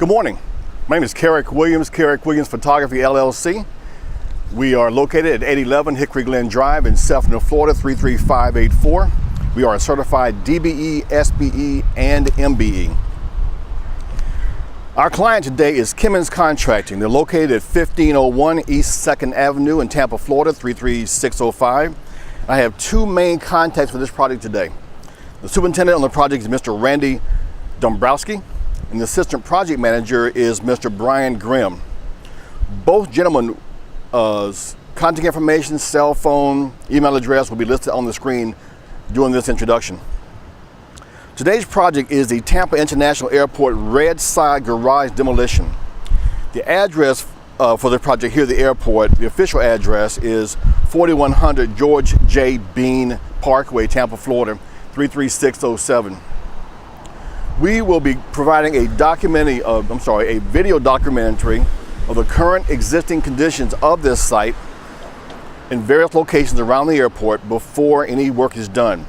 Good morning. My name is Carrick Williams Photography LLC. We are located at 811 Hickory Glen Drive in Sefner, Florida 33584. We are a certified DBE, SBE, and MBE. Our client today is Kimmins Contracting. They're located at 1501 East 2nd Avenue in Tampa, Florida 33605. I have two main contacts for this project today. The superintendent on the project is Mr. Randy Dombrowski, and the assistant project manager is Mr. Brian Grimm. Both gentlemen' contact information, cell phone, email address will be listed on the screen during this introduction. Today's project is the Tampa International Airport Red Side Garage demolition. The address for the project here at the airport, the official address is 4100 George J. Bean Parkway, Tampa, Florida 33607. We will be providing a video documentary of the current existing conditions of this site in various locations around the airport before any work is done.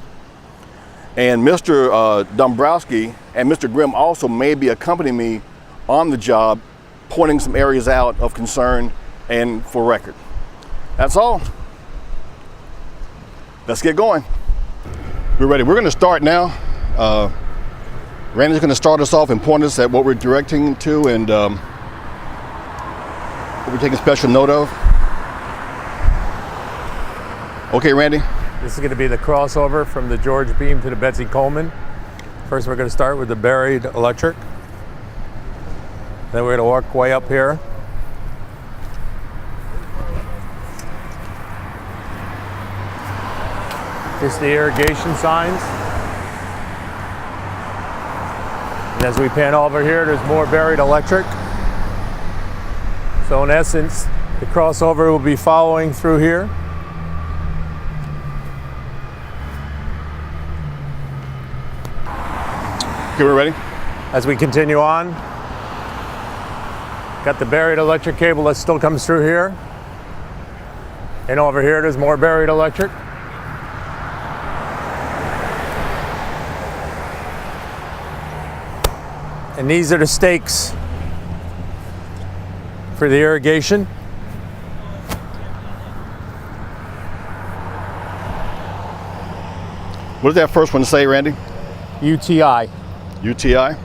And Mr. Dombrowski and Mr. Grimm also may be accompanying me on the job, pointing some areas out of concern and for record. That's all. Let's get going. We're ready. We're going to start now. Randy's going to start us off and point us at what we're directing to and what we're taking special note of. Okay, Randy. This is going to be the crossover from the George Beam to the Betsy Coleman. First, we're going to start with the buried electric. Then we're going to work way up here. Just the irrigation signs. And as we pan over here, there's more buried electric. So in essence, the crossover will be following through here. Okay, we're ready. As we continue on, got the buried electric cable that still comes through here. And over here, there's more buried electric. And these are the stakes for the irrigation. What did that first one say, Randy? UTI. UTI.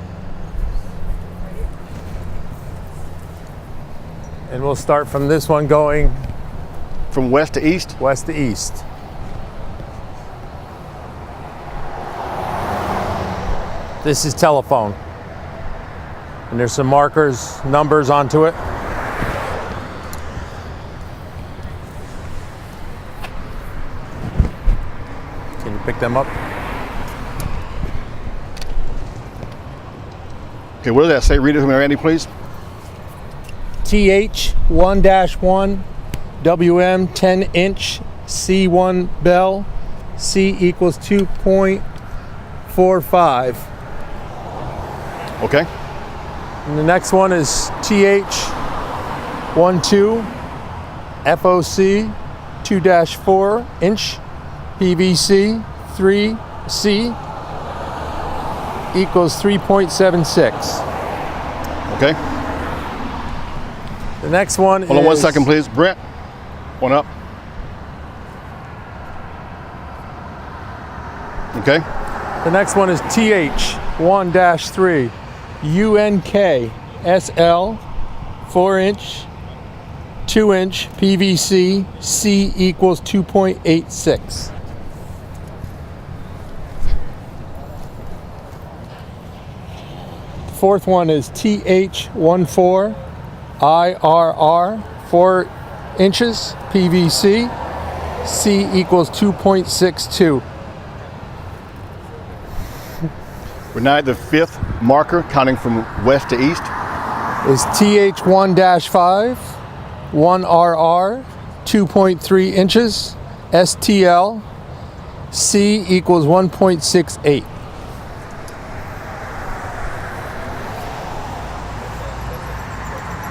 And we'll start from this one going from west to east? West to east. This is telephone. And there's some markers, numbers onto it. Can you pick them up? Okay, what does that say? Read it to me, Randy, please. TH1-1 WM 10-inch C1 bell C equals 2.45. Okay. And the next one is TH12 FOC 2-4 inch PVC 3C equals 3.76. Okay. The next one Hold on 1 second, please. Brent, one up. Okay. The next one is TH1-3 UNK SL 4-inch 2-inch PVC C equals 2.86. The fourth one is TH14 IRR 4 inches PVC C equals 2.62. We're now at the fifth marker, counting from west to east. Is TH1-5 1RR 2.3 inches STL C equals 1.68.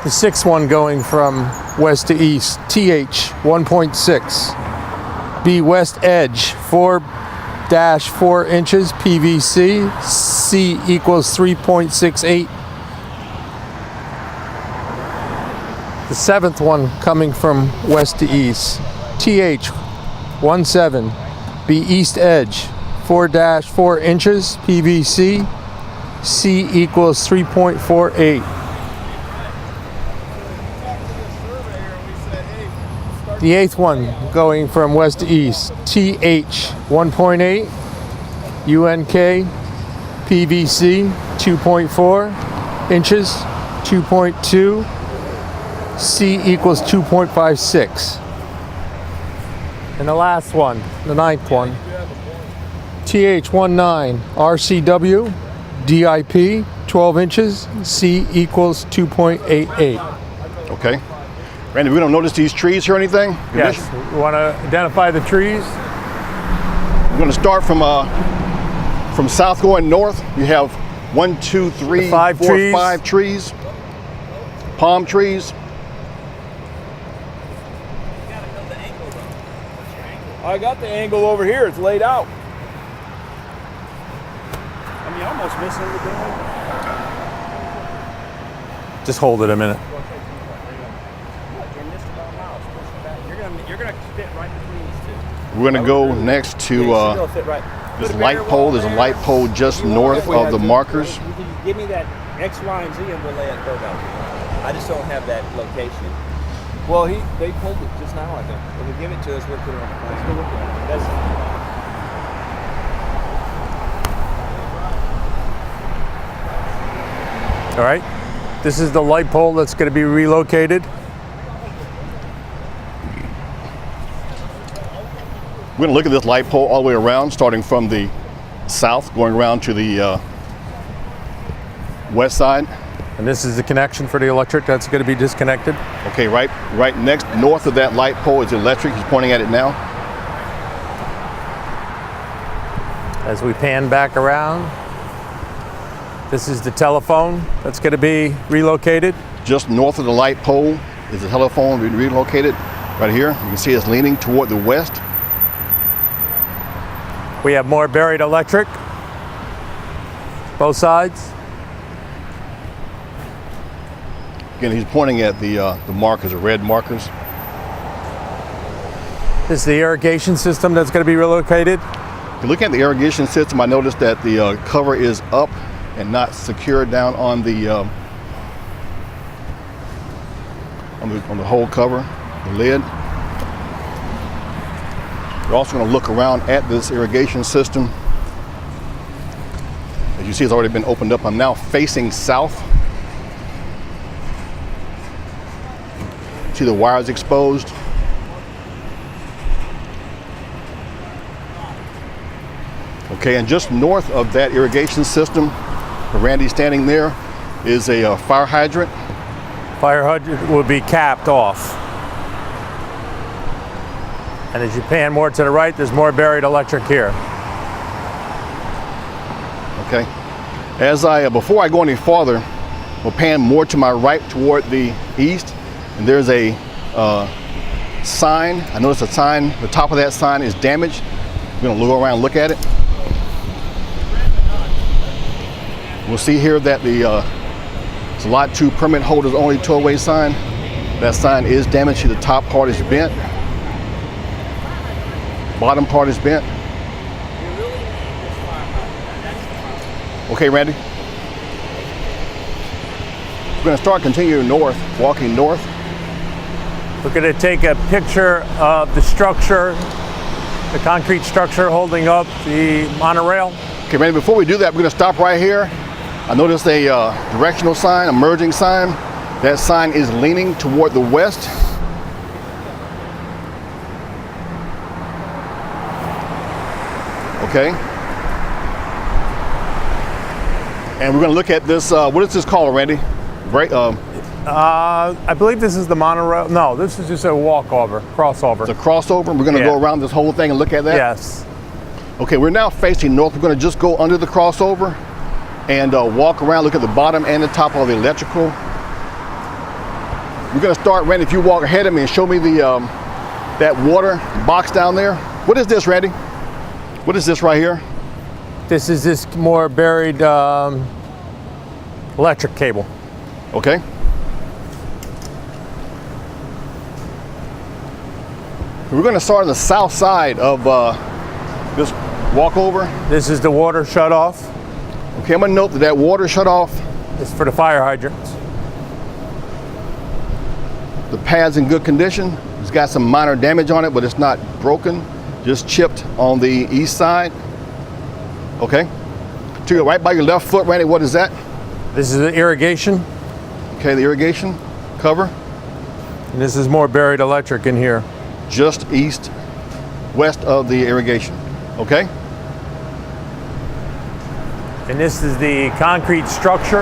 The sixth one going from west to east, TH 1.6. B west edge 4-4 inches PVC, C equals 3.68. The 7th one coming from west to east. TH17, be east edge, 4-4 inches, PVC, C equals 3.48. The 8th one going from west to east, TH 1.8, UNK, PVC 2.4 inches, 2.2, C equals 2.56. And the last one, the 9th one, TH19, RCW, DIP 12 inches, C equals 2.88. Okay. Randy, we don't notice these trees here or anything? Yes, we want to identify the trees. We're going to start from south going north. You have 1, 2, 3, 4, 5 trees. Palm trees. I got the angle over here. It's laid out. I mean, almost missing the building. Just hold it a minute. You're gonna fit right between these two. We're going to go next to this light pole. There's a light pole just north of the markers. You can give me that X, Y, and Z, and we'll lay it go down. I just don't have that location. Well, they pulled it just now, I think. When they give it to us, we'll put it on the plan. Let's go look at it. All right, this is the light pole that's going to be relocated. We're going to look at this light pole all the way around, starting from the south, going around to the west side. And this is the connection for the electric that's going to be disconnected. Okay, right next, north of that light pole is electric. He's pointing at it now. As we pan back around, this is the telephone that's going to be relocated. Just north of the light pole is the telephone being relocated. Right here, you can see it's leaning toward the west. We have more buried electric, both sides. Again, he's pointing at the markers, the red markers. This is the irrigation system that's going to be relocated. If you look at the irrigation system, I noticed that the cover is up and not secured down on the whole cover, the lid. We're also going to look around at this irrigation system. As you see, it's already been opened up. I'm now facing south. See the wires exposed. Okay, and just north of that irrigation system, where Randy's standing there, is a fire hydrant. Fire hydrant will be capped off. And as you pan more to the right, there's more buried electric here. Okay. Before I go any farther, we'll pan more to my right toward the east, and there's a sign. I noticed a sign, the top of that sign is damaged. We're gonna go around and look at it. We'll see here that it's a Lot 2 permit holders only tollway sign. That sign is damaged. The top part is bent. Bottom part is bent. Okay, Randy. We're going to start continuing north, walking north. We're going to take a picture of the structure, the concrete structure holding up the monorail. Okay, Randy, before we do that, we're going to stop right here. I noticed a directional sign, a merging sign. That sign is leaning toward the west. Okay. And we're going to look at this, what is this called, Randy? Right, I believe this is the monorail. No, this is just a walkover, crossover. It's a crossover. We're going to go around this whole thing and look at that? Yes. Okay, we're now facing north. We're going to just go under the crossover and walk around, look at the bottom and the top of the electrical. We're going to start, Randy, if you walk ahead of me and show me the that water box down there. What is this, Randy? What is this right here? This is this more buried electric cable. Okay. We're going to start on the south side of this walkover. This is the water shutoff. Okay, I'm going to note that water shutoff. It's for the fire hydrants. The pad's in good condition. It's got some minor damage on it, but it's not broken. Just chipped on the east side. Okay. To your right by your left foot, Randy, what is that? This is the irrigation. Okay, the irrigation cover. And this is more buried electric in here. Just east, west of the irrigation. Okay. And this is the concrete structure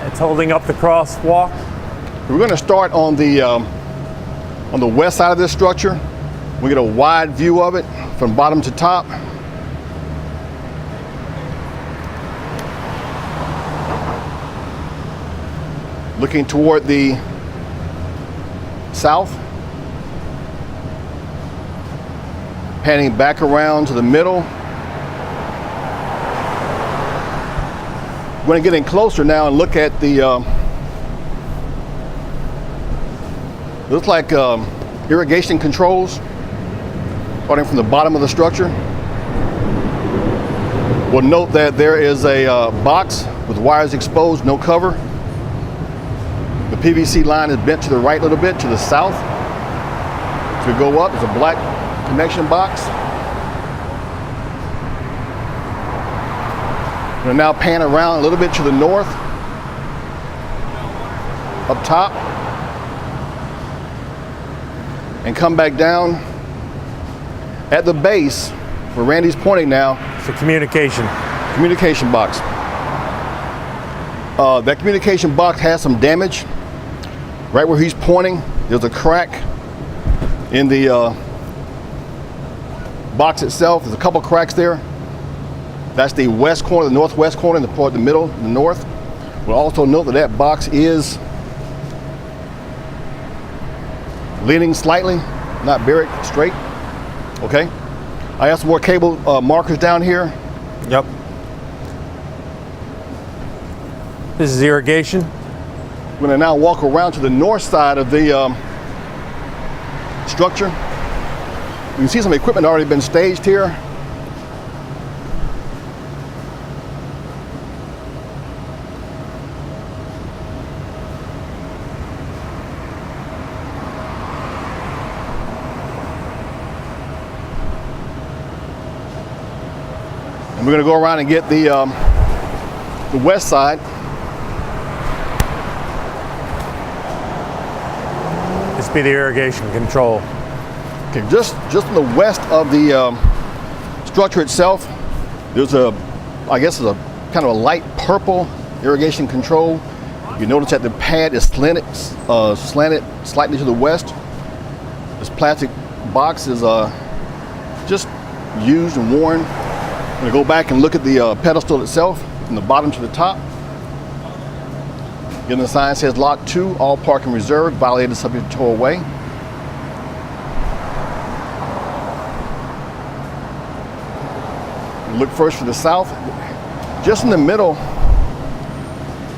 that's holding up the crosswalk. We're going to start on the west side of this structure. We get a wide view of it from bottom to top. Looking toward the south. Panning back around to the middle. We're going to get in closer now and look at the looks like irrigation controls starting from the bottom of the structure. We'll note that there is a box with wires exposed, no cover. The PVC line is bent to the right a little bit, to the south. As we go up, there's a black connection box. We'll now pan around a little bit to the north, up top, and come back down at the base where Randy's pointing now. It's a communication box. That communication box has some damage. Right where he's pointing, there's a crack in the box itself. There's a couple cracks there. That's the west corner, the northwest corner, and the part, the middle, the north. We'll also note that that box is leaning slightly, not buried straight. Okay. I have some more cable markers down here. Yep. This is irrigation. We're going to now walk around to the north side of the structure. You can see some equipment already been staged here. And we're going to go around and get the west side. This be the irrigation control. Okay, just in the west of the structure itself, there's I guess it's a kind of a light purple irrigation control. You notice that the pad is slanted slightly to the west. This plastic box is just used and worn. I'm going to go back and look at the pedestal itself from the bottom to the top. Again, the sign says Lot 2, all parking reserved, violated subject to tow away. Look first to the south. Just in the middle,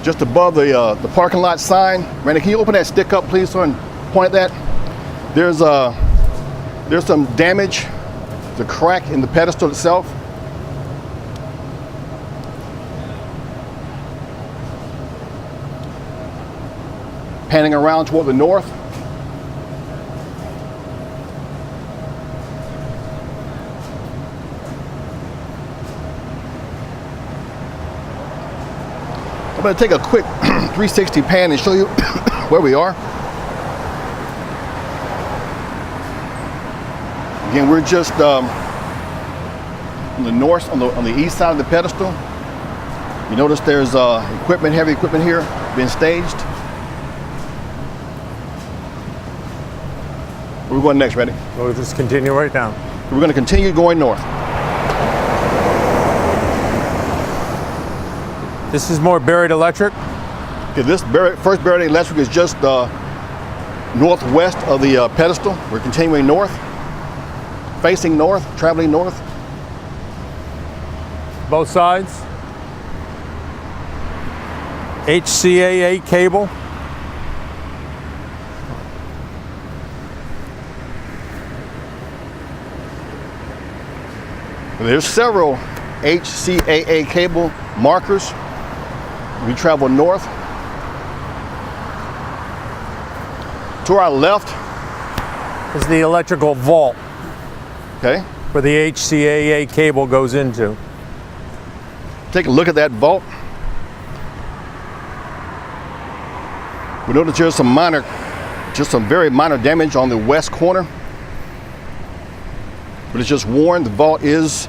just above the parking lot sign. Randy, can you open that stick up, please, and point at that? There's some damage, the crack in the pedestal itself. Panning around toward the north. I'm going to take a quick 360 pan and show you where we are. Again, we're just on the north, on the east side of the pedestal. You notice there's heavy equipment here, being staged. Where are we going next, ready? We'll just continue right down. We're going to continue going north. This is more buried electric. Okay, this first buried electric is just northwest of the pedestal. We're continuing north, facing north, traveling north. Both sides. HCAA cable. There's several HCAA cable markers. We travel north. To our left is the electrical vault, okay, where the HCAA cable goes into. Take a look at that vault. We notice there's some very minor damage on the west corner, but it's just worn. The vault is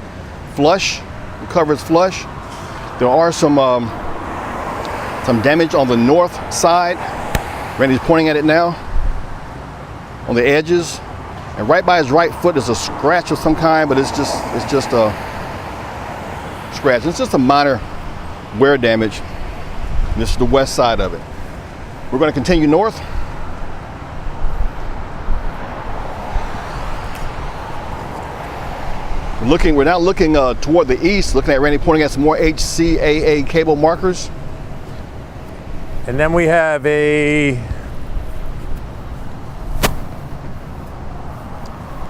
flush. The cover is flush. There are some damage on the north side. Randy's pointing at it now. On the edges, and right by his right foot is a scratch of some kind, but it's just a scratch. It's just a minor wear damage. And this is the west side of it. We're going to continue north. We're now looking toward the east, looking at Randy pointing at some more HCAA cable markers. And then we have a,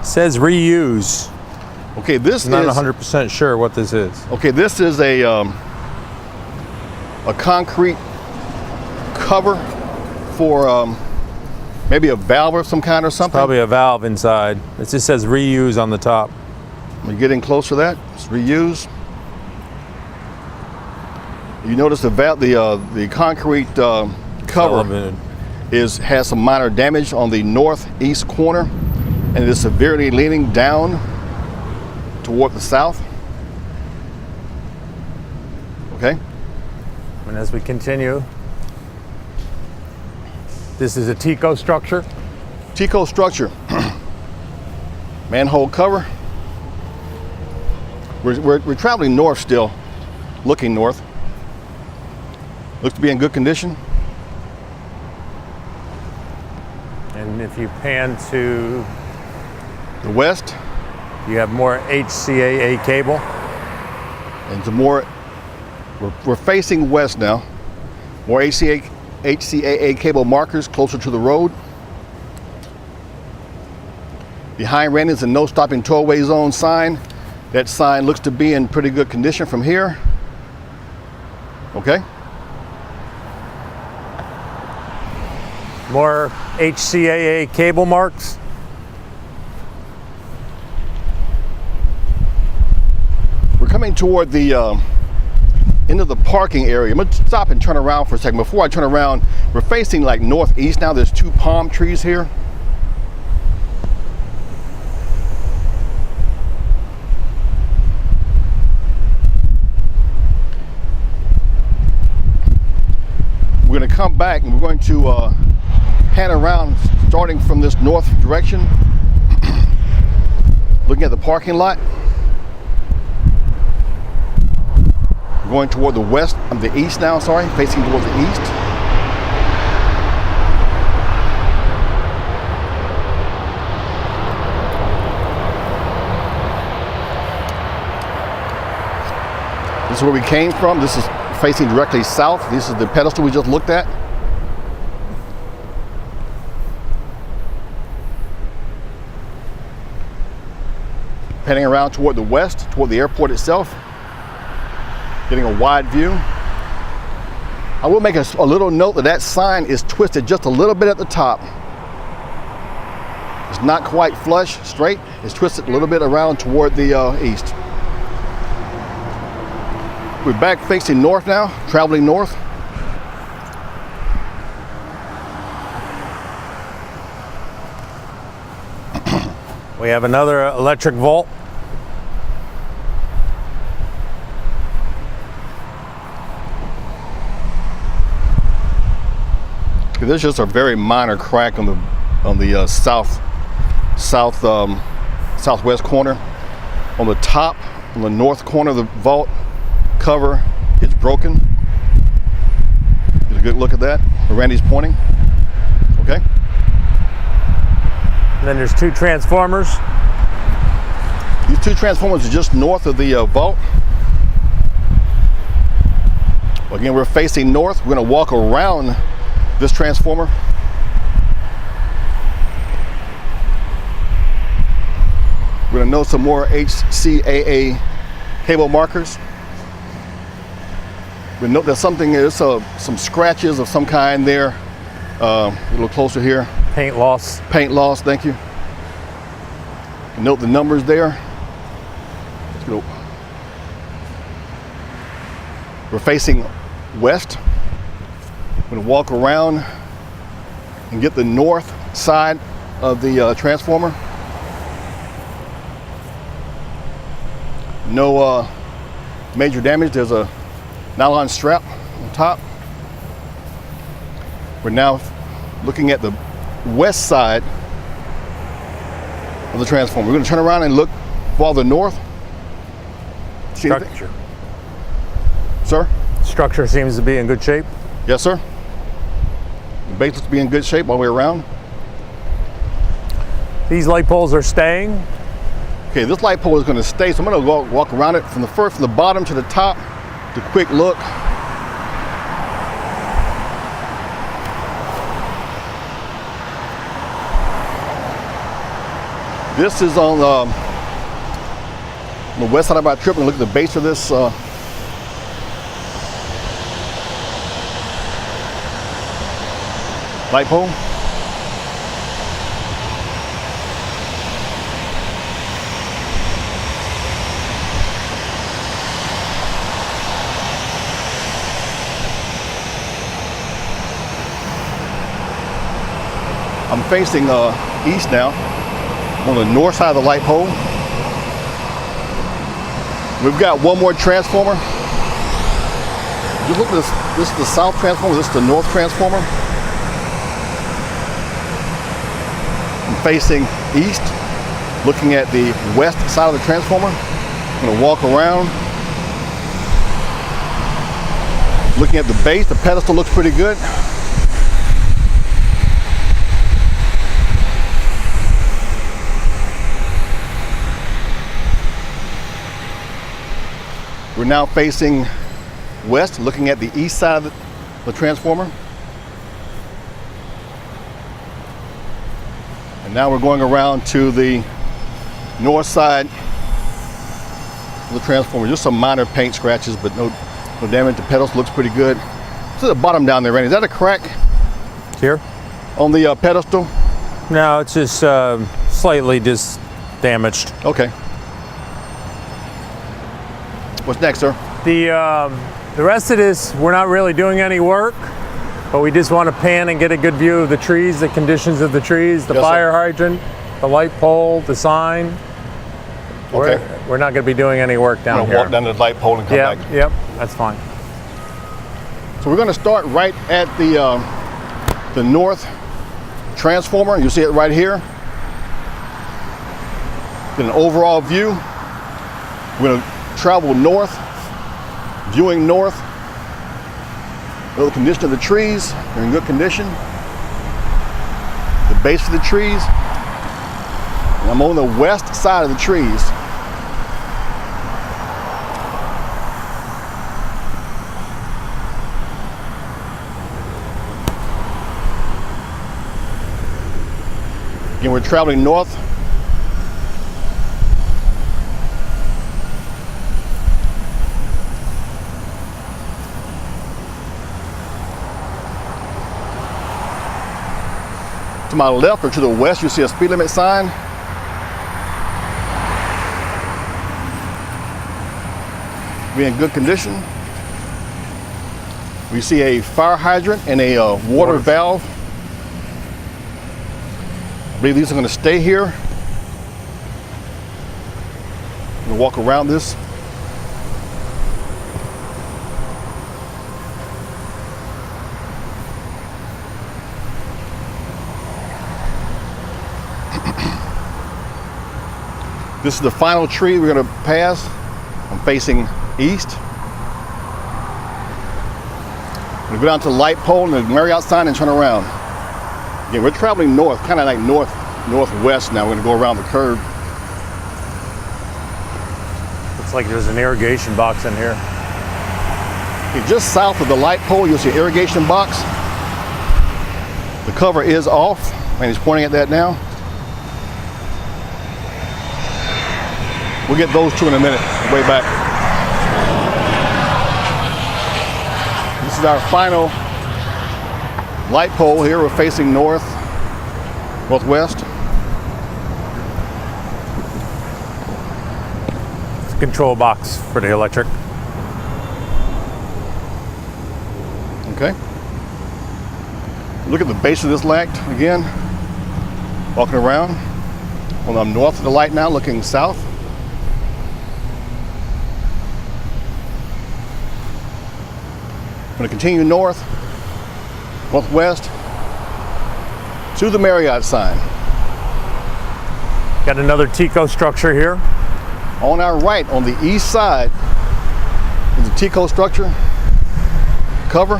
says reuse. Okay, this I'm not 100% sure what this is. Okay, this is a concrete cover for maybe a valve of some kind or something. Probably a valve inside. It just says reuse on the top. We're getting close to that. It's reuse. You notice the concrete cover has some minor damage on the northeast corner, and it is severely leaning down toward the south. Okay. And as we continue, this is a TICO structure. TICO structure. Manhole cover. We're traveling north still, looking north. Looks to be in good condition. And if you pan to the west, you have more HCAA cable. And some more, we're facing west now. More HCAA cable markers closer to the road. Behind Randy is a no stopping tollway zone sign. That sign looks to be in pretty good condition from here. Okay. More HCAA cable marks. We're coming toward the end of the parking area. I'm gonna stop and turn around for a second. Before I turn around, we're facing like northeast now. There's two palm trees here. We're going to come back and we're going to pan around starting from this north direction, looking at the parking lot. We're going toward the west, the east now, sorry, facing toward the east. This is where we came from. This is facing directly south. This is the pedestal we just looked at. Panning around toward the west, toward the airport itself. Getting a wide view. I will make a little note that sign is twisted just a little bit at the top. It's not quite flush, straight. It's twisted a little bit around toward the east. We're back facing north now, traveling north. We have another electric vault. There's just a very minor crack on the southwest corner. On the top, on the north corner of the vault cover, it's broken. Get a good look at that where Randy's pointing. Okay. And then there's two transformers. These two transformers are just north of the vault. Again, we're facing north. We're going to walk around this transformer. We're going to note some more HCAA cable markers. We note that there's some scratches of some kind there. A little closer here. Paint loss. Paint loss, thank you. Note the numbers there. Let's go. We're facing west. I'm going to walk around and get the north side of the transformer. No major damage. There's a nylon strap on top. We're now looking at the west side of the transformer. We're going to turn around and look farther north. See anything? Structure. Sir? Structure seems to be in good shape. Yes, sir. The base looks to be in good shape all the way around. These light poles are staying. Okay, this light pole is going to stay, so I'm going to walk around it from the bottom to the top. The quick look. This is on the west side of our trip. We're going to look at the base of this light pole. I'm facing east now, on the north side of the light pole. We've got one more transformer. Just look at this. This is the south transformer. This is the north transformer. I'm facing east, looking at the west side of the transformer. I'm going to walk around, looking at the base. The pedestal looks pretty good. We're now facing west, looking at the east side of the transformer. And now we're going around to the north side of the transformer. Just some minor paint scratches, but no damage. The pedals looks pretty good. To the bottom down there, Randy, is that a crack? Here? On the pedestal? No, it's just slightly just damaged. Okay. What's next, sir? The rest of this, we're not really doing any work, but we just want to pan and get a good view of the trees, the conditions of the trees, the Yes, fire sir. hydrant, the light pole, the sign. Okay. We're not going to be doing any work down I'm here. gonna walk down to the light pole and come back. Yep, that's fine. So we're going to start right at the north transformer. You see it right here. Get an overall view. We're going to travel north, viewing north. The condition of the trees, they're in good condition. The base of the trees. And I'm on the west side of the trees. Again, we're traveling north. To my left or to the west, you see a speed limit sign. We're in good condition. We see a fire hydrant and a water valve. I believe these are going to stay here. I'm going to walk around this. This is the final tree we're going to pass. I'm facing east. I'm going to go down to the light pole and the Marriott sign and turn around. Again, we're traveling north, kind of like northwest now. We're going to go around the curve. Looks like there's an irrigation box in here. Okay, just south of the light pole, you'll see an irrigation box. The cover is off, and he's pointing at that now. We'll get those two in a minute. Way back. our final light pole here. We're facing northwest. Control box for the electric. Okay. Look at the base of this light again. Walking around. Well, I'm north of the light now, looking south. I'm going to continue northwest to the Marriott sign. Got another Tico structure here. On our right, on the east side, is the Tico structure cover.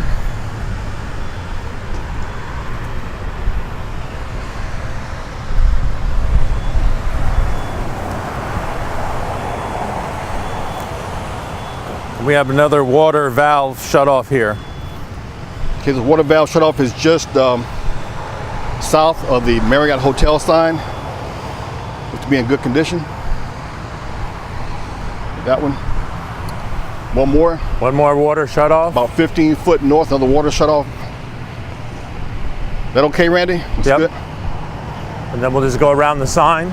We have another water valve shut off here. Okay, the water valve shut off is just south of the Marriott Hotel sign. Looks to be in good condition. That one. One more. One more water shut off. About 15 foot north of the water shut off. That okay, Randy? That's yep. Good. And then we'll just go around the sign.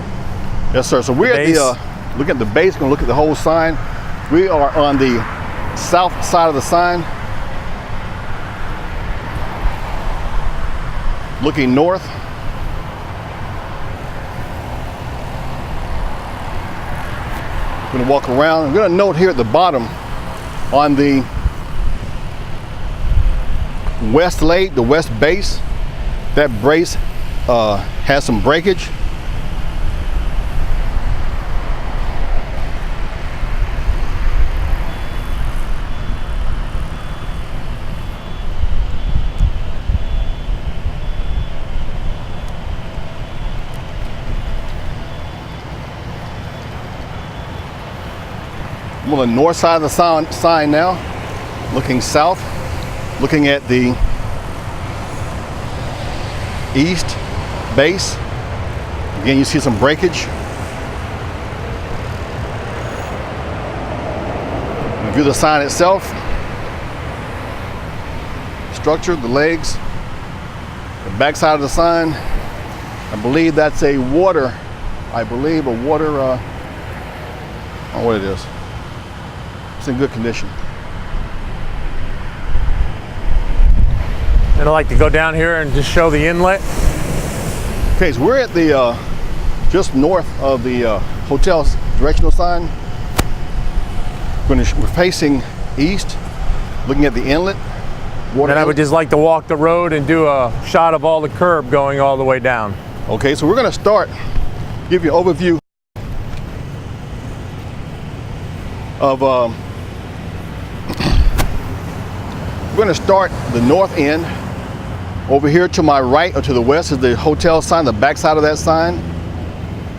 Yes, sir. So we're at the, look at the base, gonna look at the whole sign. We are on the south side of the sign. Looking north. I'm gonna walk around. I'm gonna note here at the bottom on the west leg, the west base, that brace has some breakage. I'm on the north side of the sign now, looking south, looking at the east base. Again, you see some breakage. View the sign itself, structure, the legs, the back side of the sign. I believe that's a water, I don't know what it is. It's in good condition. And I'd like to go down here and just show the inlet. Okay, so we're at the just north of the hotel's directional sign. We're facing east, looking at the inlet. And I would just like to walk the road and do a shot of all the curb going all the way down. Okay, so we're going to start, give you an overview of we're going to start the north end. Over here to my right or to the west is the hotel sign, the back side of that sign.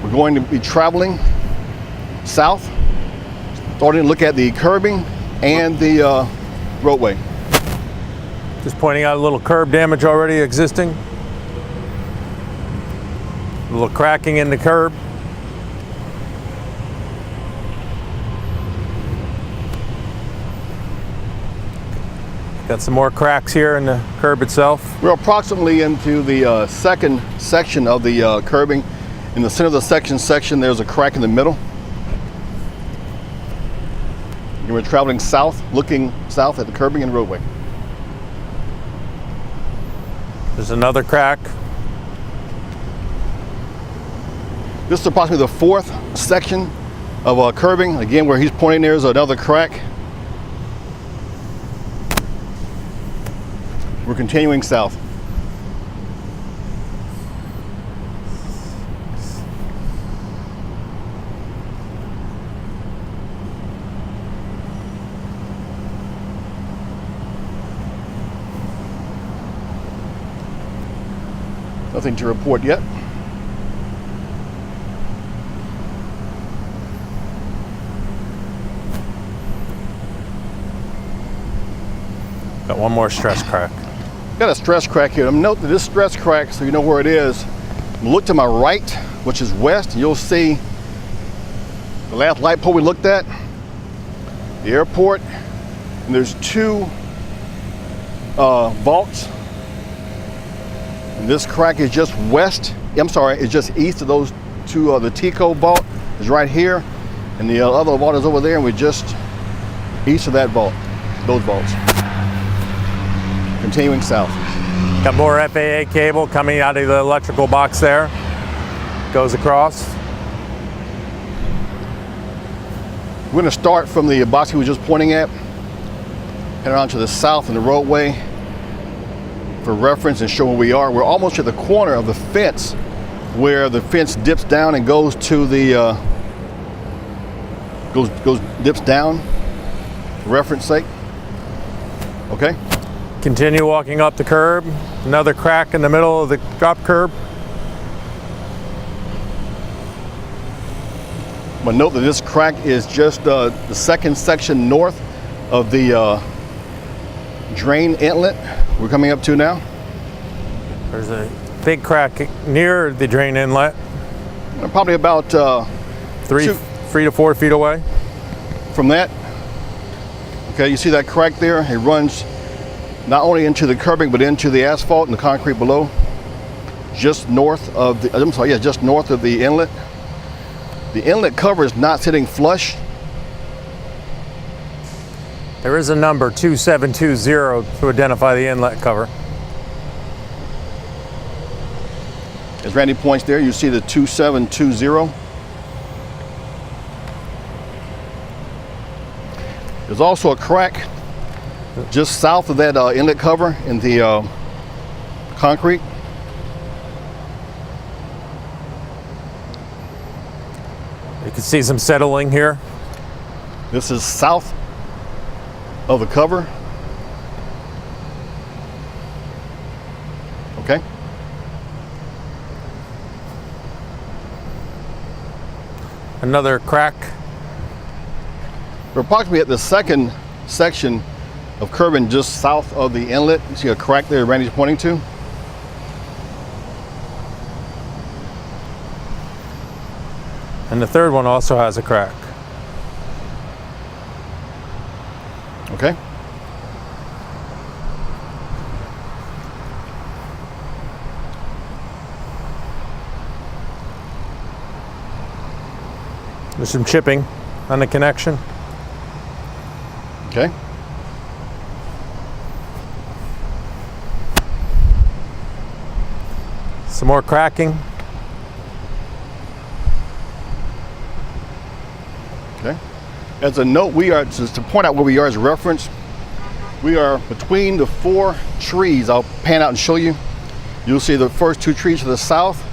We're going to be traveling south, starting to look at the curbing and the roadway. Just pointing out a little curb damage already existing. A little cracking in the curb. Got some more cracks here in the curb itself. We're approximately into the second section of the curbing. In the center of the section, there's a crack in the middle. And we're traveling south, looking south at the curbing and roadway. There's another crack. This is approximately the fourth section of curbing. Again, where he's pointing, there's another crack. We're continuing south. Nothing to report yet. Got one more stress crack. Got a stress crack here. Note that this stress crack, so you know where it is. Look to my right, which is west, and you'll see the last light pole we looked at, the airport, and there's two vaults. And this crack is just west. I'm sorry, it's just east of those two. The Tico vault is right here, and the other vault is over there, and we're just east of that vault. Those vaults. Continuing south. Got more FAA cable coming out of the electrical box there. Goes across. We're going to start from the box we were just pointing at, head around to the south in the roadway for reference and show where we are. We're almost at the corner of the fence where the fence dips down and goes to the dips down for reference sake. Okay. Continue walking up the curb. Another crack in the middle of the drop curb. But note that this crack is just the second section north of the drain inlet we're coming up to now. There's a big crack near the drain inlet. Probably about 3 to 4 feet away. From that. Okay, you see that crack there? It runs not only into the curbing but into the asphalt and the concrete below. Just north of the, just north of the inlet. The inlet cover is not sitting flush. There is a number 2720 to identify the inlet cover. As Randy points there, you see the 2720. There's also a crack just south of that inlet cover in the concrete. You can see some settling here. This is south of the cover. Okay. Another crack. We're approximately at the second section of curbing just south of the inlet. You see a crack there Randy's pointing to. And the third one also has a crack. Okay. There's some chipping on the connection. Okay. Some more cracking. Okay. As a note, we are, just to point out where we are as a reference, we are between the 4 trees. I'll pan out and show you. You'll see the first 2 trees to the south,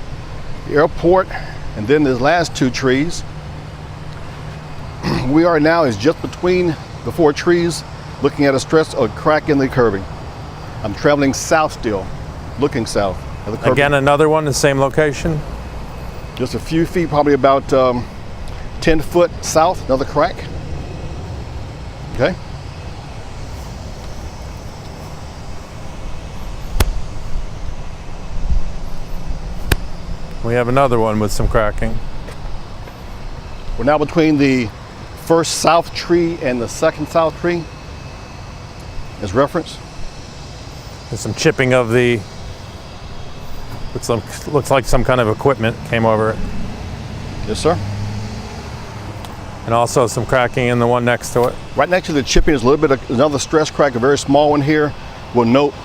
the airport, and then the last 2 trees. We are now is just between the 4 trees, looking at a stress or crack in the curbing. I'm traveling south still, looking south at the curbing. Again, another one, the same location. Just a few feet, probably about 10 foot south, another crack. Okay. We have another one with some cracking. We're now between the first south tree and the second south tree as reference. There's some chipping of the, looks like some kind of equipment came over it. Yes, sir. And also some cracking in the one next to it. Right next to the chipping is a little bit of another stress crack, a very small one here. We'll note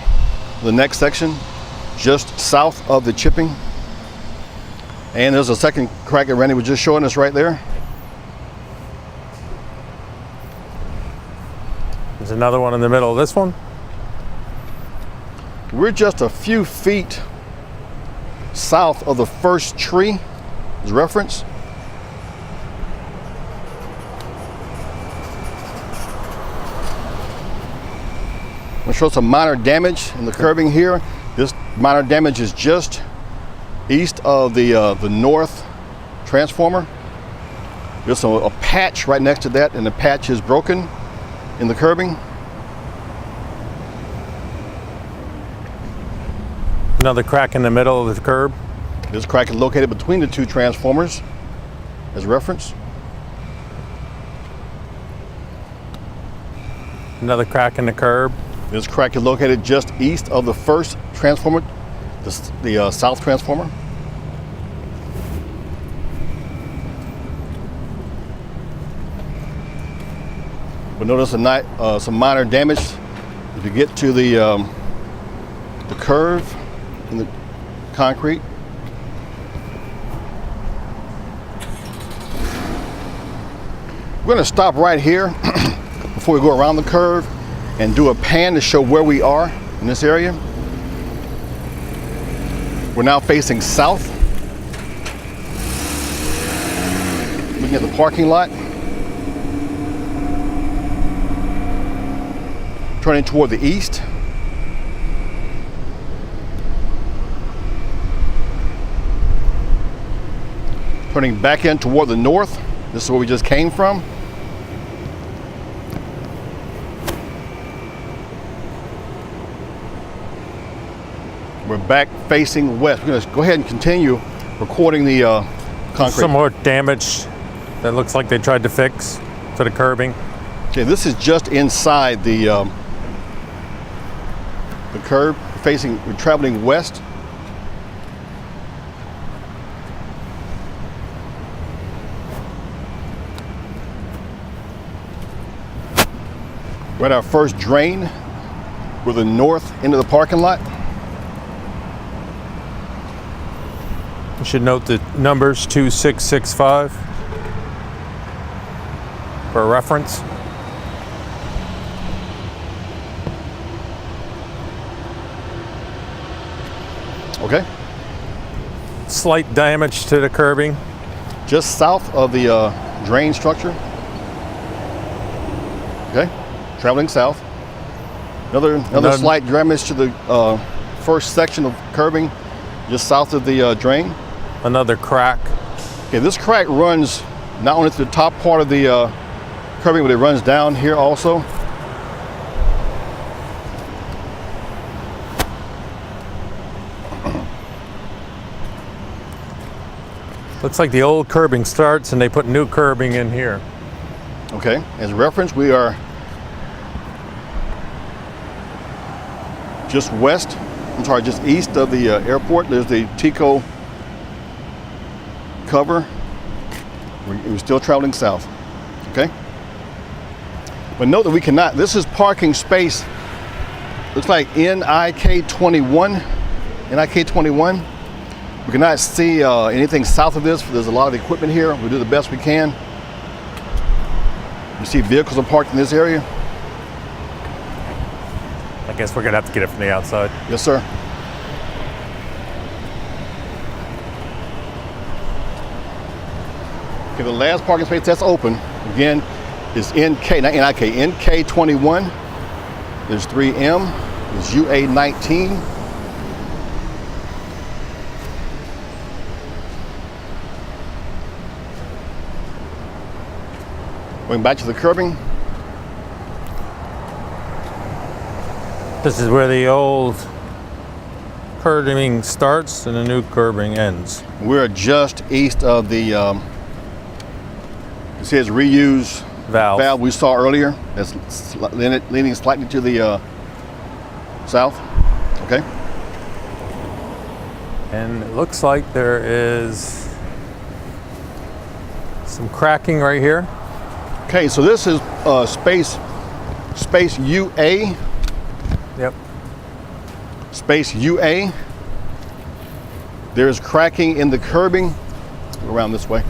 the next section, just south of the chipping. And there's a second crack that Randy was just showing us right there. There's another one in the middle of this one. We're just a few feet south of the first tree as reference. I'm going to show some minor damage in the curbing here. This minor damage is just east of the north transformer. There's a patch right next to that, and the patch is broken in the curbing. Another crack in the middle of the curb. This crack is located between the 2 transformers as reference. Another crack in the curb. This crack is located just east of the first transformer, the south transformer. But notice some minor damage. If you get to the curve in the concrete, we're going to stop right here before we go around the curve and do a pan to show where we are in this area. We're now facing south, looking at the parking lot. Turning toward the east. Turning back in toward the north. This is where we just came from. We're back facing west. We're going to go ahead and continue recording the concrete. Some more damage that looks like they tried to fix to the curbing. Okay, this is just inside the curb. We're traveling west. We're at our first drain. We're the north end of the parking lot. You should note the numbers 2665 for reference. Okay. Slight damage to the curbing. Just south of the drain structure. Okay, traveling south. Another slight damage to the first section of curbing, just south of the drain. Another crack. Okay, this crack runs not only to the top part of the curbing, but it runs down here also. Looks like the old curbing starts and they put new curbing in here. Okay, as reference, we are just just east of the airport. There's the Tico cover. We're still traveling south, okay? But note that we cannot, this is parking space, looks like NIK21. We cannot see anything south of this. There's a lot of equipment here. We do the best we can. You see vehicles are parked in this area. I guess we're gonna have to get it from the outside. Yes, sir. Okay, the last parking space that's open, again, is NK21. There's 3M, there's UA19. Going back to the curbing. This is where the old curbing starts and the new curbing ends. We're just east of the, it says reuse valve we saw earlier. That's leaning slightly to the south. Okay. And it looks like there is some cracking right here. Okay, so this is space UA. Yep. Space UA. There's cracking in the curbing. Go around this way.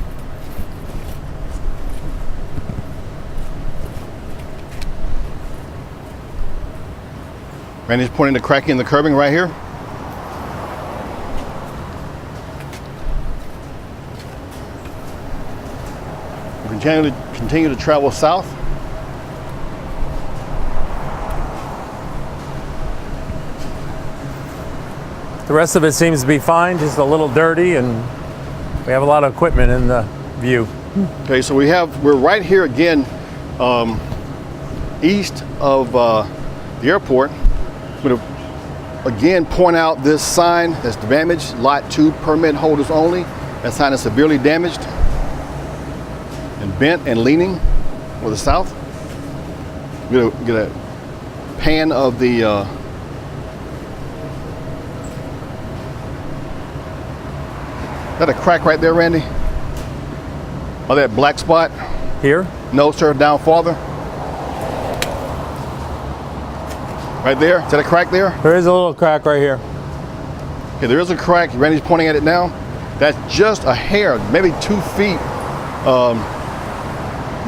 Randy's pointing to cracking in the curbing right here. We continue to travel south. The rest of it seems to be fine, just a little dirty, and we have a lot of equipment in the view. Okay, so we're right here again, east of the airport. I'm going to again point out this sign that's damaged, Lot 2 permit holders only. That sign is severely damaged and bent and leaning for the south. We're going to get a pan of the is that a crack right there, Randy? Oh, that black spot? Here? No, sir, down farther. Right there. Is that a crack there? There is a little crack right here. Okay, there is a crack. Randy's pointing at it now. That's just a hair, maybe 2 feet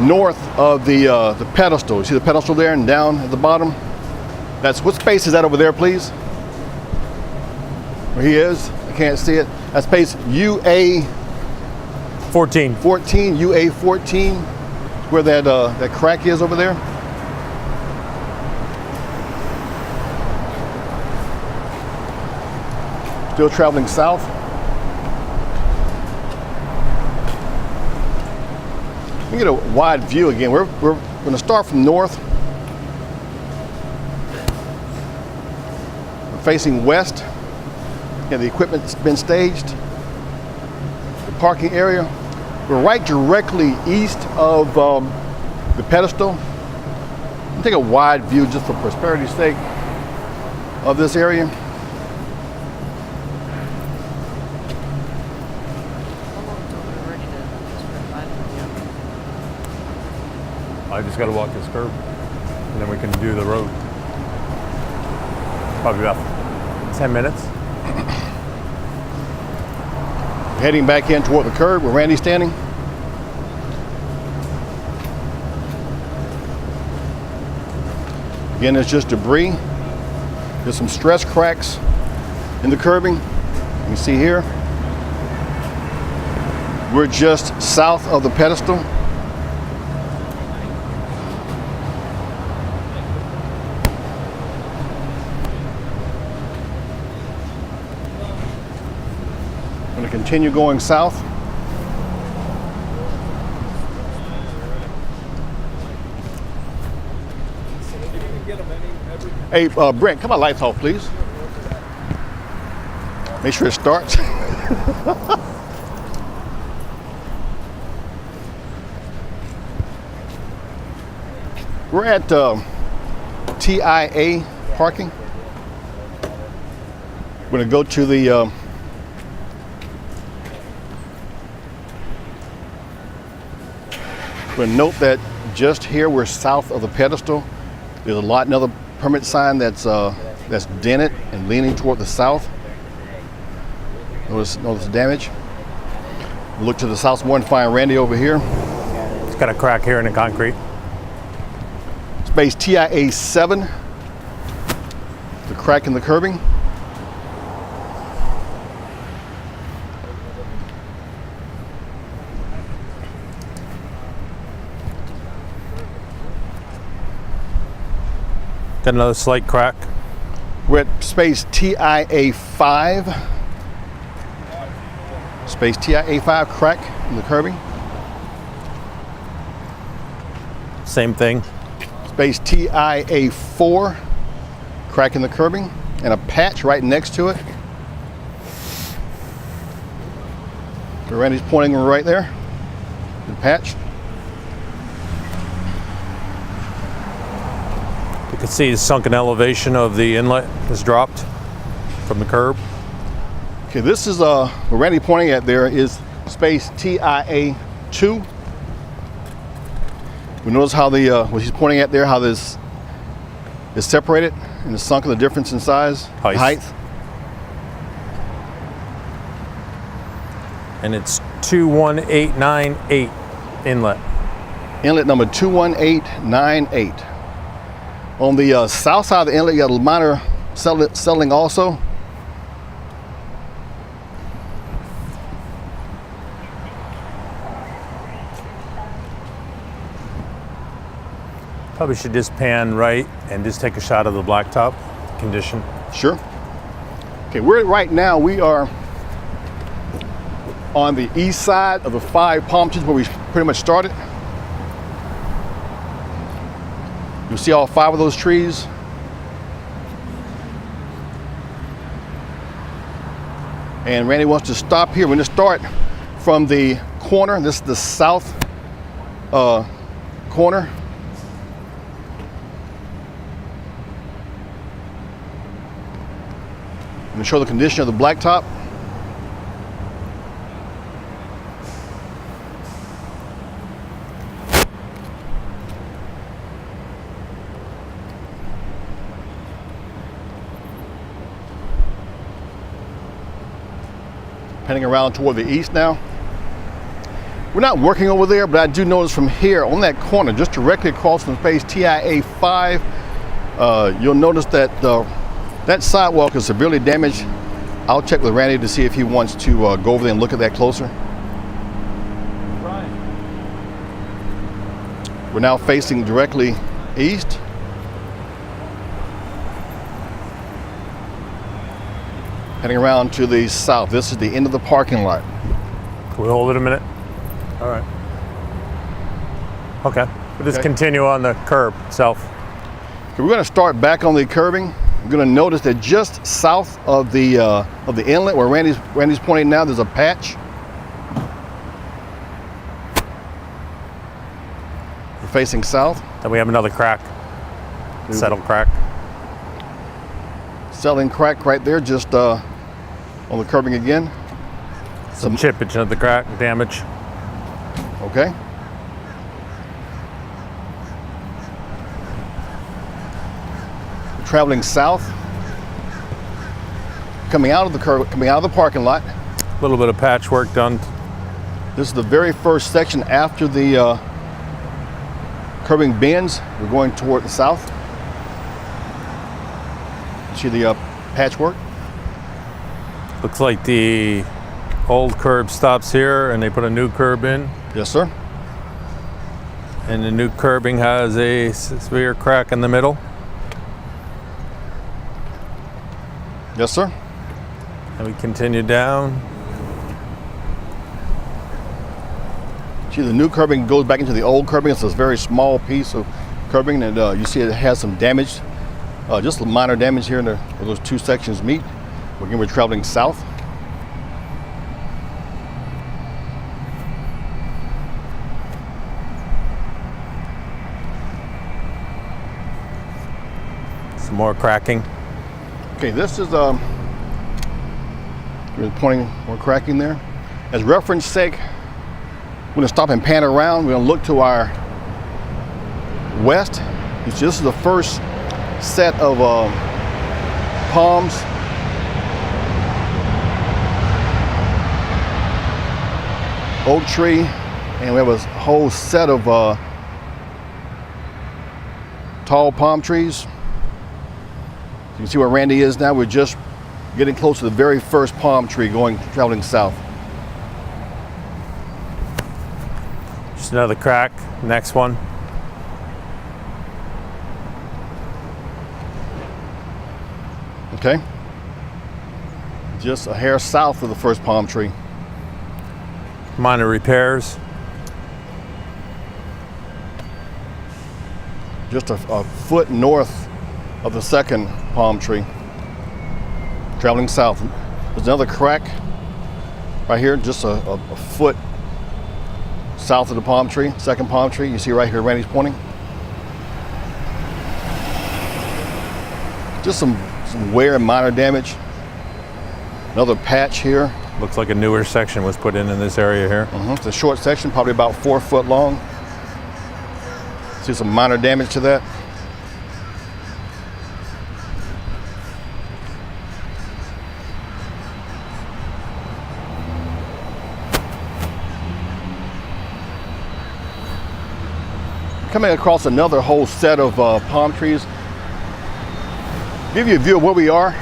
north of the pedestal. You see the pedestal there and down at the bottom? That's, what space is that over there, please? Where he is? I can't see it. That's space UA 14. 14, UA 14, where that crack is over there. Still traveling south. Let me get a wide view again. We're going to start from north. We're facing west. Yeah, the equipment's been staged. The parking area. We're right directly east of the pedestal. I'll take a wide view just for prosperity's sake of this area. I just got to walk this curb, and then we can do the road. Probably about 10 minutes. Heading back in toward the curb where Randy's standing. Again, it's just debris. There's some stress cracks in the curbing. You can see here. We're just south of the pedestal. I'm going to continue going south. Hey, Brent, come on, lights off, please. Make sure it starts. We're at TIA parking. We're going to go to the we're going to note that just here we're south of the pedestal. There's a lot another permit sign that's dented and leaning toward the south. Notice the damage. Look to the south more and find Randy over here. It's got a crack here in the concrete. Space TIA 7. The crack in the curbing. Got another slight crack. We're at space TIA 5. Space TIA 5 crack in the curbing. Same thing. Space TIA 4 crack in the curbing and a patch right next to it. Randy's pointing right there. The patch. You can see the sunken elevation of the inlet has dropped from the curb. Okay, this is what Randy pointing at there is space TIA 2. We notice how the what he's pointing at there, how this is separated and the sunk of the difference in size, height. And it's 21898 inlet. Inlet number 21898. On the south side of the inlet, you got a minor settling also. Probably should just pan right and just take a shot of the blacktop condition. Sure. Okay, right now we are on the east side of the 5 palm trees where we pretty much started. You'll see all 5 of those trees. And Randy wants to stop here. We're going to start from the corner. This is the south corner. going to show the condition of the blacktop. Heading around toward the east now. We're not working over there, but I do notice from here on that corner, just directly across from space TIA 5, you'll notice that that sidewalk is severely damaged. I'll check with Randy to see if he wants to go over there and look at that closer. Right. We're now facing directly east. Heading around to the south. This is the end of the parking lot. Can we hold it a minute? All right. Okay. We'll just continue on the curb itself. Okay, we're going to start back on the curbing. You're going to notice that just south of the inlet where Randy's pointing now, there's a patch. We're facing south. Then we have another crack. Settled crack. Settling crack right there, just on the curbing again. Some chippage of the crack, damage. Okay. We're traveling south, coming out of the parking lot. A little bit of patchwork done. This is the very first section after the curbing bends. We're going toward the south. See the patchwork? Looks like the old curb stops here and they put a new curb in. Yes, sir. And the new curbing has a severe crack in the middle. Yes, sir. And we continue down. See, the new curbing goes back into the old curbing. It's a very small piece of curbing, and you see it has some damage, just minor damage here where those two sections meet. Again, we're traveling south. Some more cracking. Okay, this is we're pointing more cracking there. As reference sake, we're going to stop and pan around. We're going to look to our west. This is the first set of palms. Oak tree, and we have a whole set of tall palm trees. You can see where Randy is now. We're just getting close to the very first palm tree traveling south. Just another crack. Next one. Okay. Just a hair south of the first palm tree. Minor repairs. Just a foot north of the second palm tree. Traveling south. There's another crack right here, just a foot south of the palm tree, second palm tree. You see right here, Randy's pointing. Just some wear and minor damage. Another patch here. Looks like a newer section was put in this area here. It's a short section, probably about 4 foot long. See some minor damage to that. Coming across another whole set of palm trees. Give you a view of where we are.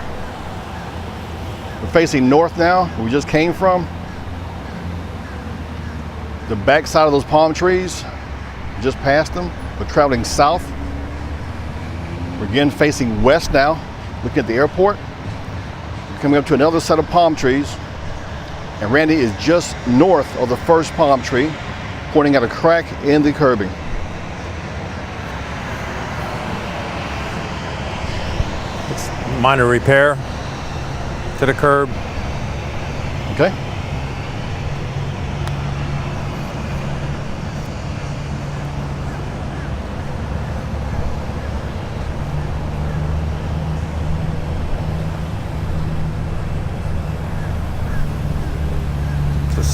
We're facing north now, where we just came from. The back side of those palm trees, just past them. We're traveling south. We're again facing west now, looking at the airport. We're coming up to another set of palm trees. And Randy is just north of the first palm tree, pointing at a crack in the curbing. Minor repair to the curb. Okay.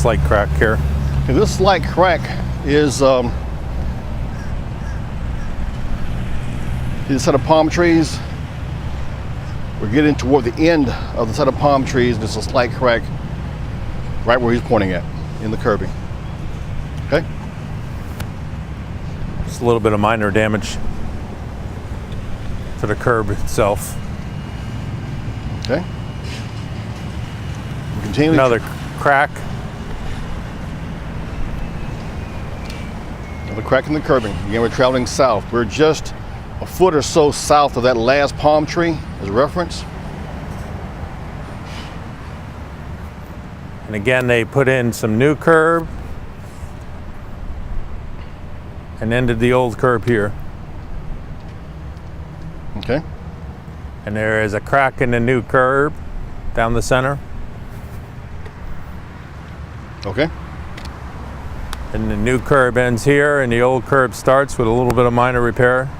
slight crack here. Okay, this slight crack is a set of palm trees. We're getting toward the end of the set of palm trees. There's a slight crack right where he's pointing at in the curbing. Okay. Just a little bit of minor damage to the curb itself. Okay. We continue. Another crack. Another crack in the curbing. Again, we're traveling south. We're just a foot or so south of that last palm tree as a reference. And again, they put in some new curb and ended the old curb here. Okay. And there is a crack in the new curb down the center. Okay. And the new curb ends here, and the old curb starts with a little bit of minor repair.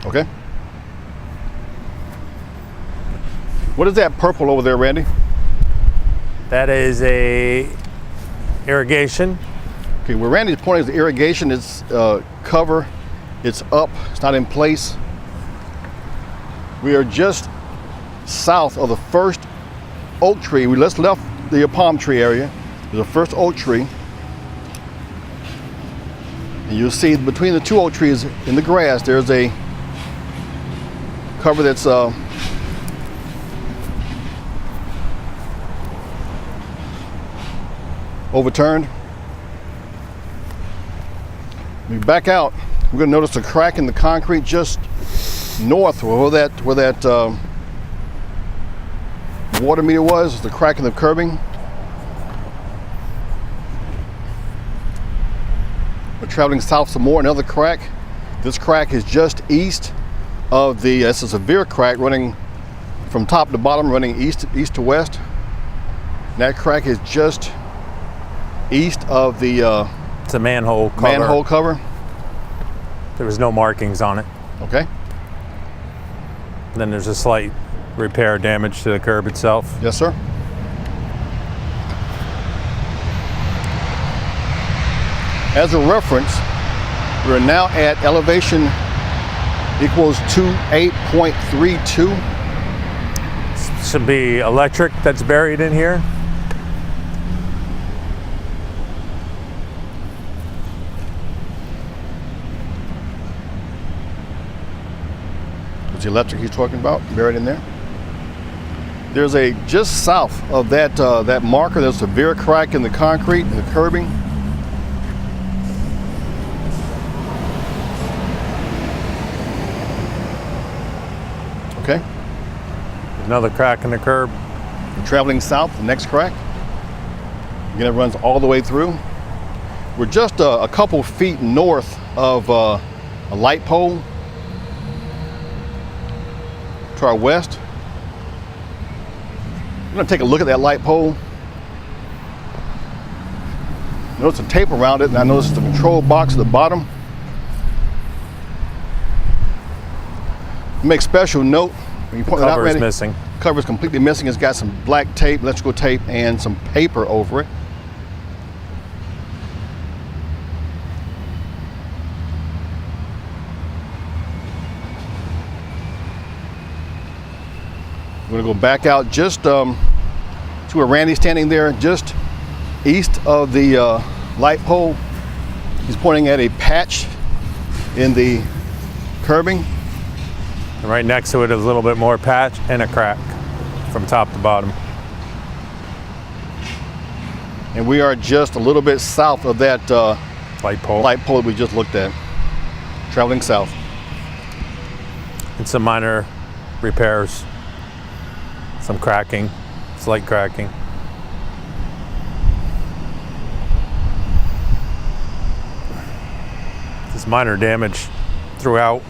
Okay. What is that purple over there, Randy? That is a irrigation. Okay, where Randy's pointing is the irrigation. It's cover. It's up. It's not in place. We are just south of the first oak tree. We just left the palm tree area. There's the first oak tree. And you'll see between the two oak trees in the grass, there's a cover that's overturned. We back out. We're going to notice a crack in the concrete just north where that water meter was. The crack in the curbing. We're traveling south some more. Another crack. This crack is just east of the. It's a severe crack running from top to bottom, running east to west. And that crack is just east of the It's a manhole cover. manhole cover. There was no markings on it. Okay. And then there's a slight repair damage to the curb itself. Yes, sir. As a reference, we're now at elevation equals to 8.32. Should be electric that's buried in here. The electric he's talking about, buried in there. There's a just south of that that marker. There's a severe crack in the concrete and the curbing. Okay. Another crack in the curb. We're traveling south. The next crack. Again, it runs all the way through. We're just a couple feet north of a light pole. To our west. I'm going to take a look at that light pole. Notice some tape around it, and I notice the control box at the bottom. Make special note when you point it out, Cover is Randy. missing. Cover is completely missing. It's got some black tape, electrical tape, and some paper over it. We're going to go back out just to where Randy's standing there, just east of the light pole. He's pointing at a patch in the curbing. And right next to it is a little bit more patch and a crack from top to bottom. And we are just a little bit south of that Light pole. light pole that we just looked at, traveling south. And some minor repairs. Some cracking, slight cracking. There's minor damage throughout.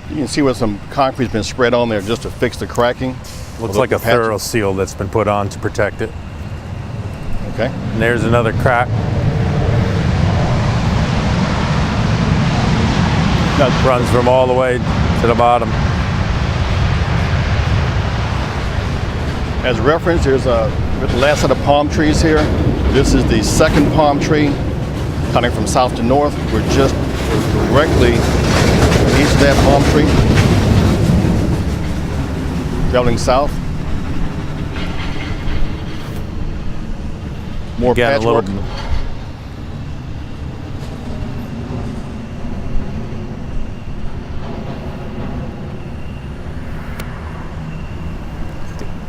You can see where some concrete's been spread on there just to fix the cracking. Looks like a thorough seal that's been put on to protect it. Okay. And there's another crack. That runs from all the way to the bottom. As reference, there's the last set of palm trees here. This is the second palm tree, coming from south to north. We're just directly east of that palm tree, traveling south. More Again, patchwork.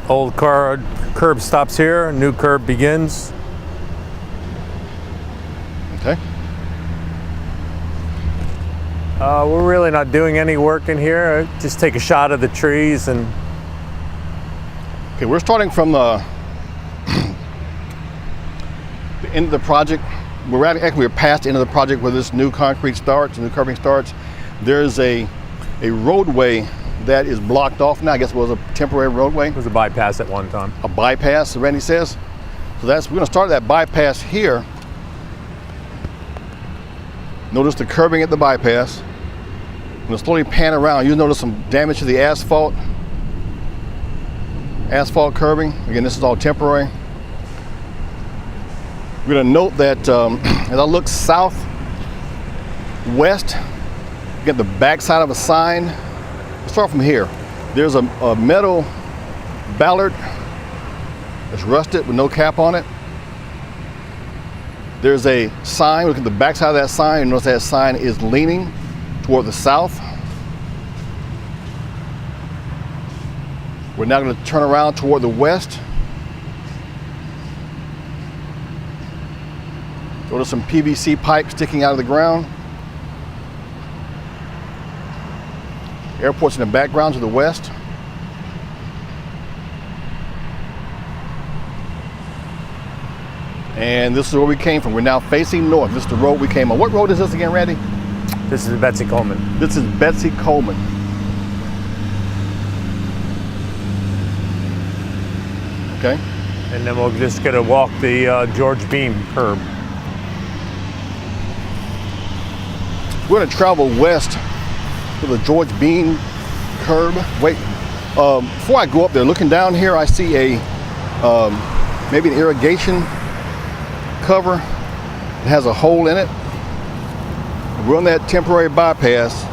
Old car curb stops here, new curb begins. Okay. We're really not doing any work in here. Just take a shot of the trees and Okay, we're starting from the end of the project. We're past the end of the project where this new concrete starts, new curbing starts. There's a roadway that is blocked off now. I guess it was a temporary roadway. it was a bypass at one time. A bypass, Randy says. So we're gonna start that bypass here. Notice the curbing at the bypass. I'm gonna slowly pan around. You'll notice some damage to the asphalt curbing. Again, this is all temporary. We're gonna note that as I look southwest, get the backside of a sign. Let's start from here. There's a metal ballard that's rusted with no cap on it. There's a sign. Look at the backside of that sign, and notice that sign is leaning toward the south. We're now going to turn around toward the west. Notice some PVC pipe sticking out of the ground. Airport's in the background to the west. And this is where we came from. We're now facing north. This is the road we came on. What road is this again, Randy? This is Betsy Coleman. This is Betsy Coleman. Okay. And then we're just gonna walk the George Beam curb. We're going to travel west to the George Bean curb. Wait, before I go up there, looking down here, I see maybe an irrigation cover. It has a hole in it. We're on that temporary bypass.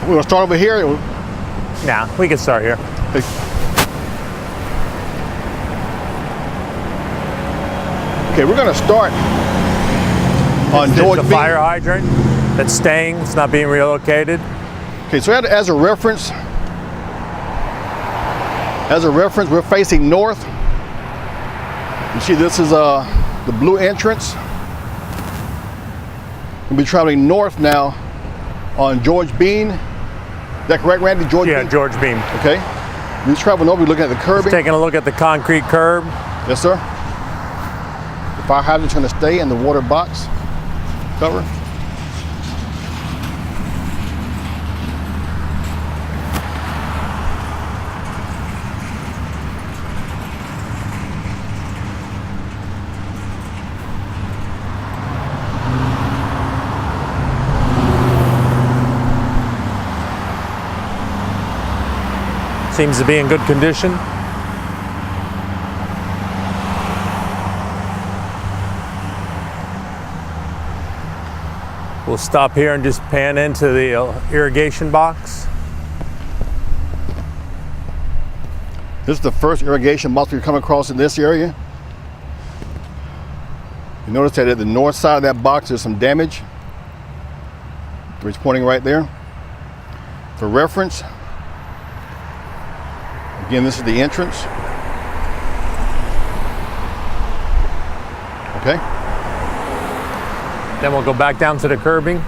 We're gonna start over here. Nah, we can start here. Okay, we're gonna start on This George is the Bean. fire hydrant that's staying. It's not being relocated. Okay, so as a reference, we're facing north. You see, this is the blue entrance. We'll be traveling north now on George Bean. Is that correct, Randy? George Yeah, Bean? George Beam. Okay. We're traveling over, we're looking at the curbing. Taking a look at the concrete curb. Yes, sir. The fire hydrant's gonna stay in the water box cover. Seems to be in good condition. We'll stop here and just pan into the irrigation box. This is the first irrigation box we've come across in this area. You notice that at the north side of that box there's some damage. It's pointing right there. For reference, again, this is the entrance. Okay. Then we'll go back down to the curbing.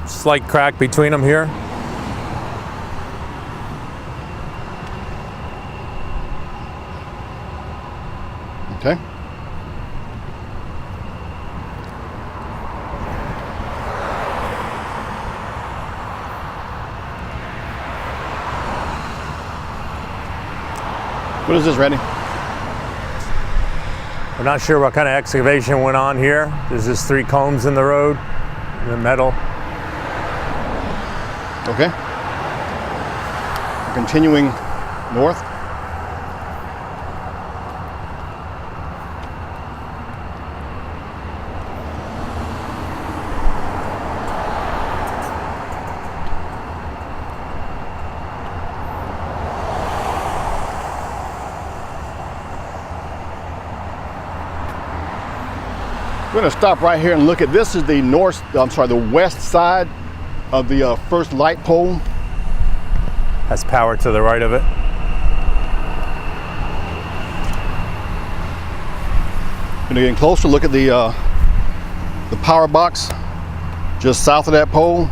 Slight crack between them here. Okay. What is this, Randy? We're not sure what kind of excavation went on here. There's just 3 combs in the road, in the metal. Okay. We're continuing north. We're going to stop right here and look at this. Is the the west side of the first light pole. Has power to the right of it. Going to get closer. Look at the power box just south of that pole.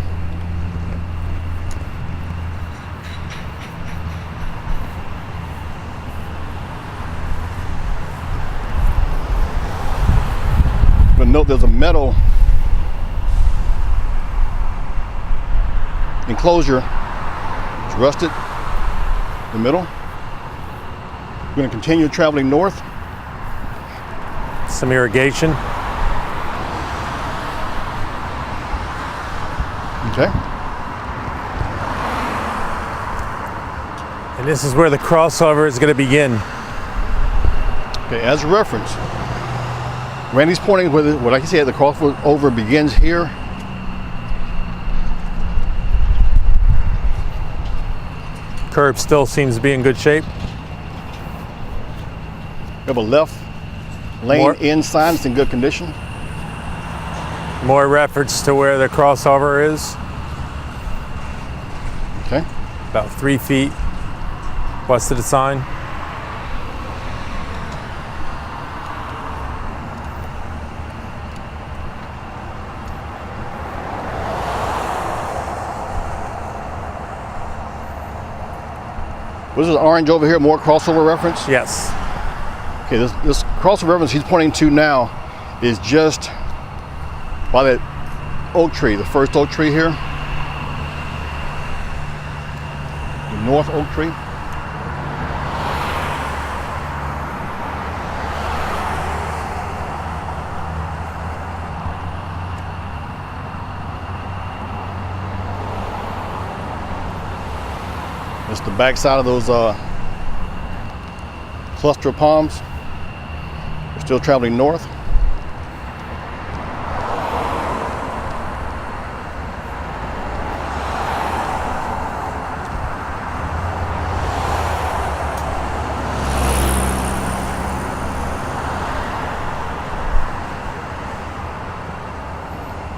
But note there's a metal enclosure. It's rusted in the middle. We're going to continue traveling north. Some irrigation. Okay. And this is where the crossover is going to begin. Okay, as a reference, Randy's pointing with what I can say the crossover begins here. Curb still seems to be in good shape. We have a left lane in sign. It's in good condition. More reference to where the crossover is. Okay. About 3 feet west of the sign. What is this orange over here? More crossover reference? Yes. Okay, this crossover reference he's pointing to now is just by that oak tree, the first oak tree here. The north oak tree. It's the back side of those cluster of palms. We're still traveling north.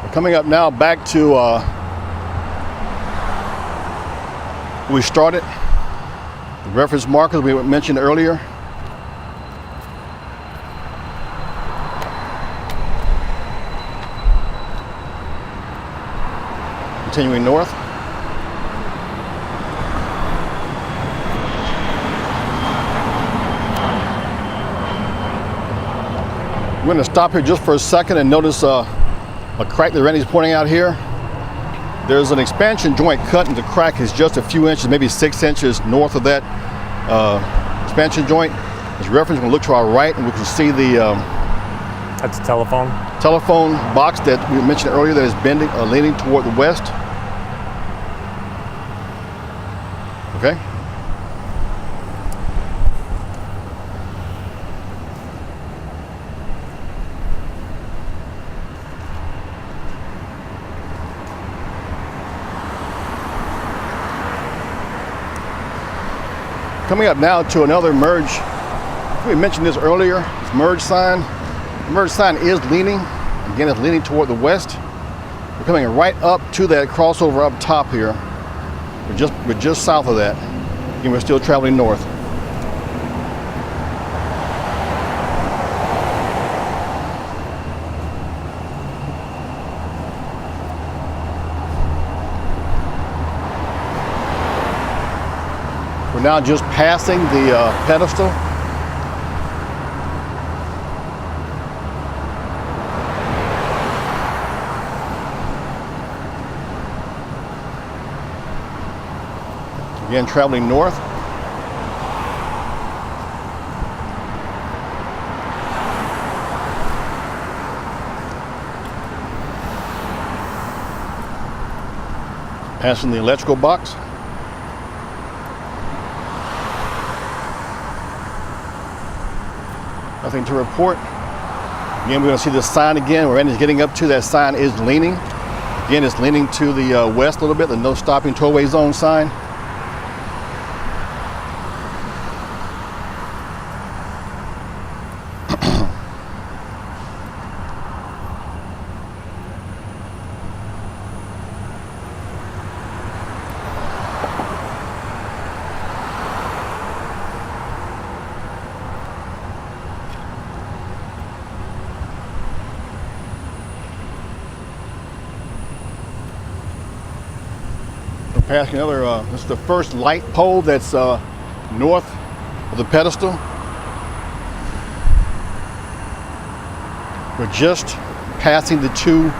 We're coming up now back to we started, the reference markers we mentioned earlier. Continuing north. We're going to stop here just for a second and notice a crack that Randy's pointing out here. There's an expansion joint cut, and the crack is just a few inches, maybe 6 inches north of that expansion joint. As reference, we'll look to our right, and we can see the That's a telephone box that we mentioned earlier that is bending, leaning toward the west. Okay. Coming up now to another merge. We mentioned this earlier, this merge sign. The merge sign is leaning. Again, it's leaning toward the west. We're coming right up to that crossover up top here. We're just south of that. And we're still traveling north. We're now just passing the pedestal. Again, traveling north. Passing the electrical box. Nothing to report. Again, we're going to see the sign again. Where Randy's getting up to, that sign is leaning. Again, it's leaning to the west a little bit, the no stopping tollway zone sign. Passing another, this is the first light pole that's north of the pedestal. We're just passing the two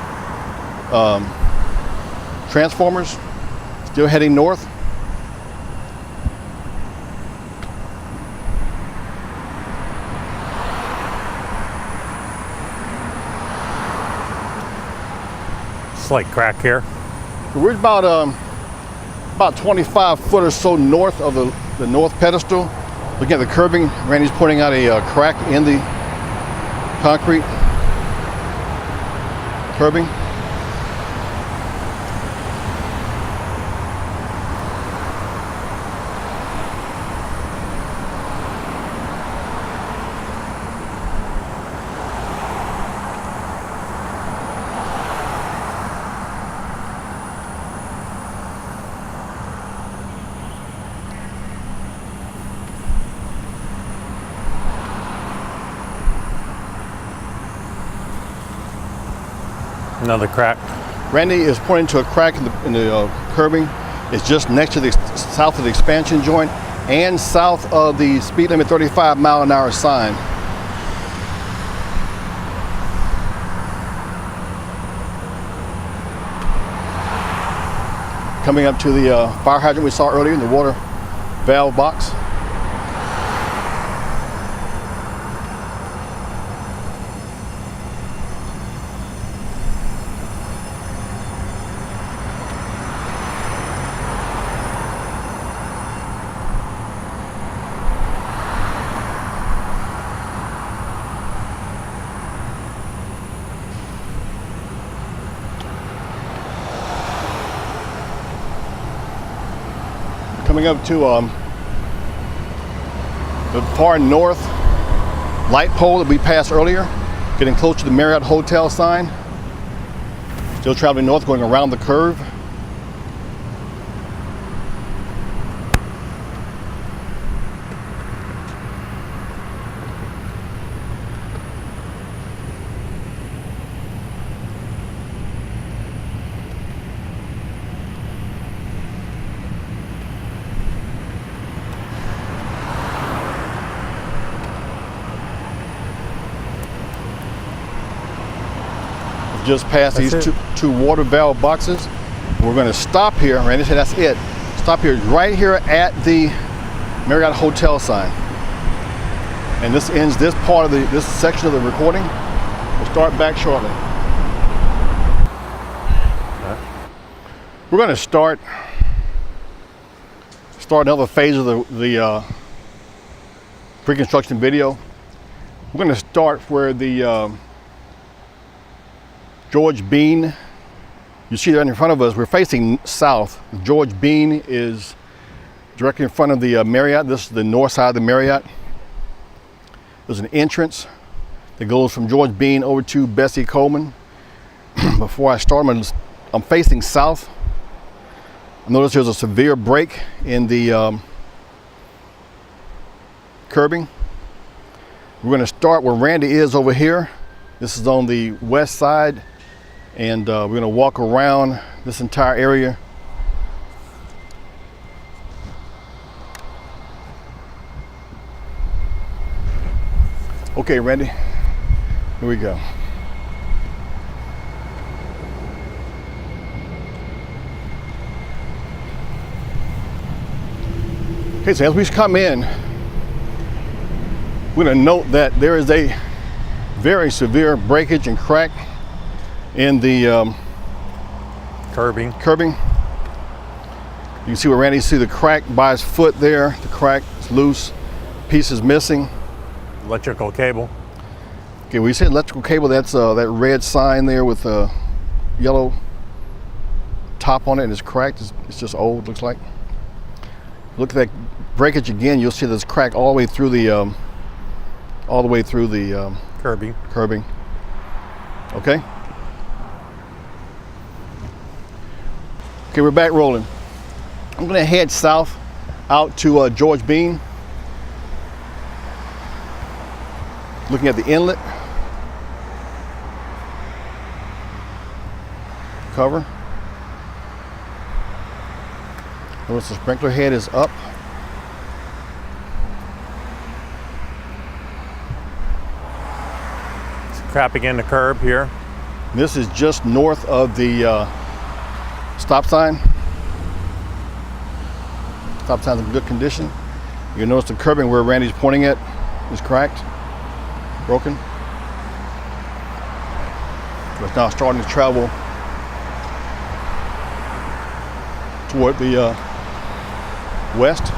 transformers, still heading north. Slight crack here. We're about 25 foot or so north of the north pedestal. Looking at the curbing, Randy's pointing out a crack in the concrete curbing. Another crack. Randy is pointing to a crack in the curbing. It's just next to the south of the expansion joint and south of the speed limit 35-mile-an-hour sign. Coming up to the fire hydrant we saw earlier in the water valve box. Coming up to the far north light pole that we passed earlier, getting close to the Marriott Hotel sign. Still traveling north, going around the curve. Just past these two water valve boxes. We're going to stop here. Randy said that's it. Stop here, right here at the Marriott Hotel sign. And this ends this part of this section of the recording. We'll start back shortly. We're going to start another phase of the pre-construction video. We're going to start where the George Bean, you see that in front of us. We're facing south. George Bean is directly in front of the Marriott. This is the north side of the Marriott. There's an entrance that goes from George Bean over to Bessie Coleman. Before I start, I'm facing south. I noticed there's a severe break in the curbing. We're going to start where Randy is over here. This is on the west side. And we're going to walk around this entire area. Okay, Randy, here we go. Okay, so as we come in, we're going to note that there is a very severe breakage and crack in the curbing. can see where Randy see the crack by his foot there. The crack is loose, piece is missing. Electrical cable. Okay, when you say electrical cable, that's that red sign there with a yellow top on it and it's cracked. It's just old, looks like. Look at that breakage again. You'll see this crack all the way through the curbing. Okay. Okay, we're back rolling. I'm going to head south out to George Bean. Looking at the inlet. Cover. Notice the sprinkler head is up. It's crapping in the curb here. This is just north of the stop sign. Stop sign's in good condition. You can notice the curbing where Randy's pointing at is cracked, broken. It's now starting to travel toward the west.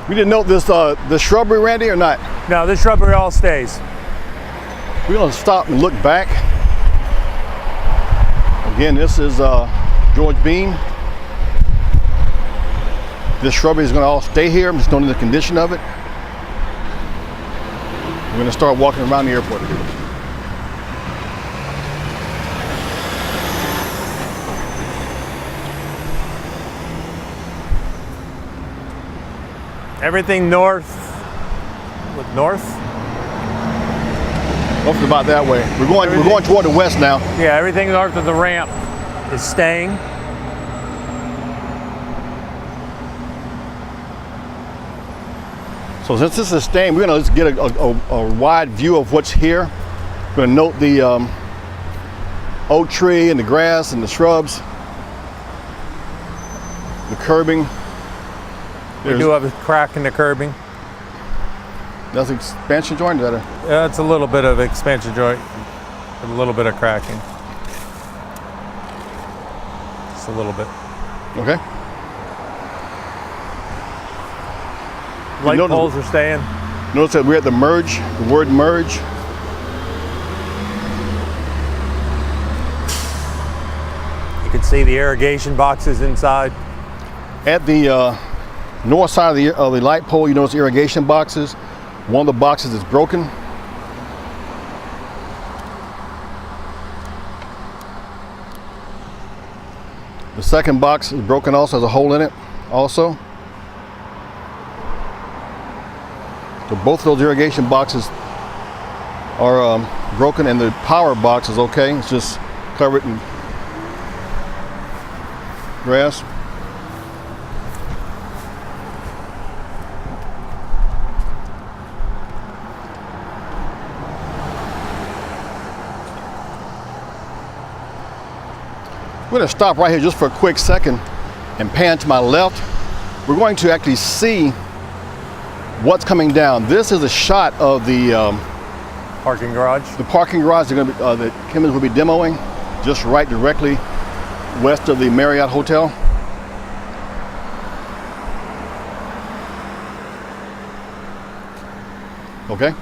We didn't note this the shrubbery, Randy, or not? No, this shrubbery all stays. We're going to stop and look back. Again, this is George Bean. This shrubbery is going to all stay here. I'm just noting the condition of it. We're going to start walking around the airport again. Everything north. Look north. Hopefully about that way. We're going toward the west now. Yeah, everything north of the ramp is staying. So since this is staying, we're going to get a wide view of what's here. We're going to note the oak tree and the grass and the shrubs, the curbing. We do have a crack in the curbing. That's an expansion joint, is that a? It's a little bit of expansion joint, a little bit of cracking. Just a little bit. Okay. Light poles are staying. Notice that we're at the merge, the word merge. You can see the irrigation boxes inside. At the north side of the light pole, you notice irrigation boxes. One of the boxes is broken. The second box is broken also, has a hole in it also. So both of those irrigation boxes are broken and the power box is okay. It's just covered in grass. We're going to stop right here just for a quick second and pan to my left. We're going to actually see what's coming down. This is a shot of the Parking garage. The parking garage they're going to be, that Kimmins will be demoing, just right directly west of the Marriott Hotel. Okay.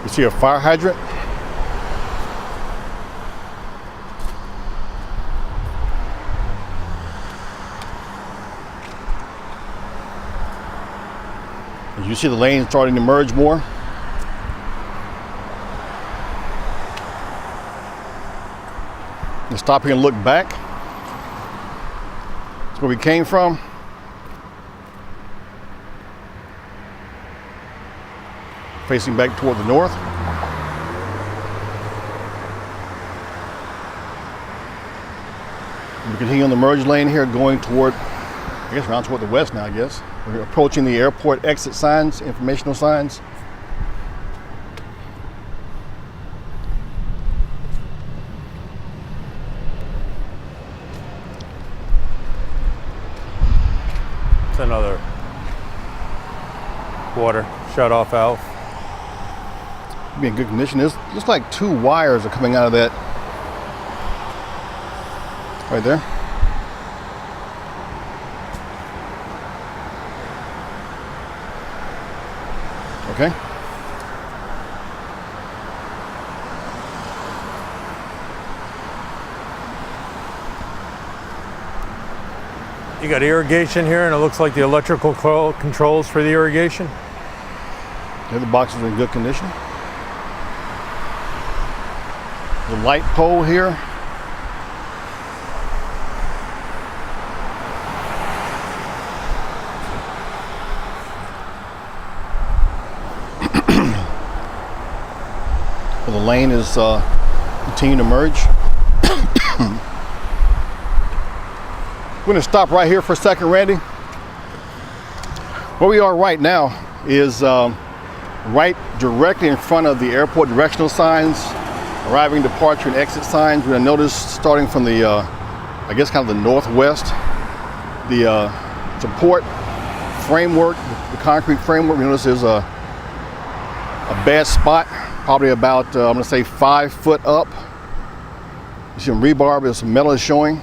You see a fire hydrant. As you see the lane starting to merge more. Let's stop here and look back. That's where we came from. Facing back toward the north. We continue on the merge lane here, going toward, I guess around toward the west now, I guess. We're approaching the airport exit signs, informational signs. water shut-off valve. Be in good condition. There's just like 2 wires are coming out of that right there. Okay. You got irrigation here, and it looks like the electrical controls for the irrigation. Yeah, the box is in good condition. The light pole here. The lane is continuing to merge. We're going to stop right here for a second, Randy. Where we are right now is right directly in front of the airport directional signs, arriving, departure, and exit signs. We're going to notice starting from the, I guess kind of the northwest, the support framework, the concrete framework. We notice there's a bad spot, probably about, I'm going to say 5 foot up. You see some rebar, but some metal is showing.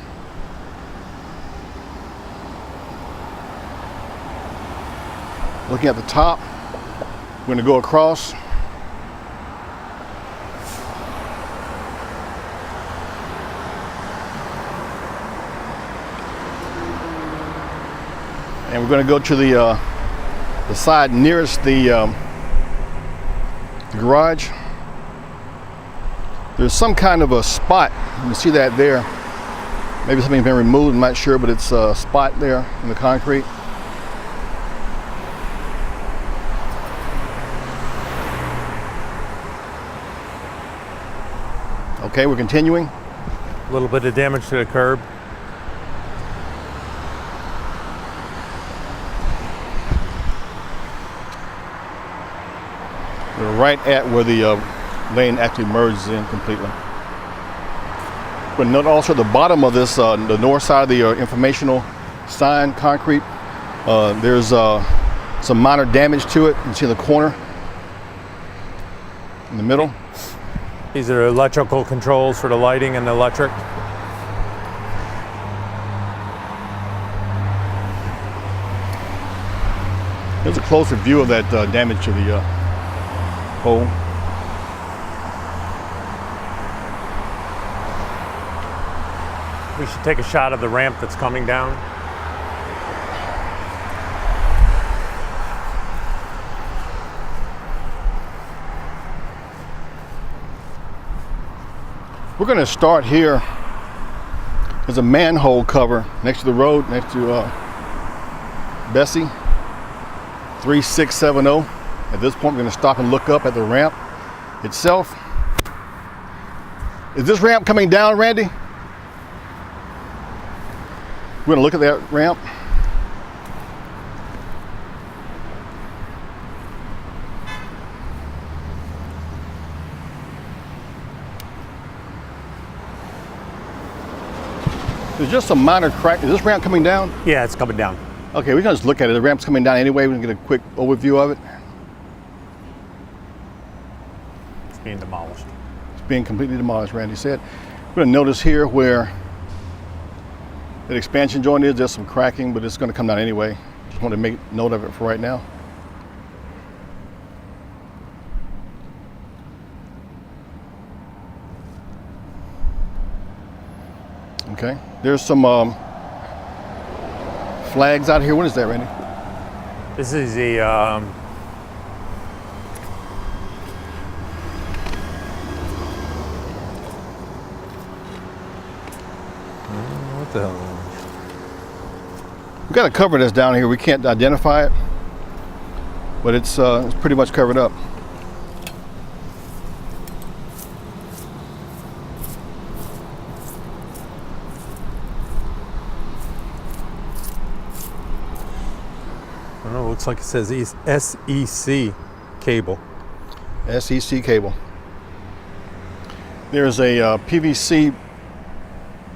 Looking at the top, we're going to go across. And we're going to go to the side nearest the garage. There's some kind of a spot. You can see that there. Maybe something's been removed, I'm not sure, but it's a spot there in the concrete. Okay, we're continuing. A little bit of damage to the curb. We're right at where the lane actually merges in completely. But note also at the bottom of this, the north side of the informational sign concrete, there's some minor damage to it. You can see in the corner, in the middle. These are electrical controls for the lighting and the electric. Here's a closer view of that damage to the pole. We should take a shot of the ramp that's coming down. We're going to start here. There's a manhole cover next to the road, next to Bessie, 3670. At this point, we're going to stop and look up at the ramp itself. Is this ramp coming down, Randy? We're going to look at that ramp. There's just some minor crack. Is this ramp coming down? Yeah, it's coming down. Okay, we can just look at it. The ramp's coming down anyway. We can get a quick overview of it. It's being demolished. It's being completely demolished, Randy said. We're going to notice here where that expansion joint is. There's some cracking, but it's going to come down anyway. Just want to make note of it for right now. Okay, there's some flags out here. What is that, Randy? This is the what the hell? We've got a cover that's down here. We can't identify it, but it's pretty much covered up. I don't know, it looks like it says SEC cable. SEC cable. There's a PVC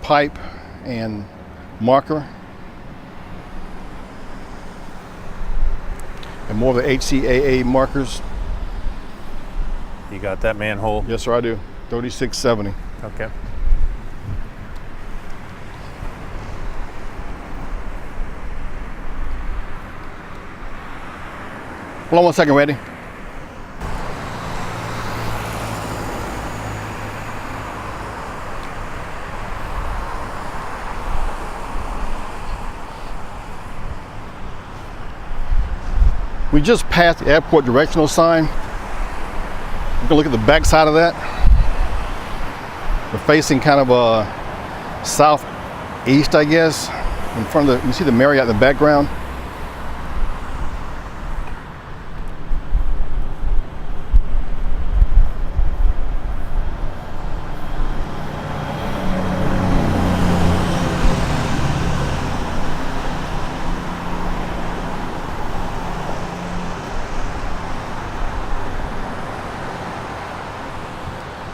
pipe and marker. and more of the HCAA markers. You got that manhole? Yes, sir, I do. 3670. Okay. Hold on one second, Randy. We just passed the airport directional sign. We're gonna look at the back side of that. We're facing kind of southeast, I guess. In front of you see the Marriott in the background.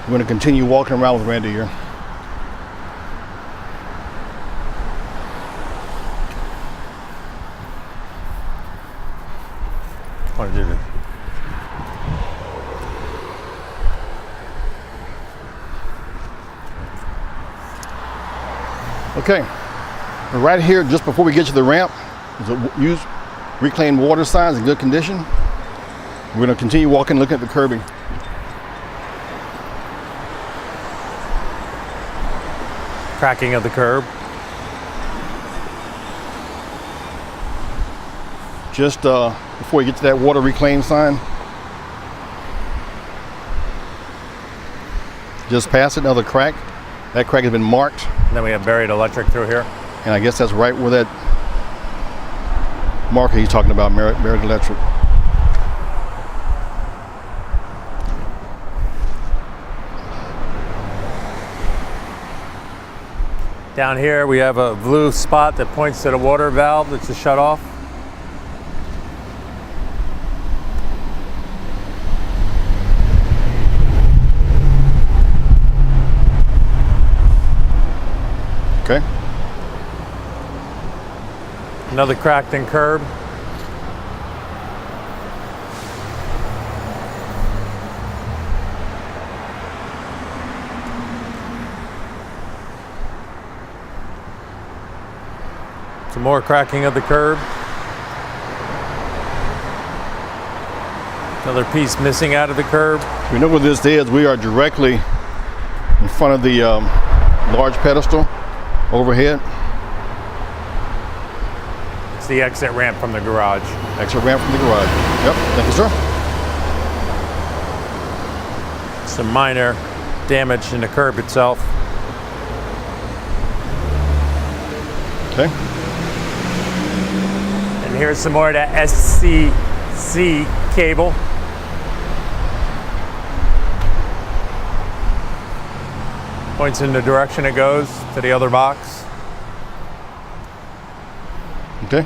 We're going to continue walking around with Randy here. Want to do this? Okay, we're right here just before we get to the ramp. Use reclaimed water signs in good condition. We're going to continue walking, looking at the curbing. Cracking of the curb. Just before you get to that water reclaim sign. Just past it, another crack. That crack has been marked. And then we have buried electric through here. And I guess that's right where that marker he's talking about, buried electric. Down here we have a blue spot that points to the water valve that's a shut off. Okay. Another cracked in curb. Some more cracking of the curb. Another piece missing out of the curb. We know where this is. We are directly in front of the large pedestal overhead. It's the exit ramp from the garage. Exit ramp from the garage. Yep, thank you, sir. Some minor damage in the curb itself. Okay. And here's some more of that SCC cable. Points in the direction it goes to the other box. Okay.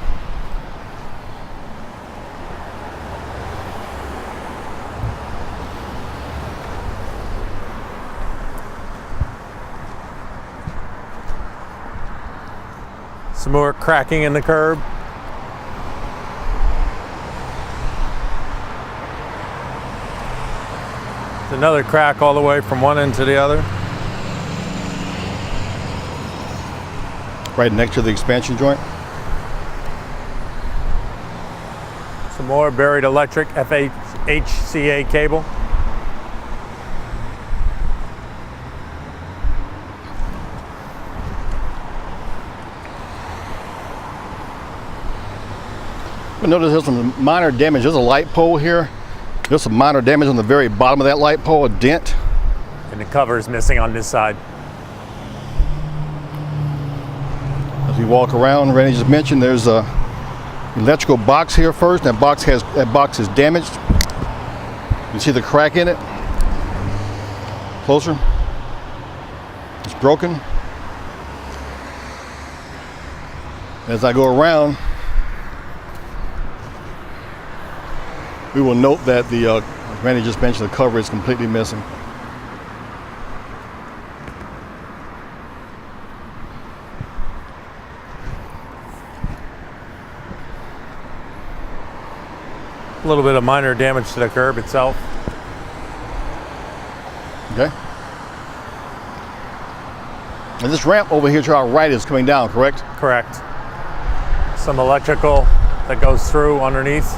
Some more cracking in the curb. There's another crack all the way from one end to the other. Right next to the expansion joint. Some more buried electric HCA cable. But notice there's some minor damage. There's a light pole here. There's some minor damage on the very bottom of that light pole, a dent. And the cover is missing on this side. As we walk around, Randy just mentioned there's a electrical box here first. That box is damaged. You see the crack in it. Closer. It's broken. As I go around, we will note that the Randy just mentioned the cover is completely missing. A little bit of minor damage to the curb itself. Okay. And this ramp over here to our right is coming down, correct? Correct. Some electrical that goes through underneath.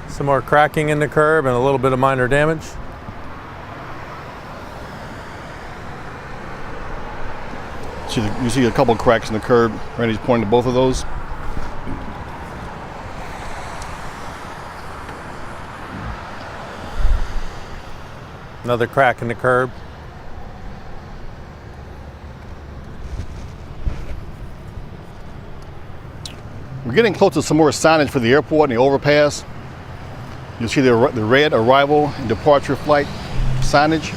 Some more cracking in the curb and a little bit of minor damage. You see a couple of cracks in the curb. Randy's pointing to both of those. Another crack in the curb. We're getting close to some more signage for the airport and the overpass. You'll see the red arrival and departure flight signage.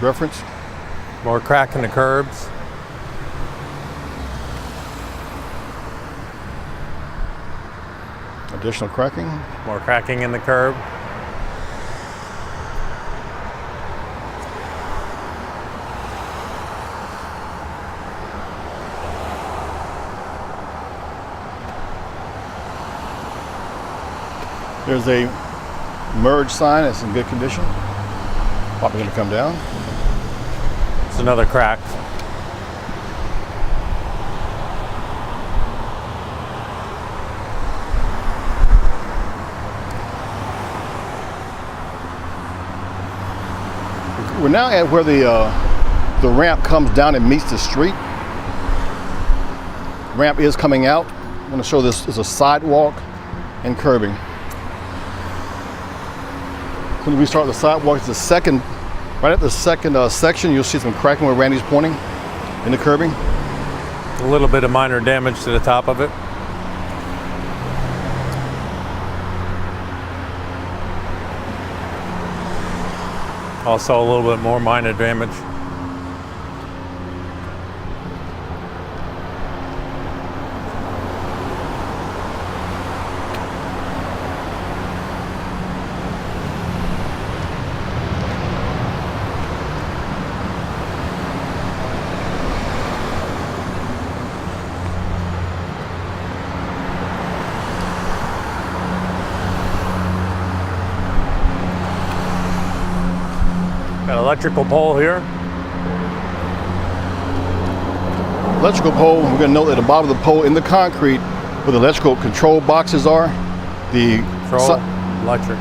Reference. More crack in the curbs. Additional cracking. More cracking in the curb. There's a merge sign that's in good condition. Probably going to come down. It's another crack. We're now at where the ramp comes down and meets the street. Ramp is coming out. I'm going to show this is a sidewalk and curbing. When we start the sidewalk, it's the second, right at the second section, you'll see some cracking where Randy's pointing in the curbing. A little bit of minor damage to the top of it. Also a little bit more minor damage. Got an electrical pole here. Electrical pole, we're going to note at the bottom of the pole in the concrete where the electrical control boxes are. The Electric.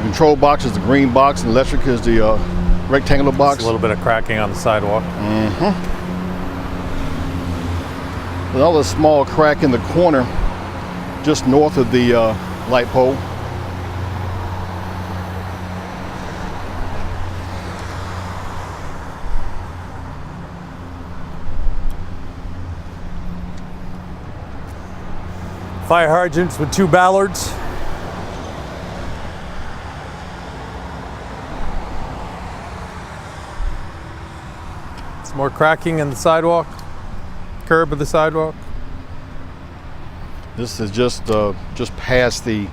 control box is the green box and electric is the rectangular box. Just a little bit of cracking on the sidewalk. Another small crack in the corner just north of the light pole. Fire hydrants with 2 ballards. Some more cracking in the sidewalk, curb of the sidewalk. This is just past the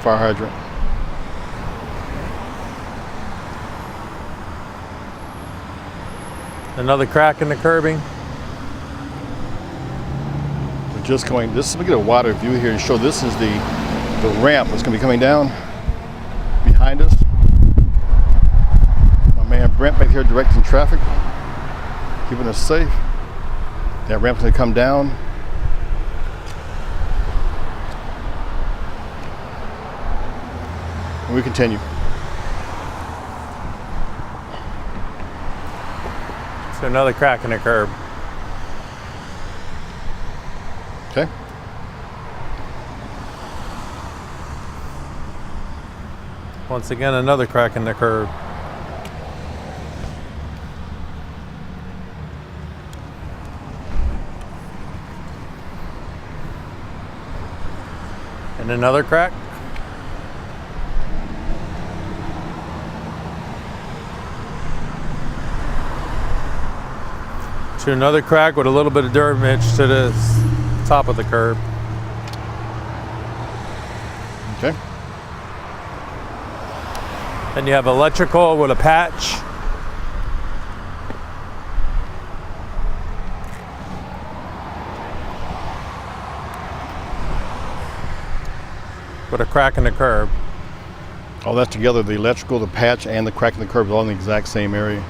fire hydrant. Another crack in the curbing. Just going, let me get a wider view here and show this is the ramp that's going to be coming down behind us. My man Brent back here directing traffic, keeping us safe. That ramp's going to come down. And we continue. So another crack in the curb. Okay. Once again, another crack in the curb. And another crack. To another crack with a little bit of damage to the top of the curb. Okay. Then you have electrical with a patch with a crack in the curb. All that's together, the electrical, the patch, and the crack in the curb, all in the exact same area.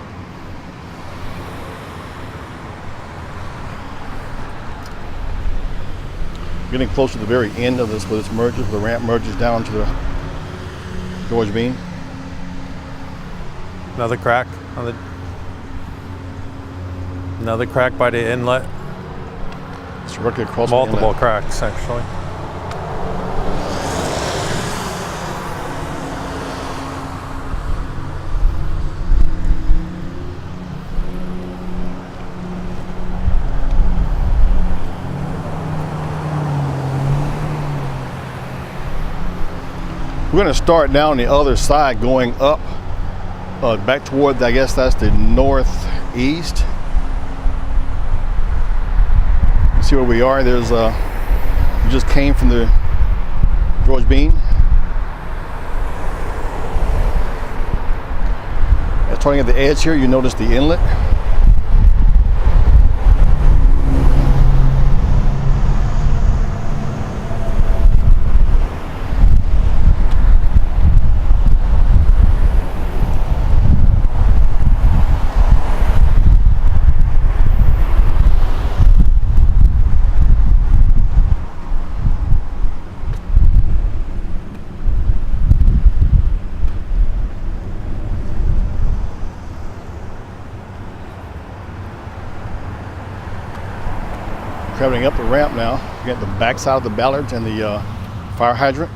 Getting close to the very end of this, where this merges, the ramp merges down to the George Bean. Another crack on the. Another crack by the inlet. It's directly across Multiple the inlet. cracks, actually. We're going to start down the other side, going up back toward, I guess that's the northeast. You see where we are? There's we just came from the George Bean. Starting at the edge here, you notice the inlet. Traveling up the ramp now. You got the back side of the ballards and the fire hydrant.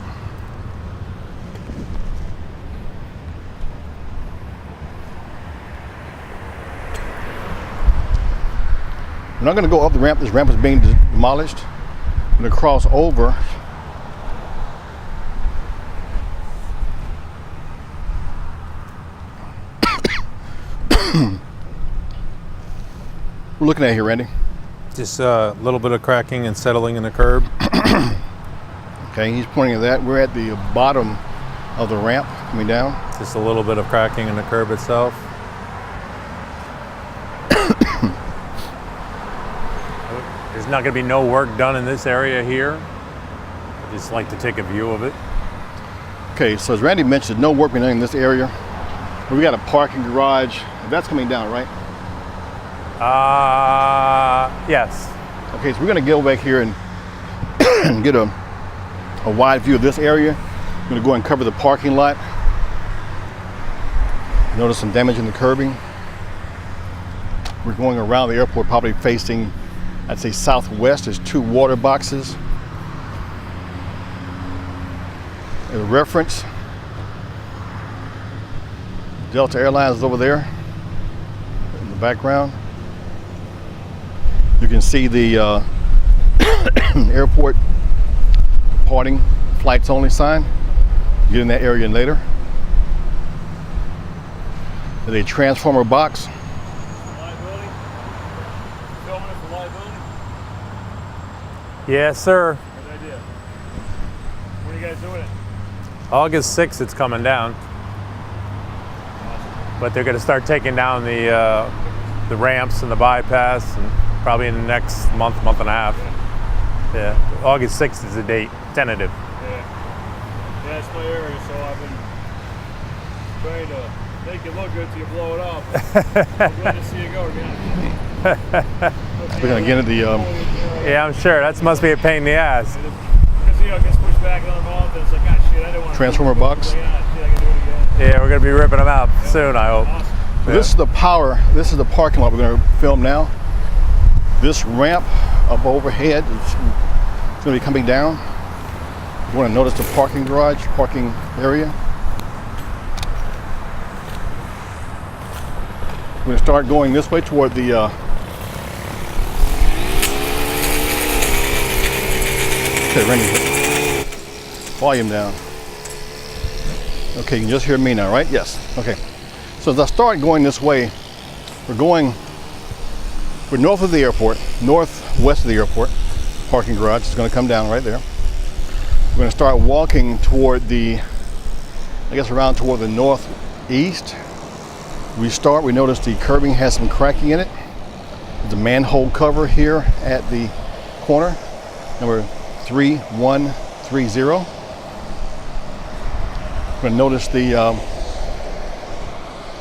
We're not going to go up the ramp. This ramp is being demolished. I'm going to cross over. We're looking at here, Randy. Just a little bit of cracking and settling in the curb. Okay, he's pointing at that. We're at the bottom of the ramp coming down. Just a little bit of cracking in the curb itself. There's not going to be no work done in this area here. I just like to take a view of it. Okay, so as Randy mentioned, no work being done in this area. We got a parking garage. That's coming down, right? Yes. Okay, so we're gonna go back here and get a wide view of this area. I'm gonna go and cover the parking lot. Notice some damage in the curbing. We're going around the airport, probably facing, I'd say, southwest. There's two water boxes. As a reference, Delta Airlines is over there in the background. You can see the airport departing flights only sign. Get in that area later. There's a transformer box. Liability? Filming it for liability? Yes, sir. Good idea. When are you guys doing it? August 6th it's coming down. But they're going to start taking down the ramps and the bypass, and probably in the next month and a half. Yeah. August 6th is the date, tentative. Yeah, it's my area, so I've been trying to make it look good till you blow it up. I'm glad to see you go again. We're gonna get into the Yeah, I'm sure. That must be a pain in the ass. Because it gets pushed back another month, and it's like, ah, shit, I didn't want to. transformer box. Yeah, I can do it again. Yeah, we're going to be ripping them out soon, I hope. Awesome. So this is the power. This is the parking lot we're gonna film now. This ramp up overhead is gonna be coming down. You want to notice the parking garage, parking area. We're going to start going this way toward the okay, Randy, volume down. Okay, you can just hear me now, right? Yes. Okay. So as I start going this way, we're north of the airport, northwest of the airport. Parking garage is going to come down right there. We're going to start walking toward the, I guess around toward the northeast. We notice the curbing has some cracking in it. There's a manhole cover here at the corner, number 3130. Gonna notice the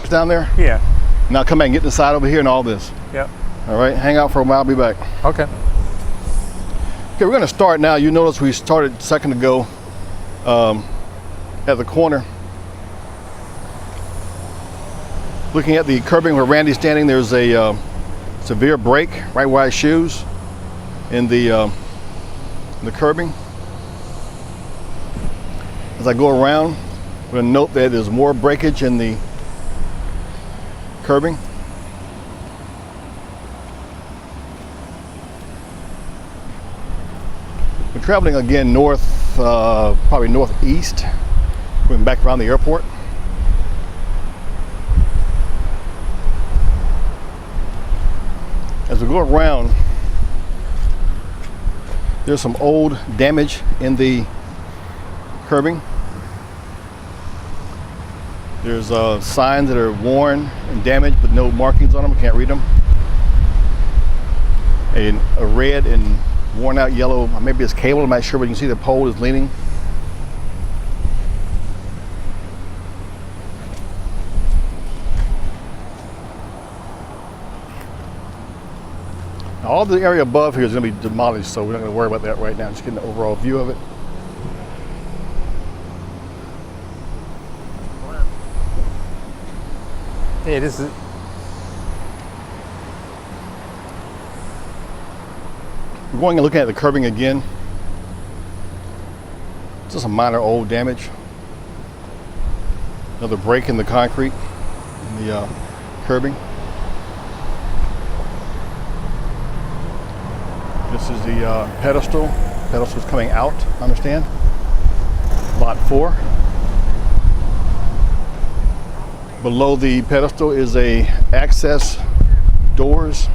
it's down there. Yeah. Now come back and get the side over here and all this. Yep. All right, hang out for a while, I'll be back. Okay. Okay, we're gonna start now. You notice we started a second ago at the corner. Looking at the curbing where Randy's standing, there's a severe break right where his shoes in the curbing. As I go around, I'm gonna note that there's more breakage in the curbing. We're traveling again north, probably northeast, going back around the airport. As we go around, there's some old damage in the curbing. There's signs that are worn and damaged but no markings on them, I can't read them. A red and worn out yellow, maybe it's cable, I'm not sure, but you can see the pole is leaning. Now, all the area above here is going to be demolished, so we're not going to worry about that right now. Just getting an overall view of it. Hey, this is. We're going and looking at the curbing again. Just some minor old damage. Another break in the concrete, in the curbing. This is the pedestal. Pedestal's coming out, I understand. Lot 4. Below the pedestal is a access doors.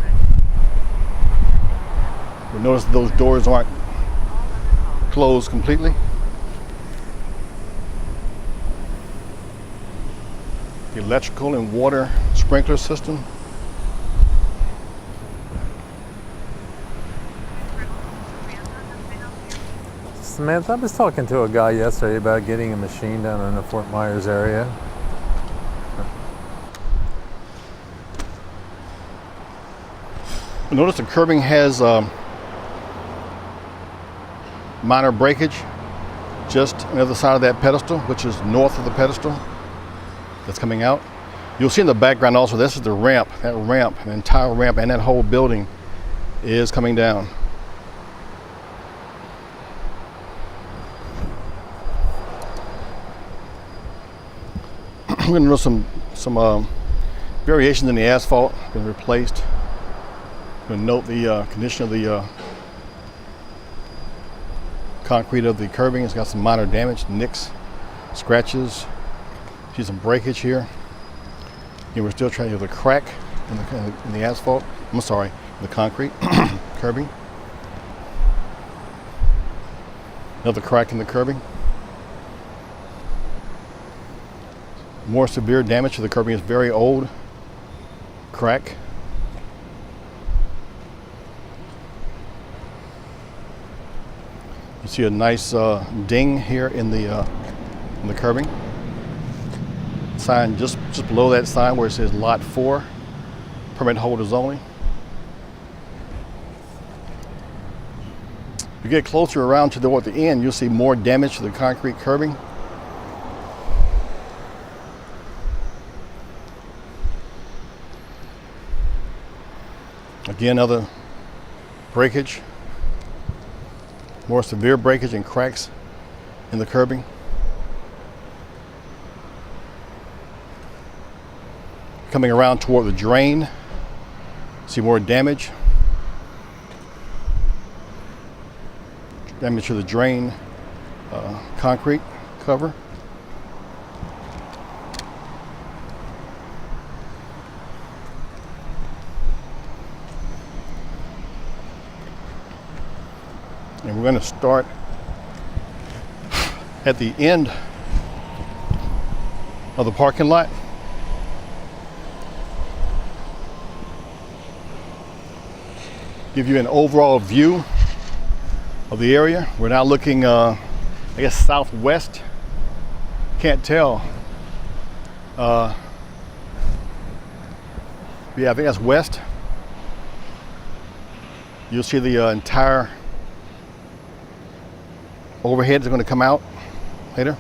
You'll notice those doors aren't closed completely. The electrical and water sprinkler system. Samantha, I was talking to a guy yesterday about getting a machine down in the Fort Myers area. Notice the curbing has minor breakage just on the other side of that pedestal, which is north of the pedestal that's coming out. You'll see in the background also, this is the ramp. That ramp, the entire ramp and that whole building is coming down. We're going to notice some variations in the asphalt, been replaced. We're going to note the condition of the concrete of the curbing. It's got some minor damage, nicks, scratches. See some breakage here. And we're still trying to have a crack in the asphalt. I'm sorry, the concrete curbing. Another crack in the curbing. More severe damage to the curbing. Is very old crack. You see a nice ding here in the curbing. Sign just below that sign where it says Lot 4, permit holders only. If you get closer around to the end, you'll see more damage to the concrete curbing. Again, other breakage, more severe breakage and cracks in the curbing. Coming around toward the drain, see more damage. Damage to the drain concrete cover. And we're going to start at the end of the parking lot. Give you an overall view of the area. We're now looking, I guess, southwest can't tell. Yeah, I think that's west. You'll see the entire overhead is going to come out later.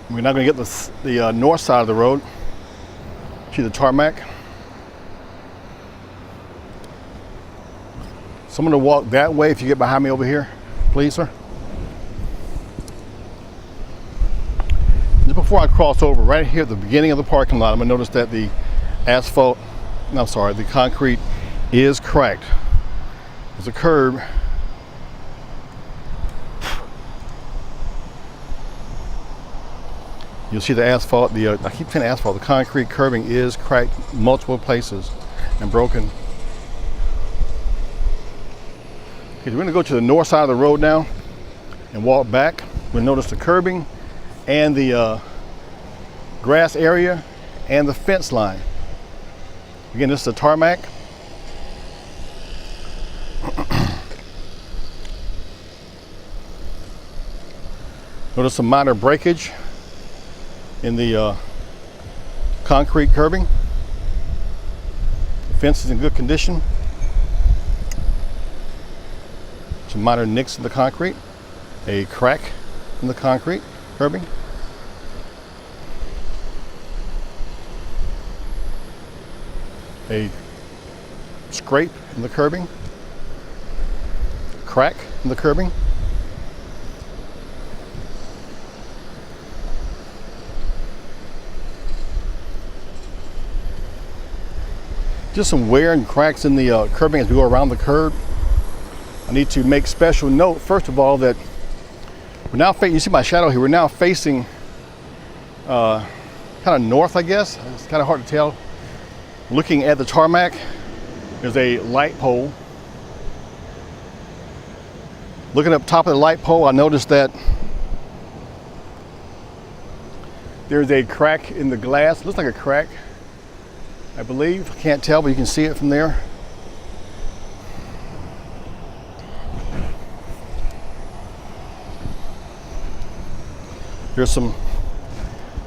We're not going to get the north side of the road. See the tarmac. So I'm going to walk that way if you get behind me over here, please, sir. Just before I cross over, right here at the beginning of the parking lot, I'm going to notice that the the concrete is cracked. There's a curb. You'll see the asphalt, I keep saying asphalt, the concrete curbing is cracked multiple places and broken. Okay, we're gonna go to the north side of the road now and walk back. We'll notice the curbing and the grass area and the fence line. Again, this is the tarmac. Notice some minor breakage in the concrete curbing. The fence is in good condition. Some minor nicks in the concrete. A crack in the concrete curbing. A scrape in the curbing. Crack in the curbing. Just some wear and cracks in the curbing as we go around the curb. I need to make special note, first of all, that we're now facing, you see my shadow here, we're now facing kind of north, I guess. It's kind of hard to tell. Looking at the tarmac, there's a light pole. Looking up top of the light pole, I noticed that there's a crack in the glass. Looks like a crack, I believe. I can't tell, but you can see it from there. There's some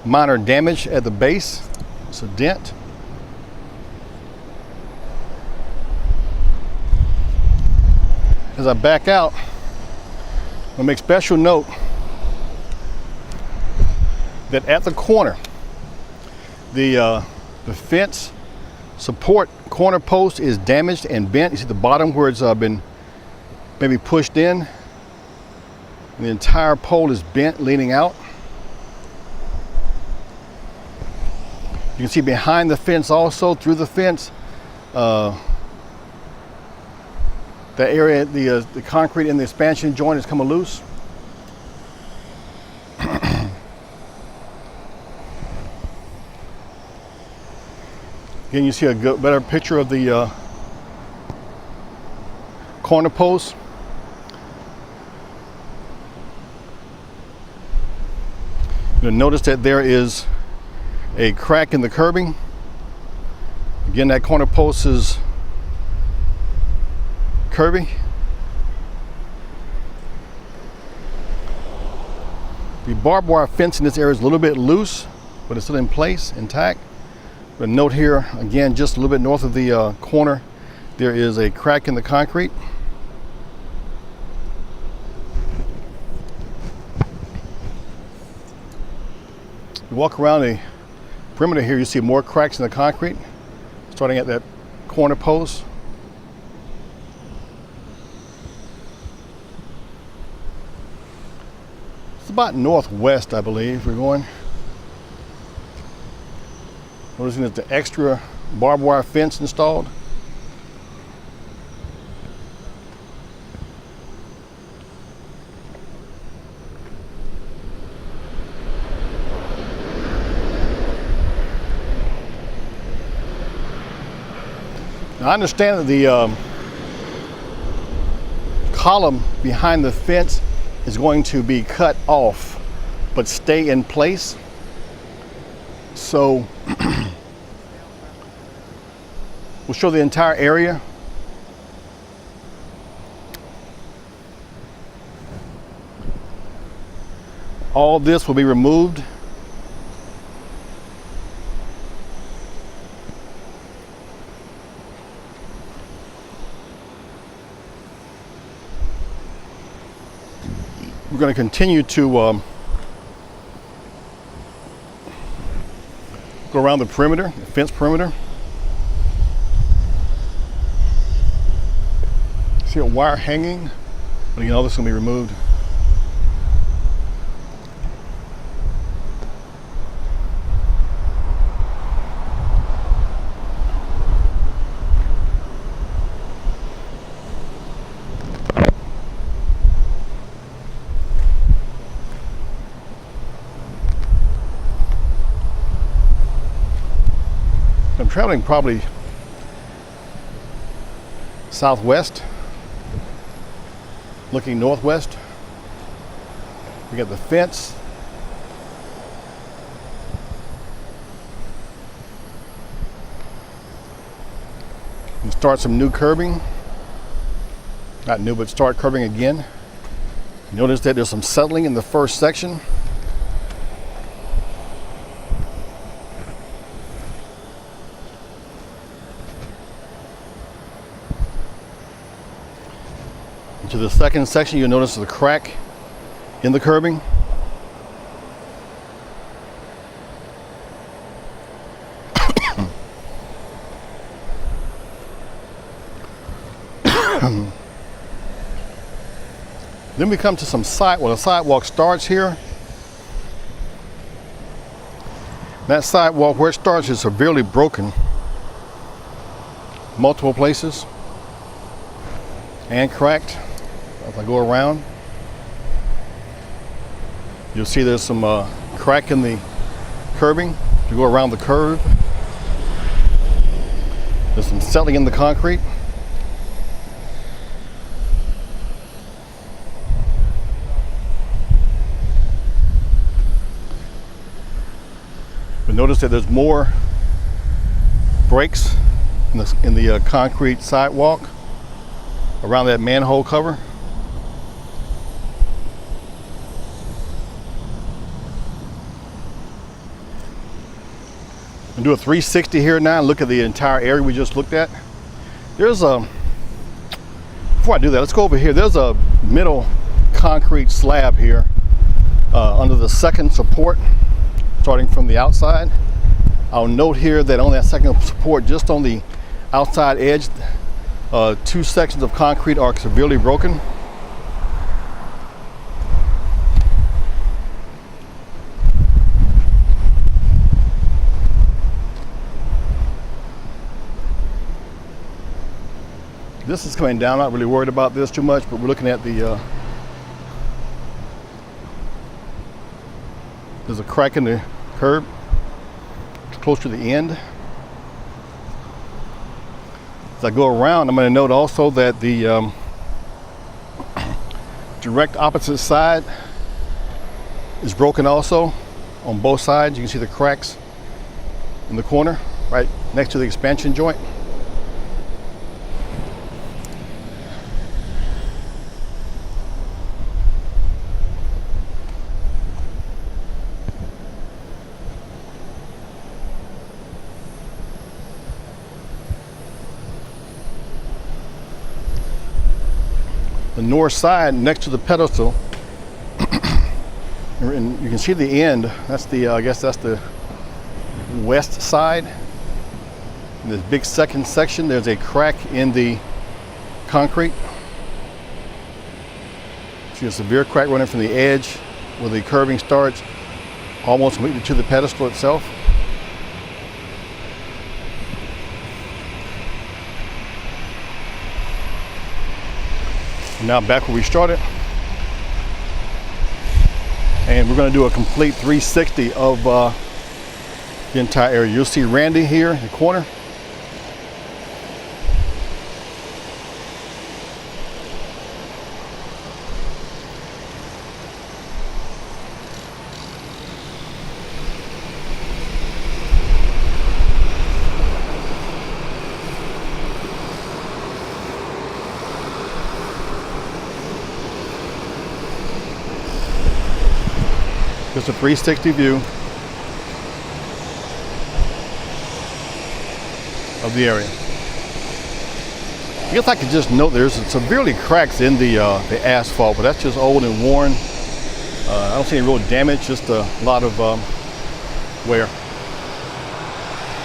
minor damage at the base. It's a dent. As I back out, I'll make special note that at the corner, the fence support corner post is damaged and bent. You see the bottom where it's been maybe pushed in. And the entire pole is bent, leaning out. You can see behind the fence also, through the fence, that area, the concrete in the expansion joint is coming loose. Again, you see a better picture of the corner post. You'll notice that there is a crack in the curbing. Again, that corner post is curvy. The barbed wire fence in this area is a little bit loose, but it's still in place, intact. But note here, again, just a little bit north of the corner, there is a crack in the concrete. You walk around the perimeter here, you see more cracks in the concrete, starting at that corner post. It's about northwest, I believe, we're going. Noticing that the extra barbed wire fence installed. Now, I understand that the column behind the fence is going to be cut off, but stay in place. So we'll show the entire area All this will be removed. We're going to continue to go around the perimeter, the fence perimeter. See a wire hanging, but again, all this is going to be removed. I'm traveling probably southwest, looking northwest. We got the fence. And start some new curbing. Not new, but start curbing again. Notice that there's some settling in the first section. To the second section, you'll notice the crack in the curbing. Then we come to some the sidewalk starts here. That sidewalk where it starts is severely broken, multiple places, and cracked. If I go around, you'll see there's some crack in the curbing. If you go around the curve, there's some settling in the concrete. But notice that there's more breaks in the concrete sidewalk around that manhole cover. And do a 360 here now and look at the entire area we just looked at. There's a, before I do that, let's go over here. There's a middle concrete slab here under the second support, starting from the outside. I'll note here that on that second support, just on the outside edge, two sections of concrete are severely broken. This is coming down. I'm not really worried about this too much, but we're looking at the there's a crack in the curb close to the end. As I go around, I'm going to note also that the direct opposite side is broken also on both sides. You can see the cracks in the corner right next to the expansion joint. The north side next to the pedestal, and you can see the end. That's the I guess that's the west side. In this big second section, there's a crack in the concrete. See a severe crack running from the edge where the curbing starts almost completely to the pedestal itself. Now back where we started, and we're going to do a complete 360 of the entire area. You'll see Randy here in the corner. Just a 360 view of the area. I guess I could just note there's severely cracks in the asphalt, but that's just old and worn. I don't see any real damage, just a lot of wear.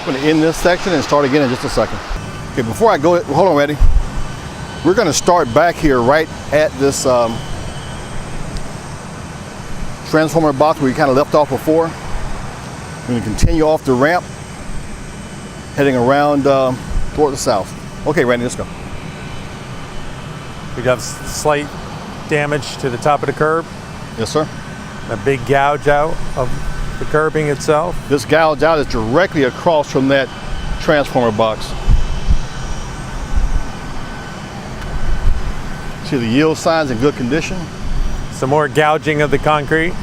I'm going to end this section and start again in just a second. Okay, before I go, hold on, ready? We're going to start back here right at this transformer box where we kind of left off before. We're going to continue off the ramp, heading around toward the south. Okay, Randy, let's go. We got slight damage to the top of the curb. Yes, sir. A big gouge out of the curbing itself. This gouge out is directly across from that transformer box. See the yield signs in good condition. Some more gouging of the concrete.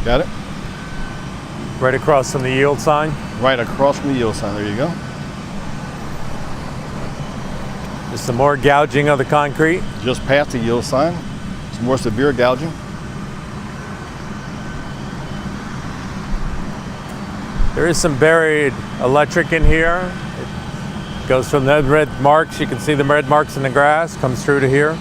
Got it? Right across from the yield sign. Right across from the yield sign. There you go. There's some more gouging of the concrete. Just past the yield sign. Some more severe gouging. There is some buried electric in here. It goes from the red marks. You can see the red marks in the grass. Comes through to here.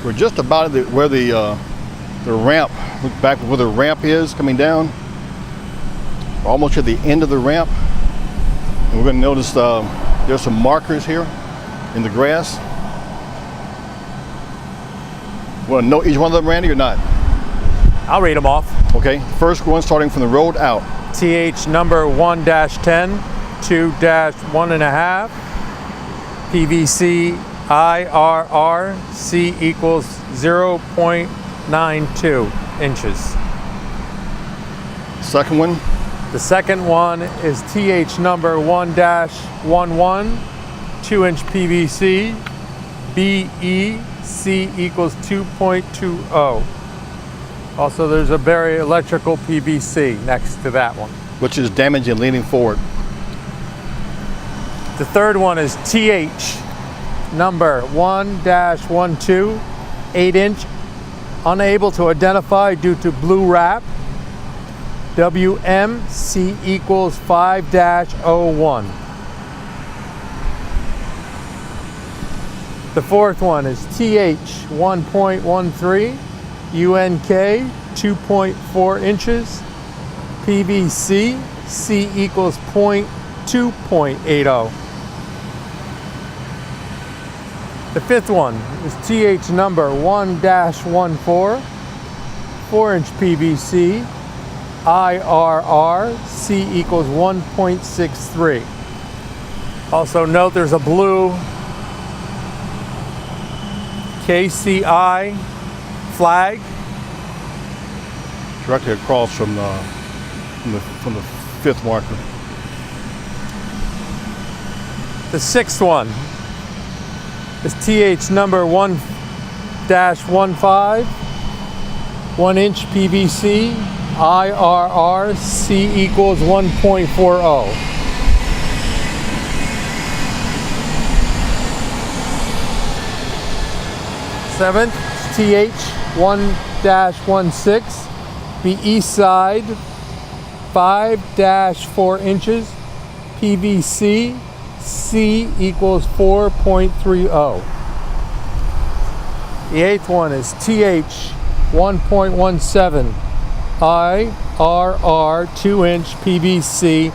We're just about at where the ramp, look back where the ramp is coming down. We're almost at the end of the ramp. And we're going to notice there's some markers here in the grass. Want to know each one of them, Randy, or not? I'll read them off. Okay, first one starting from the road out. TH number 1-10, 2-1.5, PVC IRR, C equals 0.92 inches. Second one. The second one is TH number 1-11, 2-inch PVC, BE, C equals 2.20. Also, there's a buried electrical PVC next to that one. Which is damaged and leaning forward. The third one is TH number 1-12, 8-inch, unable to identify due to blue wrap. WM, C equals 5-01. The fourth one is TH 1.13, UNK 2.4 inches, PVC, C equals 2.80. The fifth one is TH number 1-14, 4-inch PVC, IRR, C equals 1.63. Also note there's a blue KCI flag Directly across from the fifth marker. The sixth one is TH number 1-15, 1-inch PVC, IRR, C equals 1.40. Seventh, TH 1-16, the east side, 5-4 inches, PVC, C equals 4.30. The eighth one is TH 1.17, IRR, 2-inch PVC,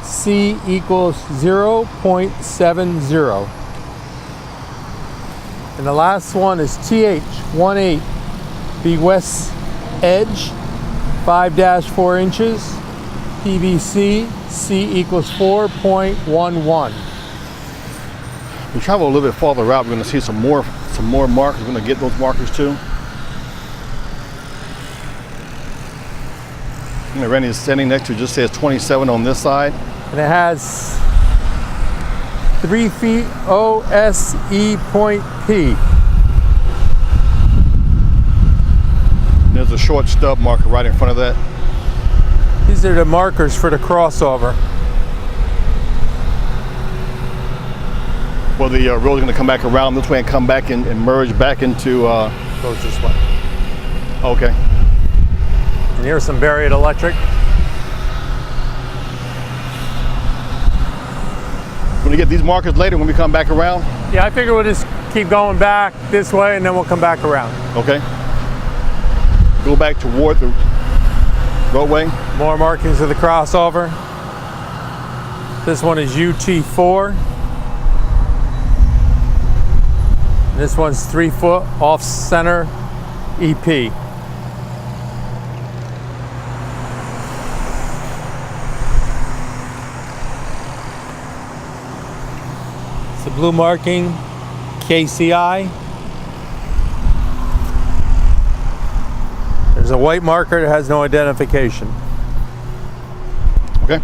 C equals 0.70. And the last one is TH 18, the west edge, 5-4 inches, PVC, C equals 4.11. We travel a little bit farther out. We're going to see some more markers. We're going to get those markers too. And Randy is standing next to, just says 27 on this side. And it has 3 feet OSE point P. There's a short stub marker right in front of that. These are the markers for the crossover. Well, the road's going to come back around this way and come back and merge back into. Goes this way. Okay. And here's some buried electric. Going to get these markers later when we come back around. Yeah, I figure we'll just keep going back this way and then we'll come back around. Okay. Go back toward the roadway. More markings of the crossover. This one is UT4. This one's 3 foot off center EP. It's the blue marking, KCI. There's a white marker that has no identification. Okay.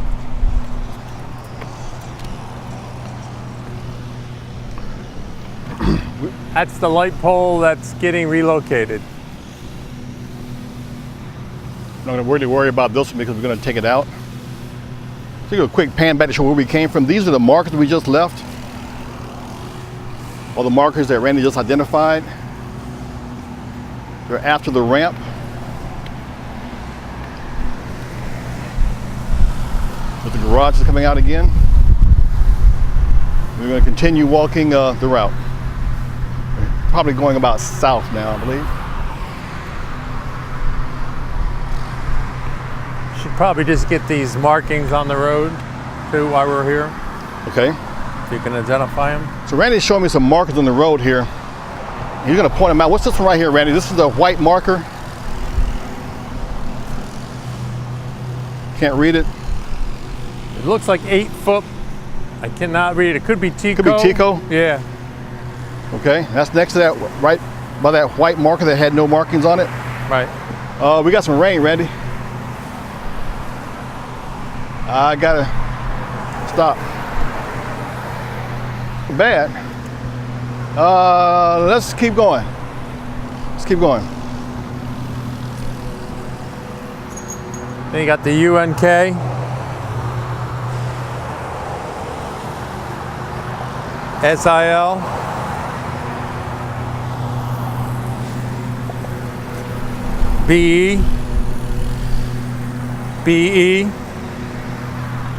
That's the light pole that's getting relocated. I'm not going to really worry about this one because we're going to take it out. Take a quick pan back to show where we came from. These are the markers we just left. All the markers that Randy just identified. They're after the ramp. But the garage is coming out again. We're going to continue walking the route. Probably going about south now, I believe. Should probably just get these markings on the road too while we're here. Okay. If you can identify them. So Randy's showing me some markers on the road here. He's going to point them out. What's this one right here, Randy? This is a white marker. Can't read it. It looks like 8 foot. I cannot read it. It could be Tico. Could be Tico. Yeah. Okay, that's next to that, right by that white marker that had no markings on it. Right. We got some rain, Randy. I gotta stop. Bad. Let's keep going. Let's keep going. Then you got the UNK. SIL. BE. BE.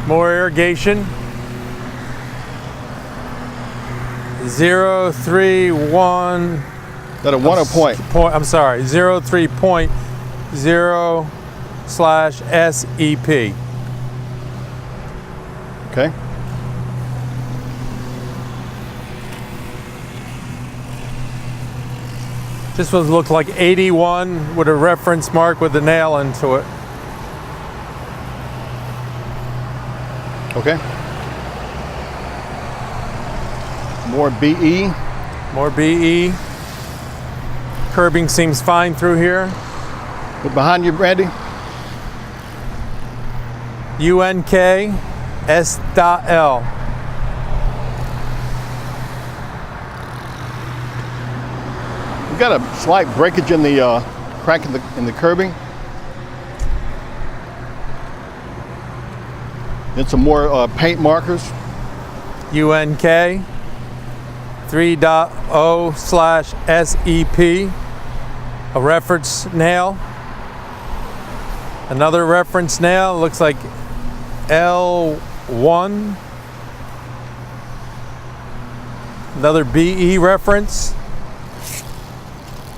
More irrigation. 031. That a one or point? I'm sorry, 03.0/SEP. Okay. This one looks like 81 with a reference mark with a nail into it. Okay. More BE. More BE. Curbing seems fine through here. Look behind you, Randy. UNK S.L. We got a slight breakage in the crack in the curbing. Then some more paint markers. UNK 3.0/SEP. A reference nail. Another reference nail, looks like L1. Another BE reference.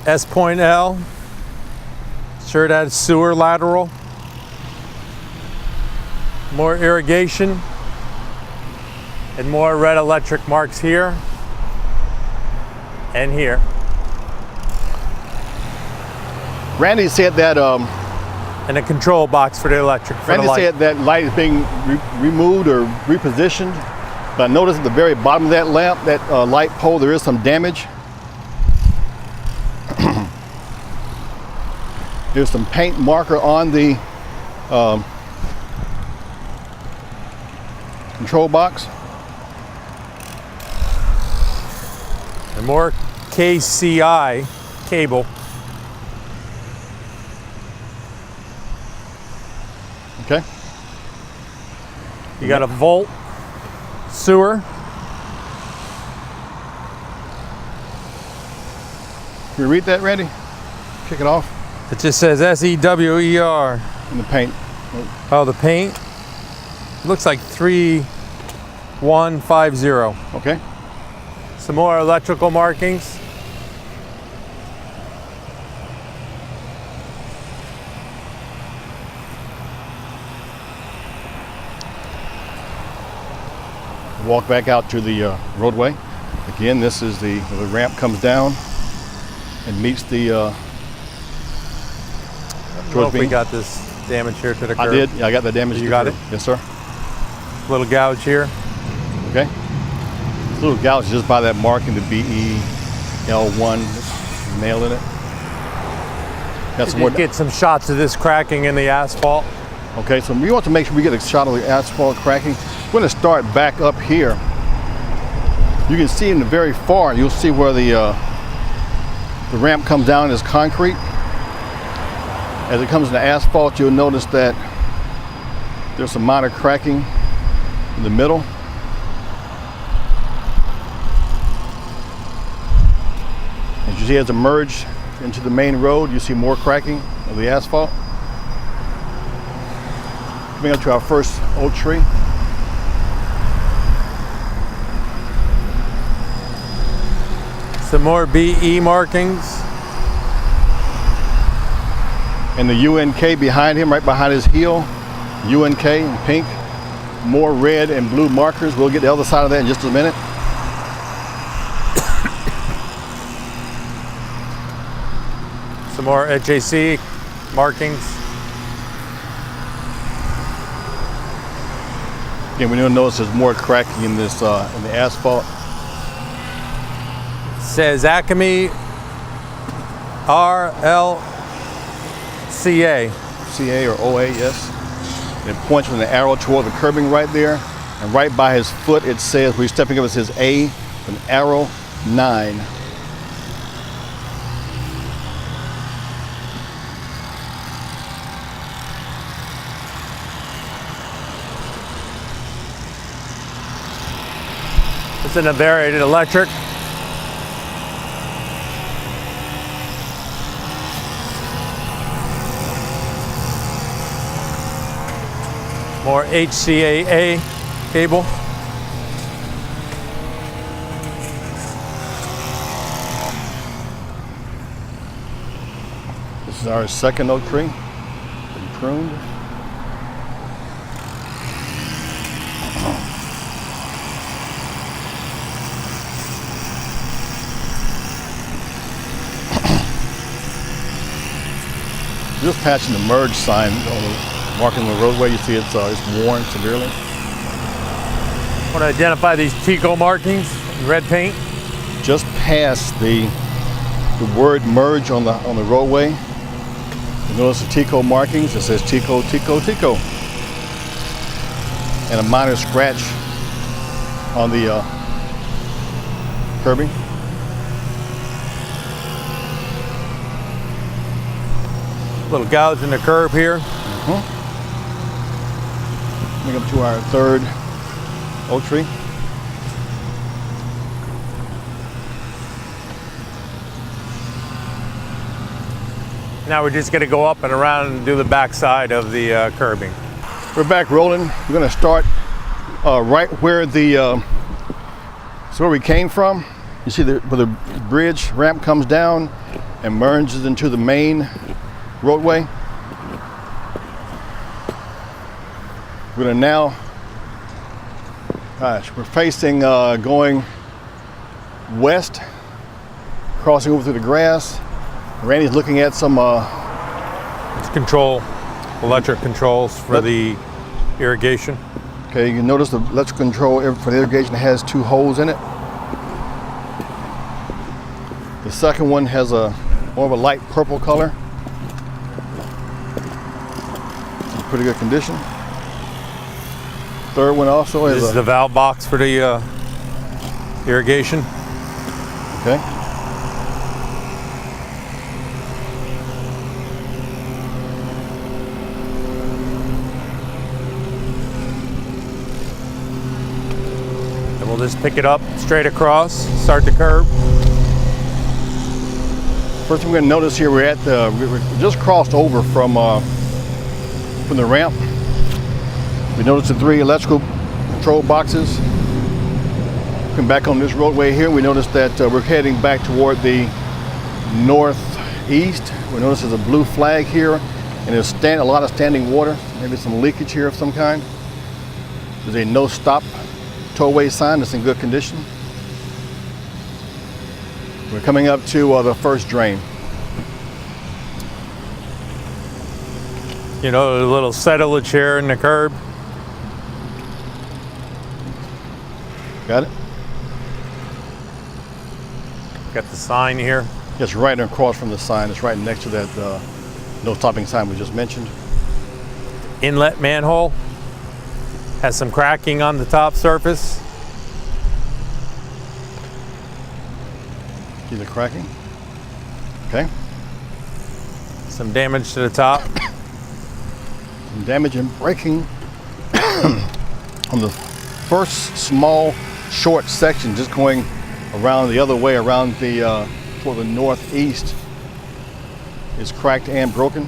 S.L. Sure that's sewer lateral. More irrigation. And more red electric marks here. And here. Randy said that And a control box for the electric. For Randy the light. said that light is being removed or repositioned, but I noticed at the very bottom of that lamp, that light pole, there is some damage. There's some paint marker on the control box. And more KCI cable. Okay. You got a volt sewer. Can you read that, Randy? Kick it off. It just says SEWER. In the paint. Oh, the paint? It looks like 3150. Okay. Some more electrical markings. Walk back out to the roadway. Again, this is the ramp comes down and meets the I don't know if we got this damage here to the curb. I did. Yeah, I got the damage. You got it? Yes, sir. Little gouge here. Okay. This little gouge is just by that marking, the BEL1 nail in it. Got some more. Get some shots of this cracking in the asphalt. Okay, so we want to make sure we get a shot of the asphalt cracking. We're going to start back up here. You can see in the very far, you'll see where the ramp comes down is concrete. As it comes into asphalt, you'll notice that there's some minor cracking in the middle. As you see, as it merged into the main road, you see more cracking of the asphalt. Coming up to our first oak tree. Some more BE markings. And the UNK behind him, right behind his heel. UNK in pink. More red and blue markers. We'll get the other side of that in just a minute. Some more HAC markings. Again, we will notice there's more cracking in this in the asphalt. Says Acme RLCA. CA or OA, yes. It points with an arrow toward the curbing right there. And right by his foot, it says, where he's stepping up, it says A, an arrow 9. It's an variated electric. More HCAA cable. This is our second oak tree. Been pruned. Just patching the merge sign on the marking the roadway. You see it's worn severely. Want to identify these Tico markings in red paint. Just past the word merge on the roadway. You notice the Tico markings. It says Tico, Tico, Tico. And a minor scratch on the curbing. Little gouge in the curb here. Coming up to our third oak tree. Now we're just going to go up and around and do the back side of the curbing. We're back rolling. We're going to start right where the so where we came from. You see where the bridge ramp comes down and merges into the main roadway. We're going to now, we're facing going west, crossing over through the grass. Randy's looking at some It's electric controls for the irrigation. Okay, you notice the electrical control for the irrigation has 2 holes in it. The second one has more of a light purple color. It's in pretty good condition. Third one also This is the valve box for the irrigation. Okay. And we'll just pick it up straight across, start the curb. First thing we're gonna notice here, we just crossed over from the ramp. We noticed the 3 electrical control boxes. Coming back on this roadway here, we noticed that we're heading back toward the northeast. We notice there's a blue flag here, and there's a lot of standing water, maybe some leakage here of some kind. There's a no stop tollway sign that's in good condition. We're coming up to the first drain. You know, a little settlage here in the curb. Got it? Got the sign here. It's right across from the sign. It's right next to that no stopping sign we just mentioned. Inlet manhole has some cracking on the top surface. See the cracking? Okay. Some damage to the top. Some damage and braking on the first small short section, just going around the other way, around the toward the northeast, is cracked and broken.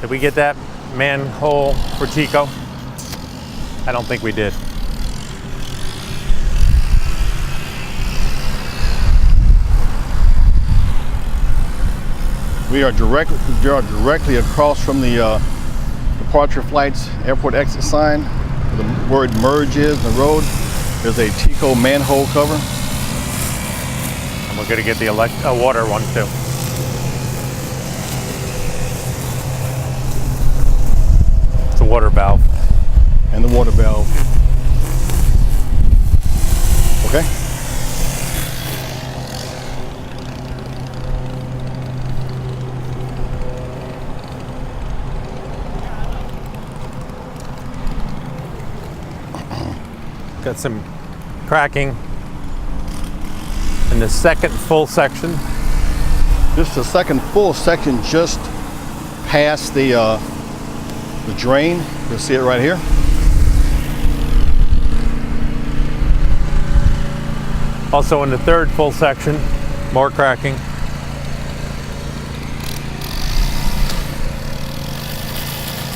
Did we get that manhole for Chico? I don't think we did. We are directly across from the departure flights airport exit sign. Where the word merge is in the road. There's a Tico manhole cover. And we're going to get the water one too. It's a water valve. And the water valve. Okay. Got some cracking in the second full section. This is the second full section just past the drain. You'll see it right here. Also in the third full section, more cracking.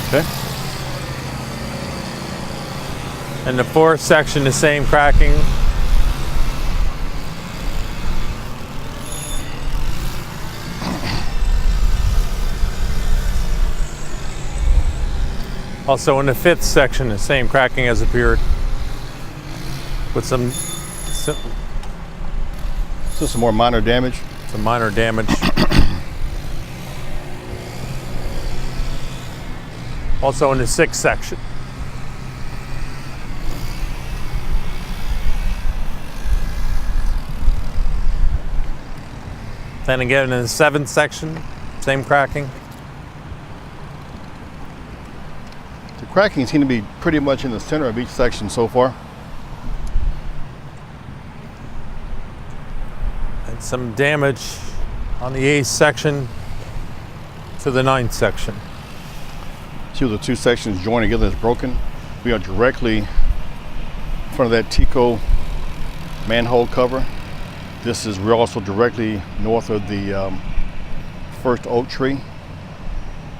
Okay. In the fourth section, the same cracking. Also in the fifth section, the same cracking has appeared with some More minor damage. minor damage. Also in the sixth section. Then again in the seventh section, same cracking. The cracking seems to be pretty much in the center of each section so far. And some damage on the eighth section to the ninth section. See where the two sections join together is broken. We are directly in front of that Tico manhole cover. We're also directly north of the first oak tree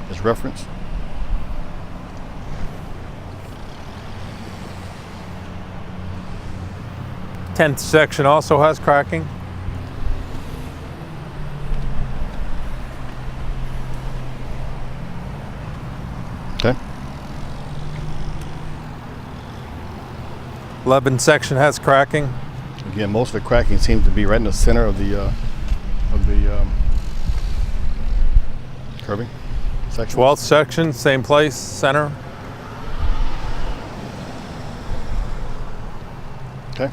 as reference. Tenth section also has cracking. Okay. 11th section has cracking. Again, most of the cracking seems to be right in the center of the curbing section. 12th section, same place, center. Okay.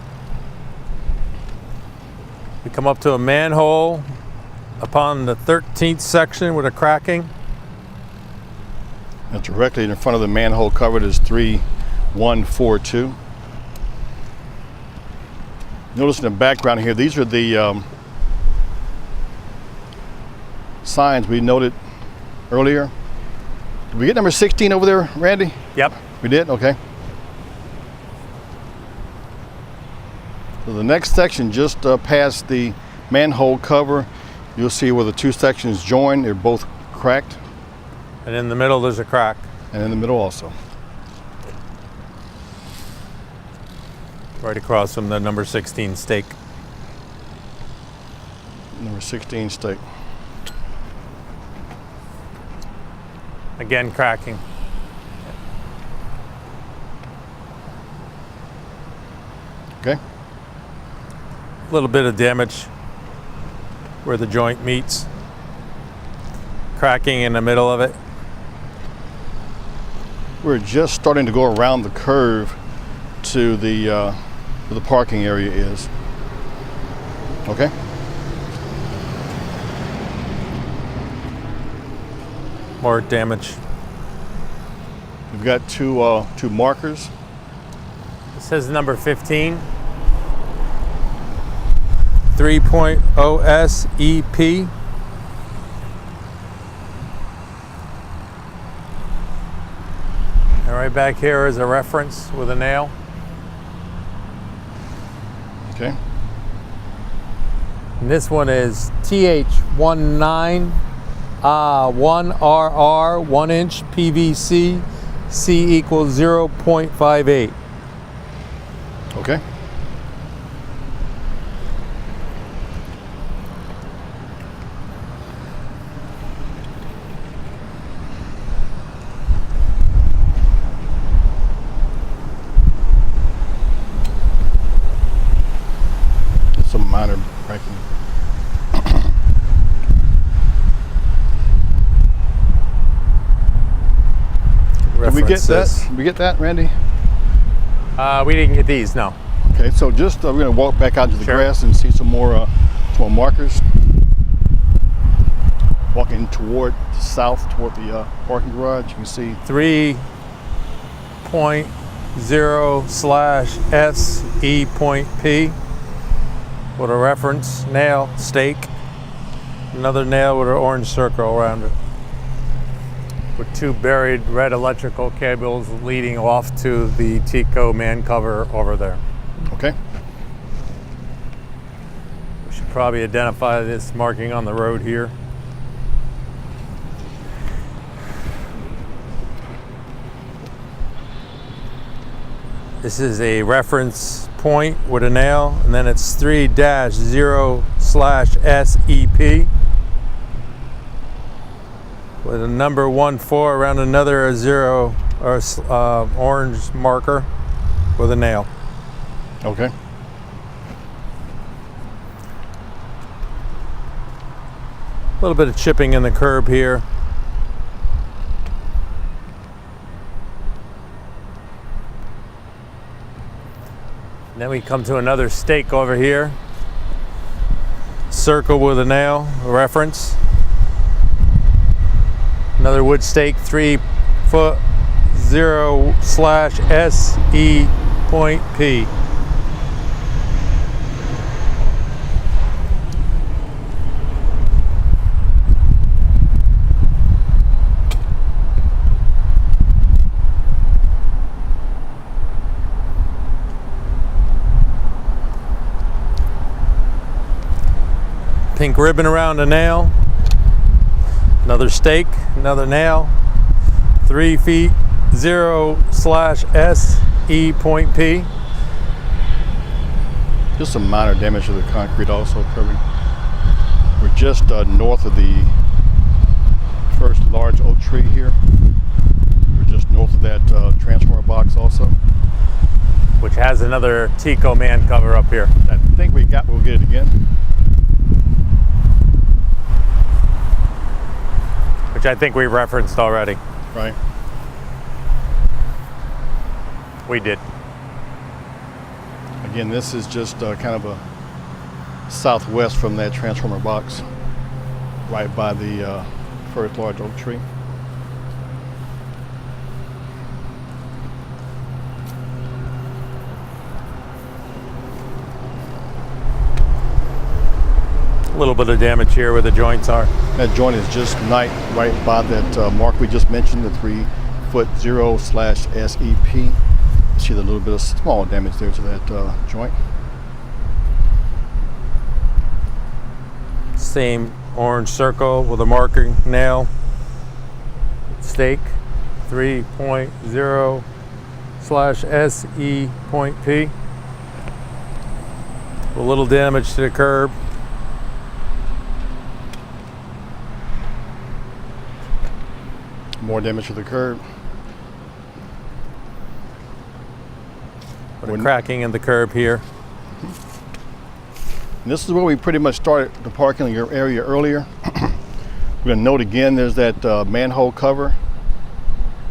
We come up to a manhole upon the 13th section with a cracking. And directly in front of the manhole cover is 3142. Notice in the background here, these are the signs we noted earlier. Did we get number 16 over there, Randy? Yep. We did? Okay. So the next section, just past the manhole cover, you'll see where the two sections join. They're both cracked. And in the middle, there's a crack. And in the middle also. Right across from the number 16 stake. Number 16 stake. Again, cracking. Okay. A little bit of damage where the joint meets. Cracking in the middle of it. We're just starting to go around the curve to the where the parking area is. Okay. More damage. We've got two markers. It says number 15. 3.0 SEP. And right back here is a reference with a nail. Okay. And this one is TH19 1RR 1 inch PVC C equals 0.58. Okay. Just some minor breaking. Did we get that? Did we get that, Randy? We didn't get these, no. Okay, so just we're going to walk back out to the Sure. grass and see some more markers. Walking toward the south, toward the parking garage, you can see 3.0/SE.P with a reference nail, stake, another nail with an orange circle around it, with two buried red electrical cables leading off to the Tico man cover over there. okay. We should probably identify this marking on the road here. This is a reference point with a nail, and then it's 3-0/SEP with a number 14 around another 0 or orange marker with a nail. Okay. A little bit of chipping in the curb here. And then we come to another stake over here. Circle with a nail, a reference. Another wood stake, 3 foot 0/SE.P. Pink ribbon around a nail. Another stake, another nail. 3 feet 0/SE.P. Just some minor damage to the concrete also, Kirby. We're just north of the first large oak tree here. We're just north of that transformer box also. Which has another Tico man cover up here. I think we'll get it again. Which I think we referenced already. Right. We did. Again, this is just kind of a southwest from that transformer box, right by the first large oak tree. A little bit of damage here where the joints are. That joint is just right by that mark we just mentioned, the 3'0/SEP. See the little bit of small damage there to that joint. Same orange circle with a marking nail. Stake 3.0/SE.P. A little damage to the curb. More damage to the curb. Put a cracking in the curb here. And this is where we pretty much started the parking area earlier. We're going to note again there's that manhole cover.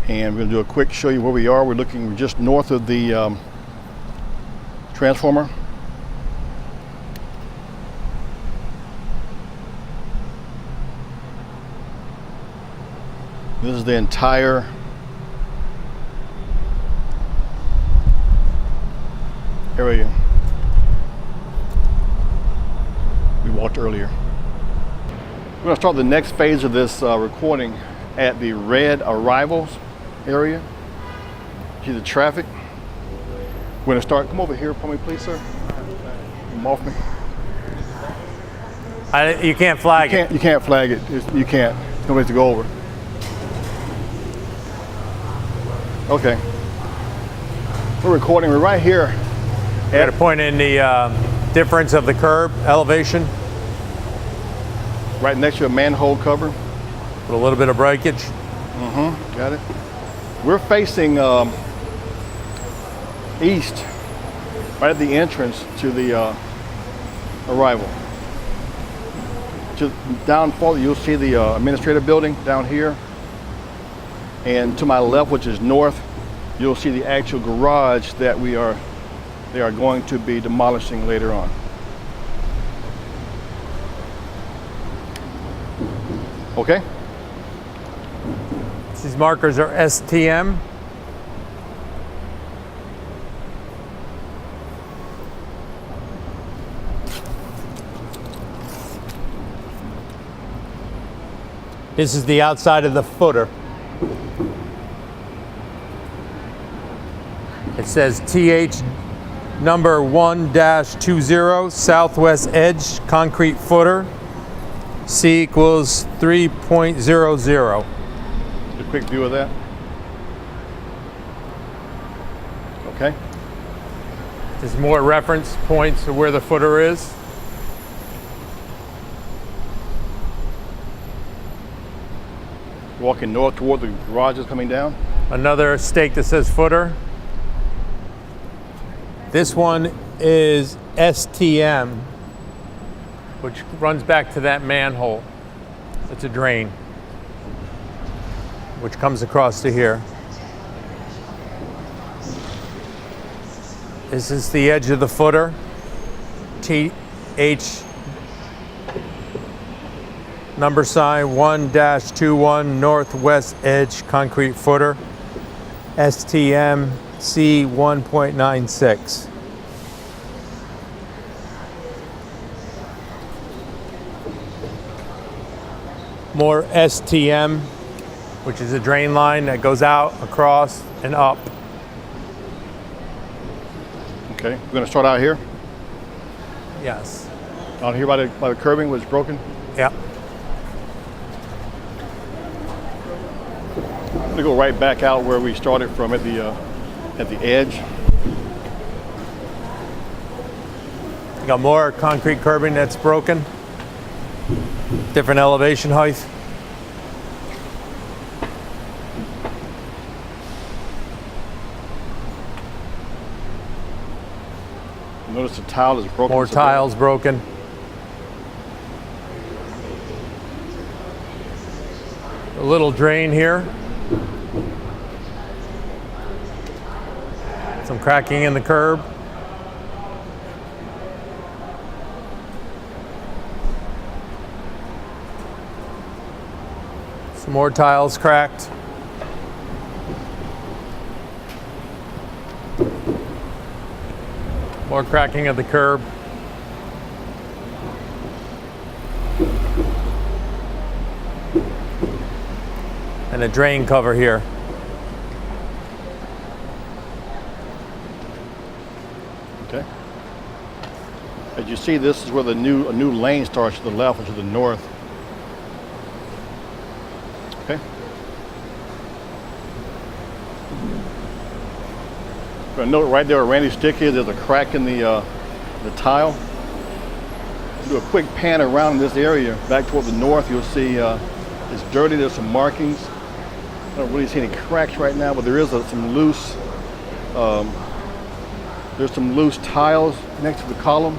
And we're going to do a quick show you where we are. We're looking just north of the transformer. This is the entire area we walked earlier. We're going to start the next phase of this recording at the red arrivals area. See the traffic. We're going to start. Come over here for me, please, sir. Come off me. You can't flag it. You can't flag it. You can't. There's no way to go over. Okay. We're recording. We're right here. We're going to point in the difference of the curb elevation. Right next to a manhole cover. With a little bit of breakage. Got it. We're facing east, right at the entrance to the arrival. Just down farther, you'll see the administrative building down here. And to my left, which is north, you'll see the actual garage that they are going to be demolishing later on. Okay? These markers are STM. This is the outside of the footer. It says TH number 1-20 southwest edge concrete footer. C equals 3.00. A quick view of that. Okay. There's more reference points to where the footer is. Walking north toward the garages coming down. Another stake that says footer. This one is STM, which runs back to that manhole. It's a drain, which comes across to here. This is the edge of the footer. TH number sign 1-21 northwest edge concrete footer. STM C 1.96. More STM, which is a drain line that goes out, across, and up. Okay, we're going to start out here. Yes. Out here by the curbing was broken. Yep. I'm going to go right back out where we started from at the edge. You got more concrete curbing that's broken. Different elevation height. Notice the tile is broken. More tiles broken. A little drain here. Some cracking in the curb. Some more tiles cracked. More cracking of the curb. and a drain cover here. Okay. As you see, this is where a new lane starts to the left or to the north. Okay. Got a note right there where Randy's stick is. There's a crack in the tile. Do a quick pan around this area back toward the north. You'll see it's dirty. There's some markings. I don't really see any cracks right now, but there is some loose. There's some loose tiles next to the column.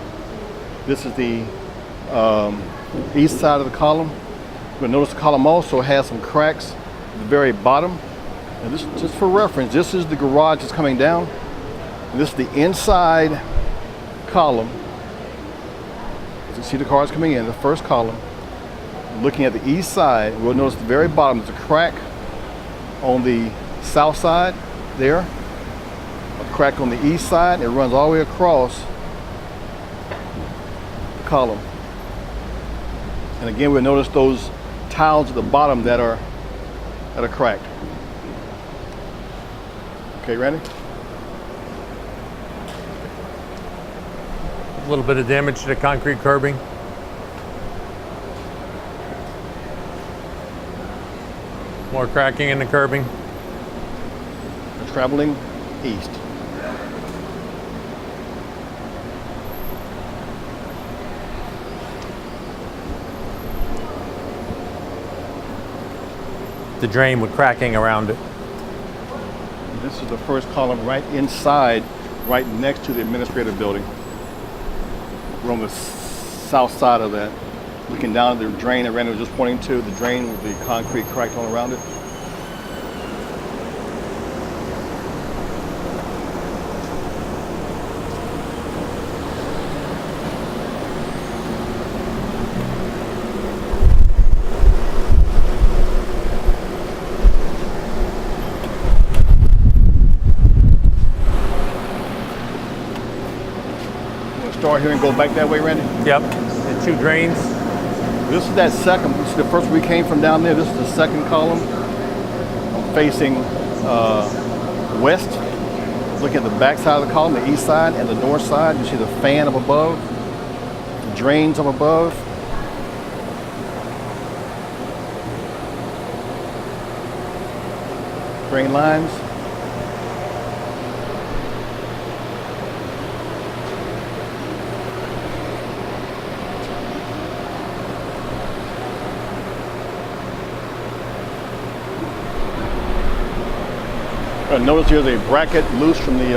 This is the east side of the column. You'll notice the column also has some cracks at the very bottom. And this, just for reference, this is the garage that's coming down. And this is the inside column. As you see the cars coming in, the first column. Looking at the east side, we'll notice at the very bottom there's a crack on the south side there. A crack on the east side. It runs all the way across the column. And again, we'll notice those tiles at the bottom that are cracked. Okay, Randy? A little bit of damage to the concrete curbing. More cracking in the curbing. We're traveling east. The drain with cracking around it. This is the first column right inside, right next to the administrative building. We're on the south side of that. Looking down at the drain that Randy was just pointing to, the drain with the concrete cracked all around it. Start here and go back that way, Randy? Yep, the two drains. This is that second, this is the first we came from down there. This is the second column. I'm facing west. Looking at the back side of the column, the east side and the north side. You see the fan up above, the drains up above. Drain lines. Notice here's a bracket loose from the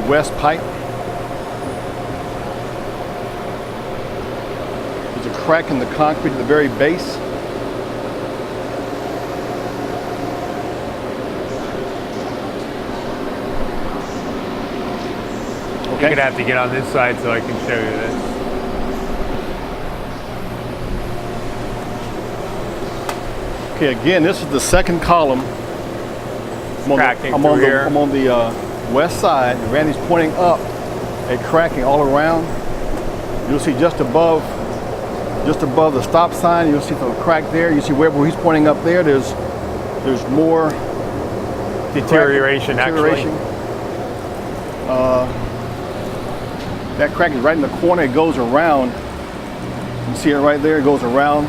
west pipe. There's a crack in the concrete at the very base. Okay. You're gonna have to get on this side so I can show you this. Okay, again, this is the second column. I'm on the west side. Randy's pointing up, a cracking all around. You'll see just above the stop sign. You'll see some crack there. You see where he's pointing up there. There's more deterioration. Actually, that crack is right in the corner. It goes around. You see it right there. It goes around.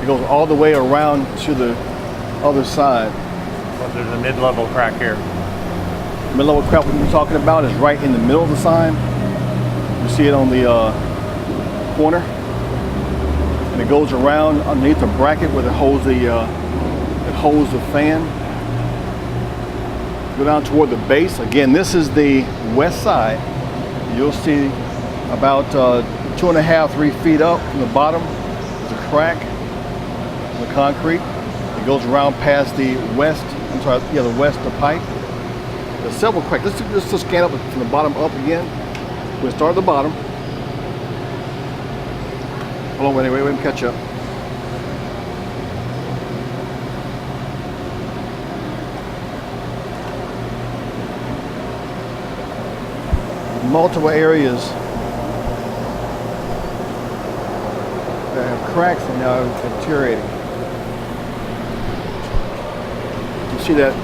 It goes all the way around to the other side. Well, there's a mid-level crack here. Mid-level crack what we're talking about is right in the middle of the sign. You see it on the corner. And it goes around underneath the bracket where it holds the fan. Go down toward the base. Again, this is the west side. You'll see about 2.5, 3 feet up from the bottom. There's a crack in the concrete. It goes around past the west. The west of pipe. There's several cracks. Let's just scan up from the bottom up again. We'll start at the bottom. Hold on, wait, let me catch up. Multiple areas that have cracks and now deteriorating. You see that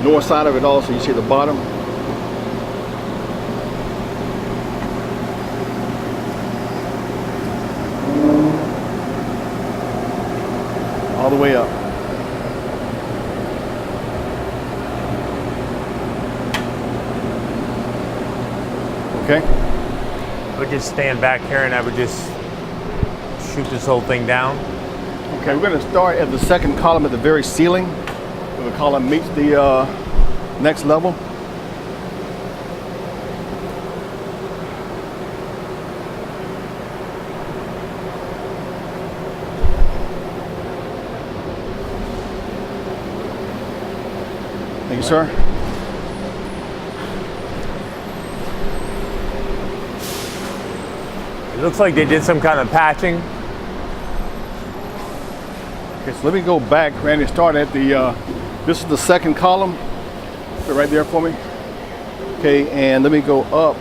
north side of it also, you see the bottom. All the way up. Okay. I would just stand back here and I would just shoot this whole thing down. Okay, we're going to start at the second column at the very ceiling, where the column meets the next level. Thank you, sir. It looks like they did some kind of patching. Okay, so let me go back, Randy, start at the, this is the second column. Put it right there for me. Okay, and let me go up.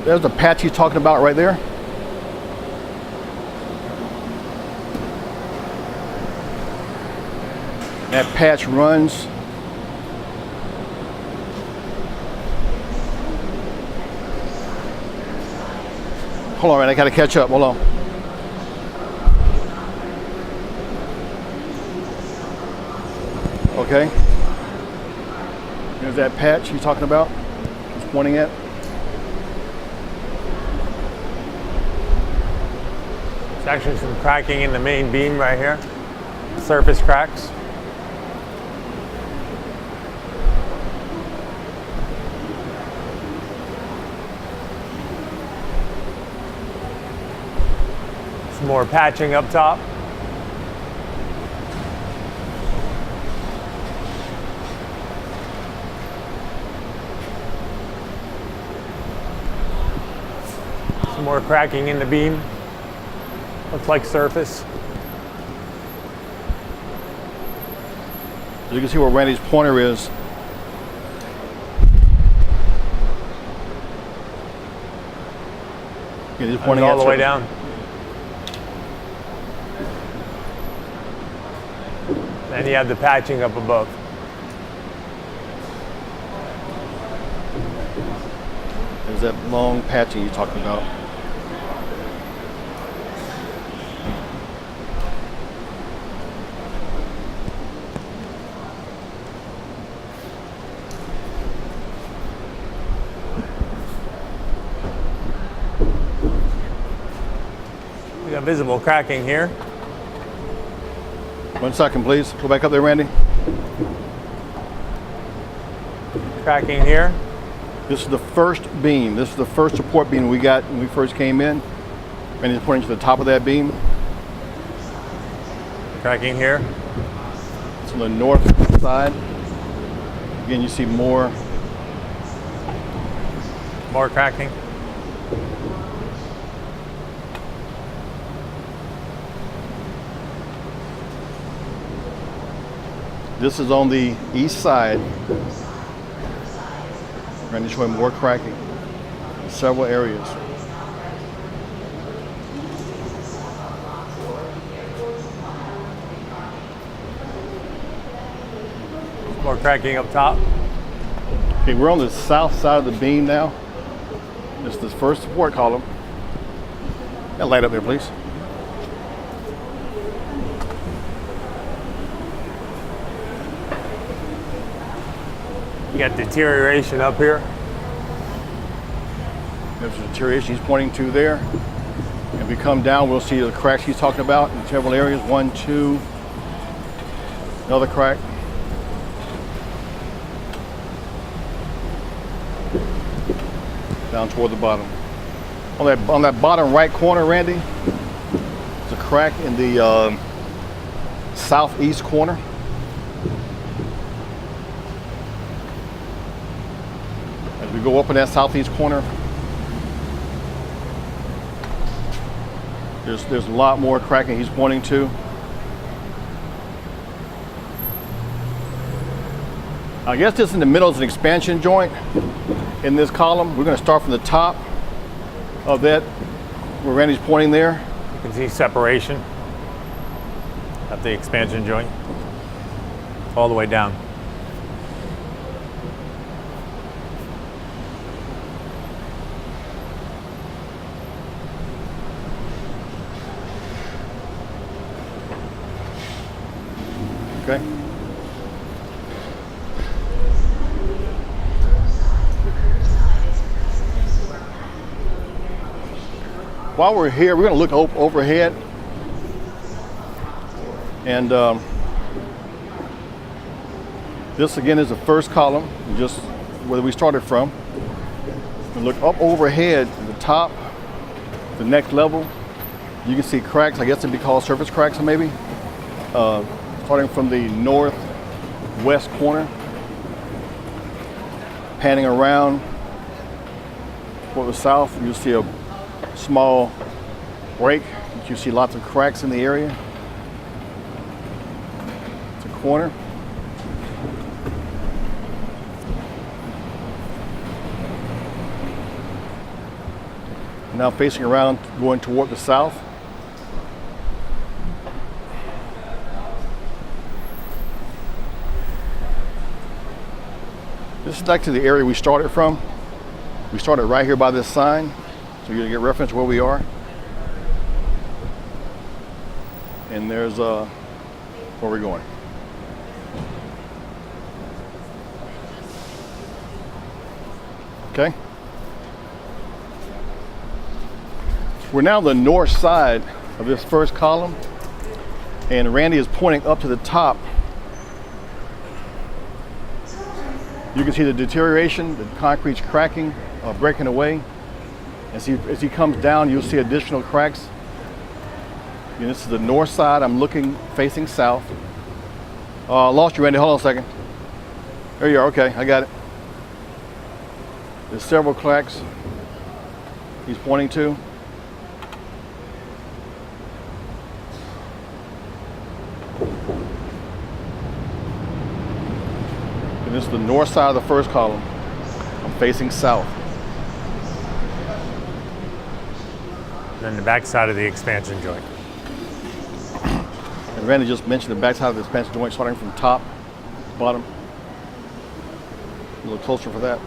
There's the patch he's talking about right there. That patch runs hold on, man, I gotta catch up, hold on. Okay. There's that patch he's talking about, he's pointing at. There's actually some cracking in the main beam right here. Surface cracks. Some more patching up top. Some more cracking in the beam. Looks like surface. You can see where Randy's pointer is. Yeah, he's pointing all the way surface. down. Then you have the patching up above. There's that long patching you're talking about. We got visible cracking here. 1 second, please. Go back up there, Randy. Cracking here. This is the first beam. This is the first support beam we got when we first came in. Randy's pointing to the top of that beam. Cracking here. It's on the north side. Again, you see more. More cracking. This is on the east side. Randy's showing more cracking in several areas. More cracking up top. Okay, we're on the south side of the beam now. This is the first support column. That light up there, please. You got deterioration up here. There's the deterioration he's pointing to there. And if we come down, we'll see the cracks he's talking about in several areas. 1, 2, another crack. Down toward the bottom. On that bottom right corner, Randy, there's a crack in the southeast corner. As we go up in that southeast corner, there's a lot more cracking he's pointing to. I guess this in the middle is an expansion joint in this column. We're going to start from the top of that, where Randy's pointing there. You can see separation at the expansion joint all the way down. Okay. While we're here, we're going to look overhead. And this again is the first column, just where we started from. And look up overhead at the top, the next level. You can see cracks, I guess it'd be called surface cracks maybe. Starting from the northwest corner, panning around toward the south, you'll see a small break. You see lots of cracks in the area. It's a corner. Now facing around, going toward the south. This is back to the area we started from. We started right here by this sign, so you'll get reference where we are. And there's where we're going. Okay. We're now on the north side of this first column, and Randy is pointing up to the top. You can see the deterioration, the concrete's cracking, breaking away. As he comes down, you'll see additional cracks. And this is the north side. I'm looking, facing south. Lost you, Randy. Hold on a second. There you are. Okay, I got it. There's several cracks he's pointing to. And this is the north side of the first column. I'm facing south. Then the back side of the expansion joint. And Randy just mentioned the back side of the expansion joint, starting from top to bottom. A little closer for that.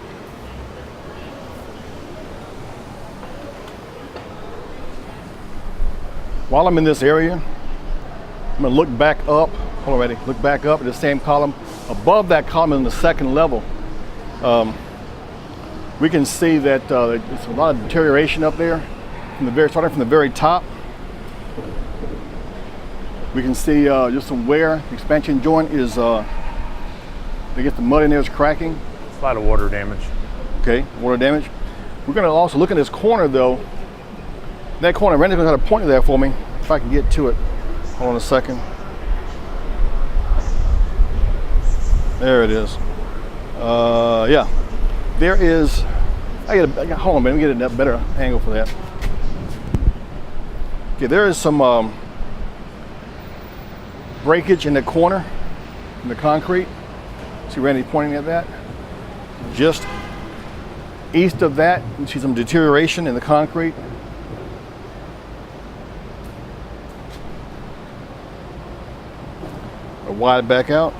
While I'm in this area, I'm going to look back up. Hold on, Randy. Look back up at the same column. Above that column in the second level, we can see that there's a lot of deterioration up there. Starting from the very top, we can see just some wear. The expansion joint is, they get the mud in there is cracking. It's a lot of water damage. Okay, water damage. We're going to also look at this corner though. That corner, Randy's going to have a pointer there for me, if I can get to it. Hold on a second. There it is. Yeah, there is. Hold on, man. Let me get a better angle for that. Okay, there is some breakage in the corner, in the concrete. See Randy pointing at that? Just east of that, you see some deterioration in the concrete. Wide back out.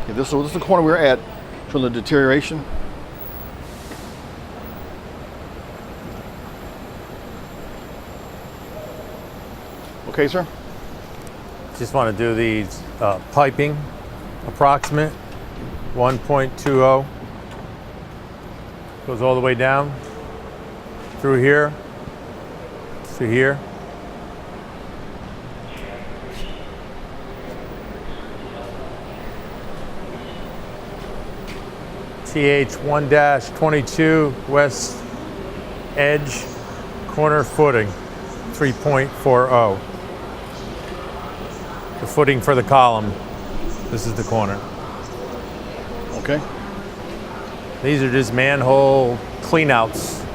Okay, this is the corner we're at from the deterioration. Okay, sir. Just want to do these piping, approximate 1.20. Goes all the way down through here to here. TH 1-22 west edge corner footing 3.40. The footing for the column. This is the corner. Okay. These are just manhole cleanouts.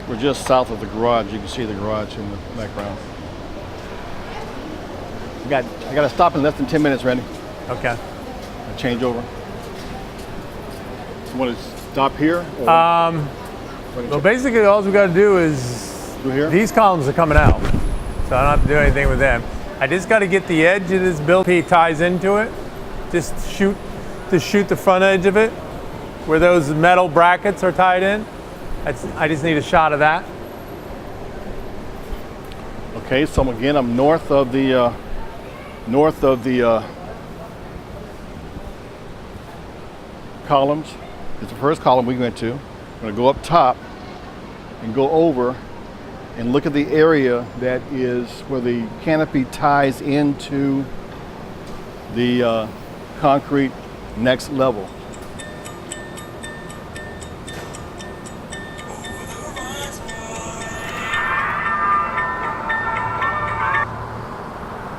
We're just south of the garage. You can see the garage in the background. I got to stop in less than 10 minutes, Randy. Okay. Change over. You want to stop here? Or Well, basically, all we got to do is through here? these columns are coming out, so I don't have to do anything with them. I just got to get the edge of this build P ties into it. Just shoot the front edge of it, where those metal brackets are tied in. I just need a shot of that. Okay, so again, I'm north of the columns. It's the first column we went to. I'm going to go up top and go over and look at the area that is where the canopy ties into the concrete next level.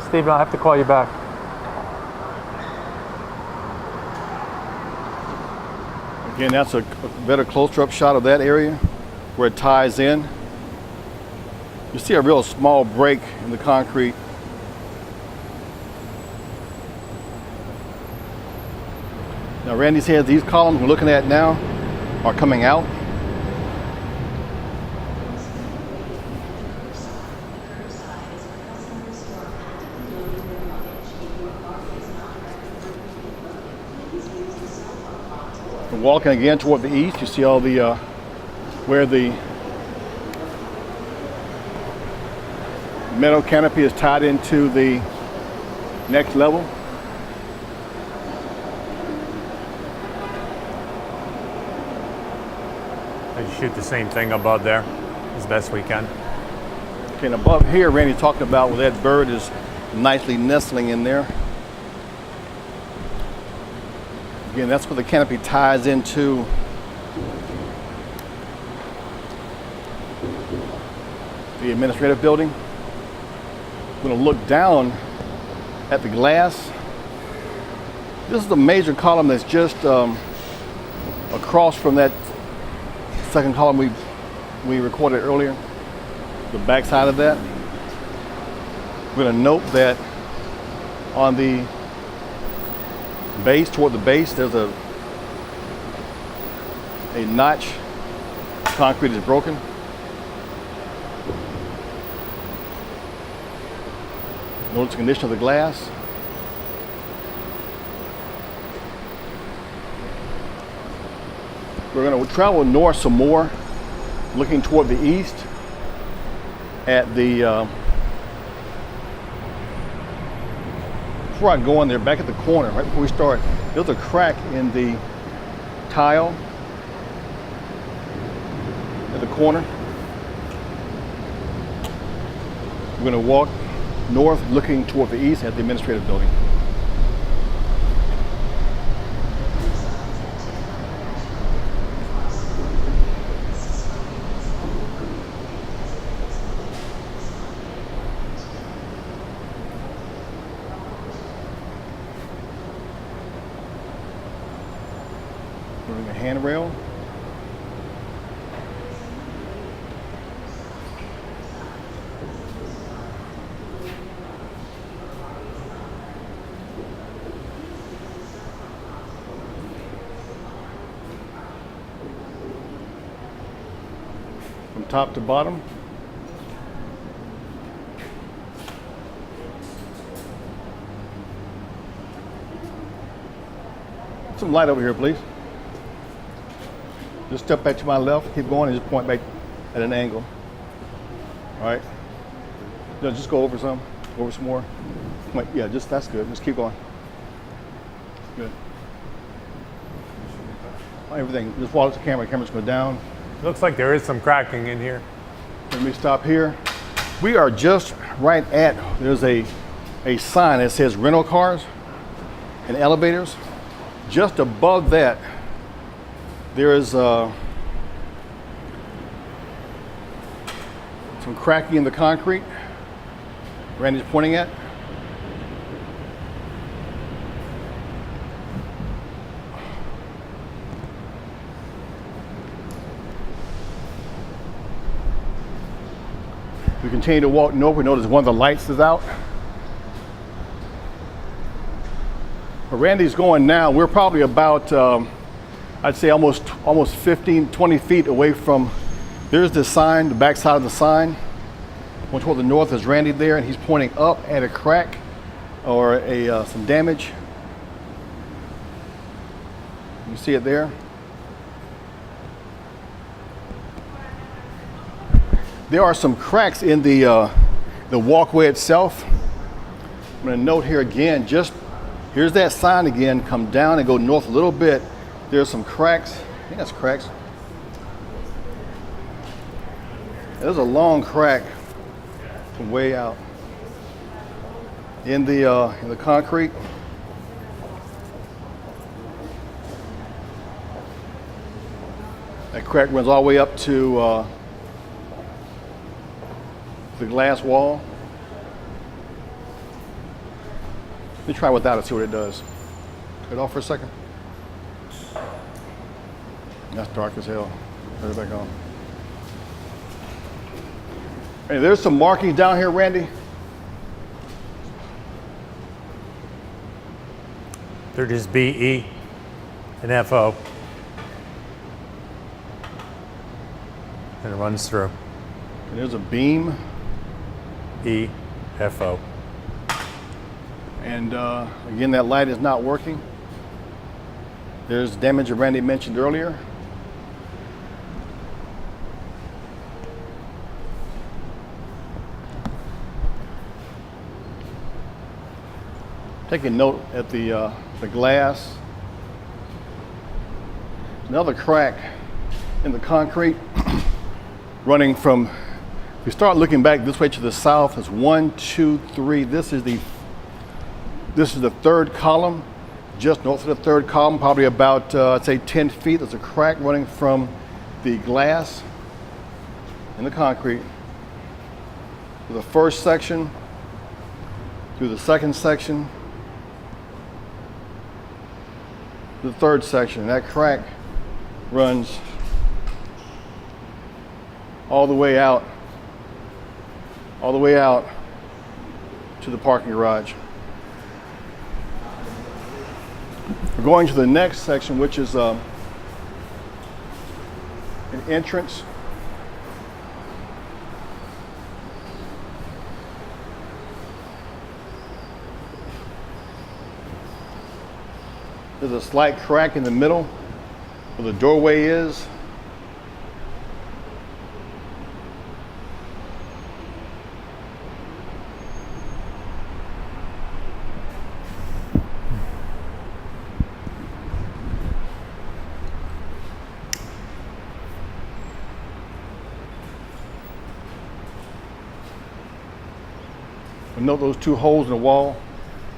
Steve, I'll have to call you back. Again, that's a better closer up shot of that area where it ties in. You see a real small break in the concrete. Now Randy says these columns we're looking at now are coming out. And walking again toward the east, you see all the where the metal canopy is tied into the next level. I shoot the same thing above there as best we can. Okay, and above here, Randy's talking about where that bird is nicely nestling in there. Again, that's where the canopy ties into the administrative building. I'm going to look down at the glass. This is the major column that's just across from that second column we recorded earlier, the back side of that. We're going to note that on the base, toward the base, there's a notch. Concrete is broken. Notice the condition of the glass. We're going to travel north some more, looking toward the east at the, before I go in there, back at the corner, right before we start, there's a crack in the tile at the corner. We're going to walk north, looking toward the east at the administrative building. Putting a handrail. From top to bottom. Some light over here, please. Just step back to my left, keep going, and just point back at an angle. All right. No, just go over some more. Wait, yeah, that's good. Just keep going. Good. Everything. Just follow the camera. The camera's going down. Looks like there is some cracking in here. Let me stop here. We are just right at, there's a sign that says rental cars and elevators. Just above that, there is some cracking in the concrete. Randy's pointing at. We continue to walk north. We notice one of the lights is out. Where Randy's going now, we're probably about I'd say almost 15, 20 feet away from, there's the sign, the back side of the sign. Going toward the north is Randy there, and he's pointing up at a crack or some damage. You see it there? There are some cracks in the walkway itself. I'm going to note here again, just here's that sign again, come down and go north a little bit. There's some cracks. I think that's cracks. There's a long crack from way out in the concrete. That crack runs all the way up to the glass wall. Let me try without it, see what it does. Turn it off for a second. That's dark as hell. Turn it back on. Hey, there's some markings down here, Randy. They're just BE and FO. And it runs through. And there's a beam. EFO. And again, that light is not working. There's damage that Randy mentioned earlier. Take a note at the glass. Another crack in the concrete running from, if we start looking back this way to the south, it's 1, 2, 3. This is the third column, just north of the third column, probably about, I'd say 10 feet. There's a crack running from the glass in the concrete through the first section, through the second section, the third section. That crack runs all the way out to the parking garage. We're going to the next section, which is an entrance. There's a slight crack in the middle where the doorway is. Note those two holes in the wall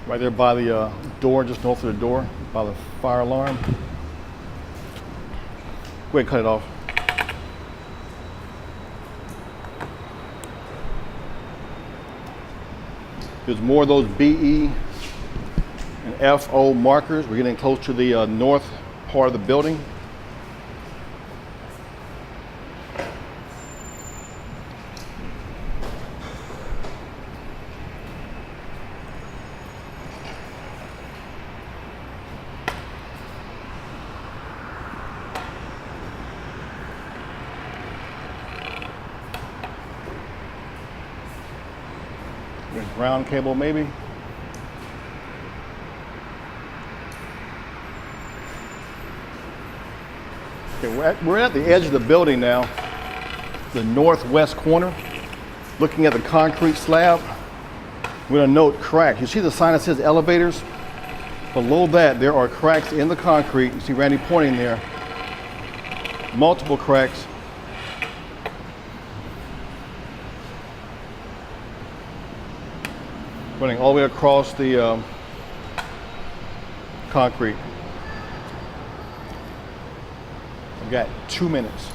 right there by the door, just north of the door, by the fire alarm. Go ahead and cut it off. There's more of those BE and FO markers. We're getting close to the north part of the building. Ground cable maybe. Okay, we're at the edge of the building now, the northwest corner, looking at the concrete slab. We're gonna note cracks. You see the sign that says elevators? Below that, there are cracks in the concrete. You see Randy pointing there. Multiple cracks. Running all the way across the concrete. I've got 2 minutes.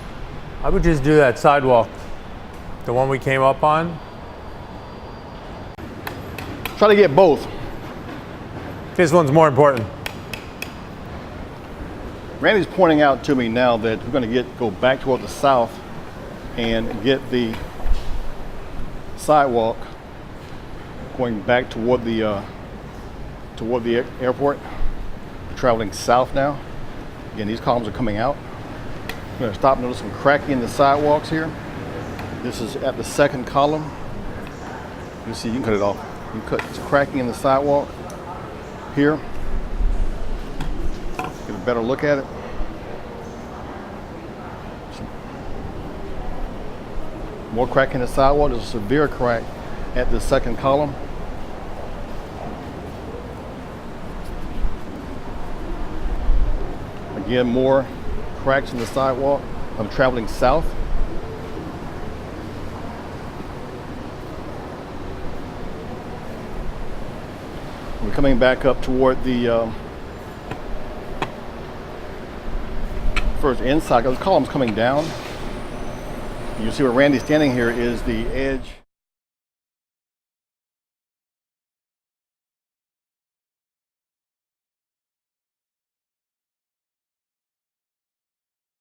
I would just do that sidewalk, the one we came up on. Try to get both. This one's more important. Randy's pointing out to me now that we're going to go back toward the south and get the sidewalk going back toward the airport. We're traveling south now. Again, these columns are coming out. I'm going to stop and notice some cracking in the sidewalks here. This is at the second column. You see, you can cut it off. You can cut it's cracking in the sidewalk here. Get a better look at it. More crack in the sidewalk. There's a severe crack at the second column. Again, more cracks in the sidewalk. I'm traveling south. We're coming back up toward the first inside. Those columns coming down. You see where Randy's standing here is the edge